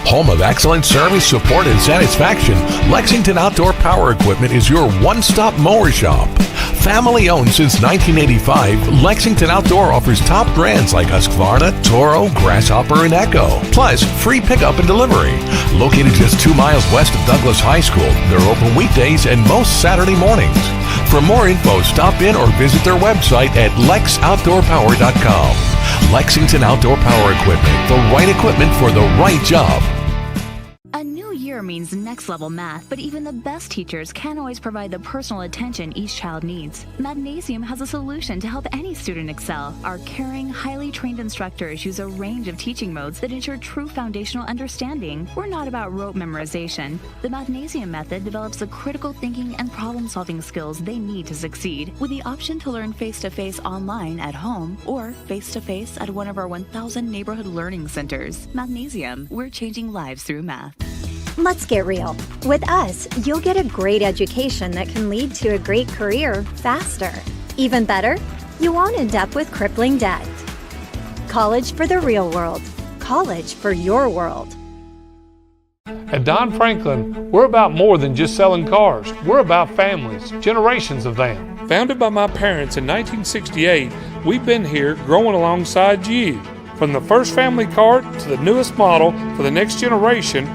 Home of excellent service, support, and satisfaction, Lexington Outdoor Power Equipment is your one-stop mower shop. Family owned since 1985, Lexington Outdoor offers top brands like Husqvarna, Toro, Grasshopper, and Echo. Plus, free pickup and delivery. Located just 2 miles west of Douglass High School, they're open weekdays and most Saturday mornings. For more info, stop in or visit their website at lexoutdoorpower.com. Lexington Outdoor Power Equipment, the right equipment for the right job. A new year means next-level math, but even the best teachers can't always provide the personal attention each child needs. Magnesium has a solution to help any student excel. Our caring, highly trained instructors use a range of teaching modes that ensure true foundational understanding. We're not about rote memorization. The Magnesium method develops the critical thinking and problem-solving skills they need to succeed, with the option to learn face-to-face online at home or face-to-face at one of our 1,000 neighborhood learning centers. Magnesium, we're changing lives through math. Let's get real. With us, you'll get a great education that can lead to a great career faster. Even better, you won't end up with crippling debt. College for the real world. College for your world. At Don Franklin, we're about more than just selling cars. We're about families, generations of them. Founded by my parents in 1968, we've been here growing alongside you. From the first family car to the newest model for the next generation,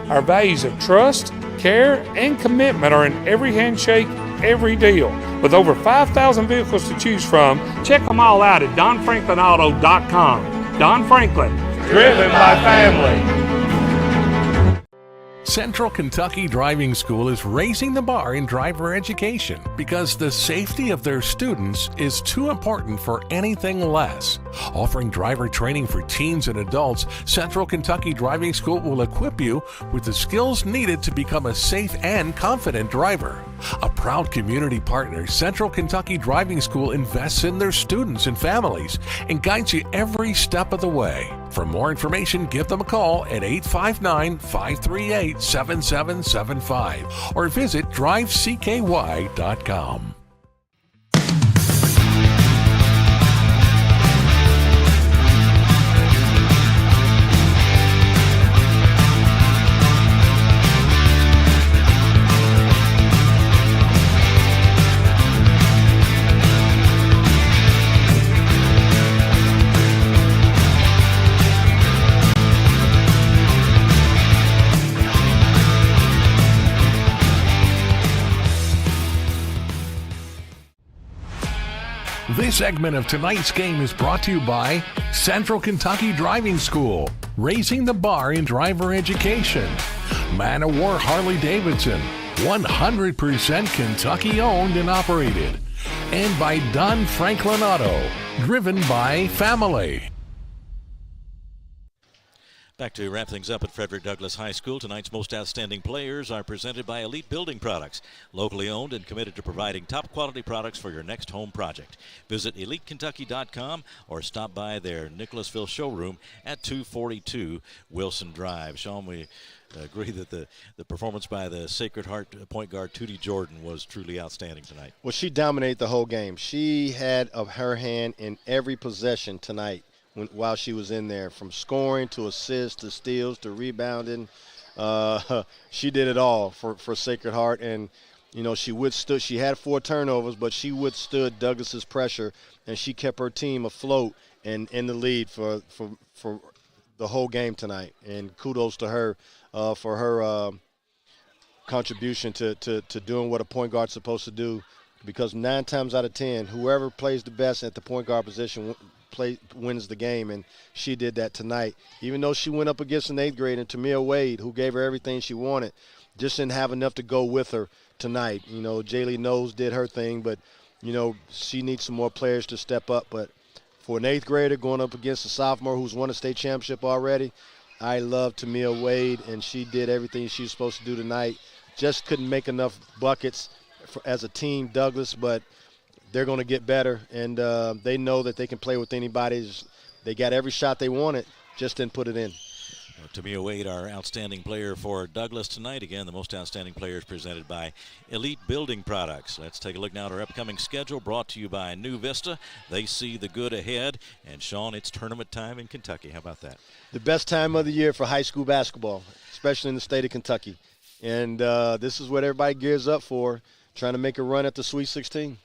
our values of trust, care, and commitment are in every handshake, every deal. With over 5,000 vehicles to choose from, check them all out at DonFranklinAuto.com. Don Franklin, driven by family. Central Kentucky Driving School is raising the bar in driver education because the safety of their students is too important for anything less. Offering driver training for teens and adults, Central Kentucky Driving School will equip you with the skills needed to become a safe and confident driver. A proud community partner, Central Kentucky Driving School invests in their students and families and guides you every step of the way. For more information, give them a call at 859-538-7775 or visit drivecky.com. This segment of tonight's game is brought to you by Central Kentucky Driving School, raising the bar in driver education. Man of War Harley-Davidson, 100% Kentucky owned and operated. And by Don Franklin Auto, driven by family. Back to wrap things up at Frederick Douglass High School. Tonight's most outstanding players are presented by Elite Building Products, locally owned and committed to providing top quality products for your next home project. Visit EliteKentucky.com or stop by their Nicholasville showroom at 242 Wilson Drive. Sean, we agree that the performance by the Sacred Heart point guard Tootie Jordan was truly outstanding tonight. Well, she dominated the whole game. She had her hand in every possession tonight. While she was in there, from scoring to assists to steals to rebounding, she did it all for Sacred Heart. And you know, she withstood. She had 4 turnovers, but she withstood Douglas's pressure, and she kept her team afloat and in the lead for the whole game tonight. And kudos to her for her contribution to doing what a point guard's supposed to do. Because 9 times out of 10, whoever plays the best at the point guard position wins the game, and she did that tonight. Even though she went up against an 8th grader, Tamia Wade, who gave her everything she wanted, just didn't have enough to go with her tonight. You know, Jaylee Knowles did her thing, but, you know, she needs some more players to step up. But for an 8th grader going up against a sophomore who's won a state championship already, I love Tamia Wade, and she did everything she was supposed to do tonight. Just couldn't make enough buckets as a team, Douglas, but they're going to get better, and they know that they can play with anybody. They got every shot they wanted, just didn't put it in. Tamia Wade, our outstanding player for Douglas tonight. Again, the most outstanding players presented by Elite Building Products. Let's take a look now at our upcoming schedule, brought to you by New Vista. They see the good ahead. And, Sean, it's tournament time in Kentucky. How about that? The best time of the year for high school basketball, especially in the state of Kentucky. And this is what everybody gears up for, trying to make a run at the Sweet 16.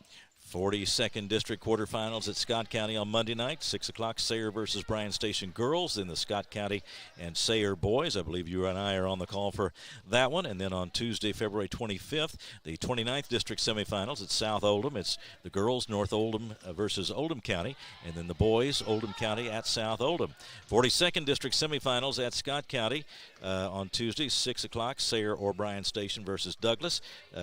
42nd District quarterfinals at Scott County on Monday night, 6 o'clock, Sayre versus Bryan Station girls, then the Scott County and Sayre boys. I believe you and I are on the call for that one. And then on Tuesday, February 25th, the 29th District semifinals at South Oldham. It's the girls, North Oldham versus Oldham County, and then the boys, Oldham County at South Oldham. 42nd District semifinals at Scott County on Tuesday, 6 o'clock, Sayre or Bryan Station versus Douglas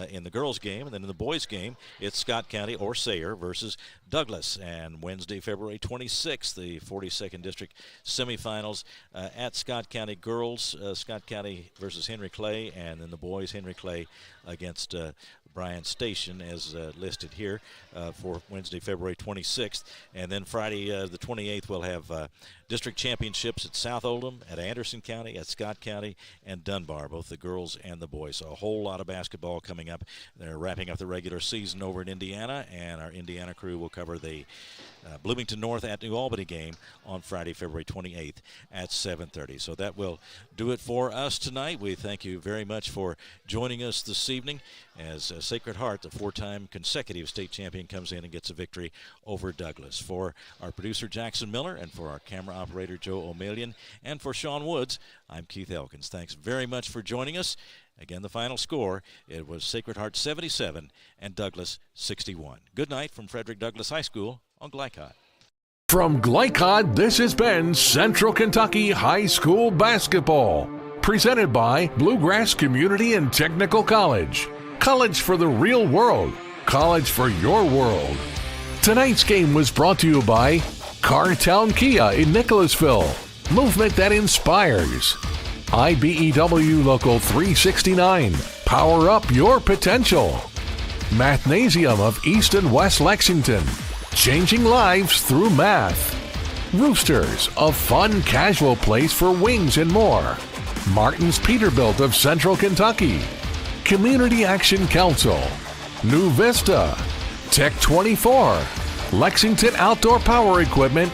in the girls' game. And then in the boys' game, it's Scott County or Sayre versus Douglas. And Wednesday, February 26th, the 42nd District semifinals at Scott County girls, Scott County versus Henry Clay, and then the boys, Henry Clay against Bryan Station as listed here for Wednesday, February 26th. And then Friday the 28th, we'll have district championships at South Oldham, at Anderson County, at Scott County, and Dunbar, both the girls and the boys. So a whole lot of basketball coming up. They're wrapping up the regular season over in Indiana, and our Indiana crew will cover the Bloomington North at New Albany game on Friday, February 28th at 7:30. So that will do it for us tonight. We thank you very much for joining us this evening as Sacred Heart, the 4-time consecutive state champion, comes in and gets a victory over Douglas. For our producer Jackson Miller, and for our camera operator Joe O'Malion, and for Sean Woods, I'm Keith Elkins. Thanks very much for joining us. Again, the final score, it was Sacred Heart 77 and Douglas 61. Good night from Frederick Douglass High School on Glycod. From Glycod, this has been Central Kentucky High School Basketball, presented by Bluegrass Community and Technical College. College for the real world. College for your world. Tonight's game was brought to you by Cartown Kia in Nicholasville. Movement that inspires. IBEW Local 369. Power up your potential. Mathnasium of East and West Lexington. Changing lives through math. Roosters, a fun, casual place for wings and more. Martin's Peterbilt of Central Kentucky. Community Action Council. New Vista. Tech 24. Lexington Outdoor Power Equipment.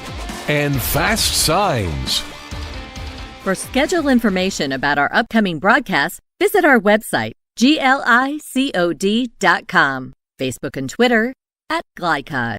And Fast Signs. For schedule information about our upcoming broadcasts, visit our website, glicod.com, Facebook and Twitter @Glycod.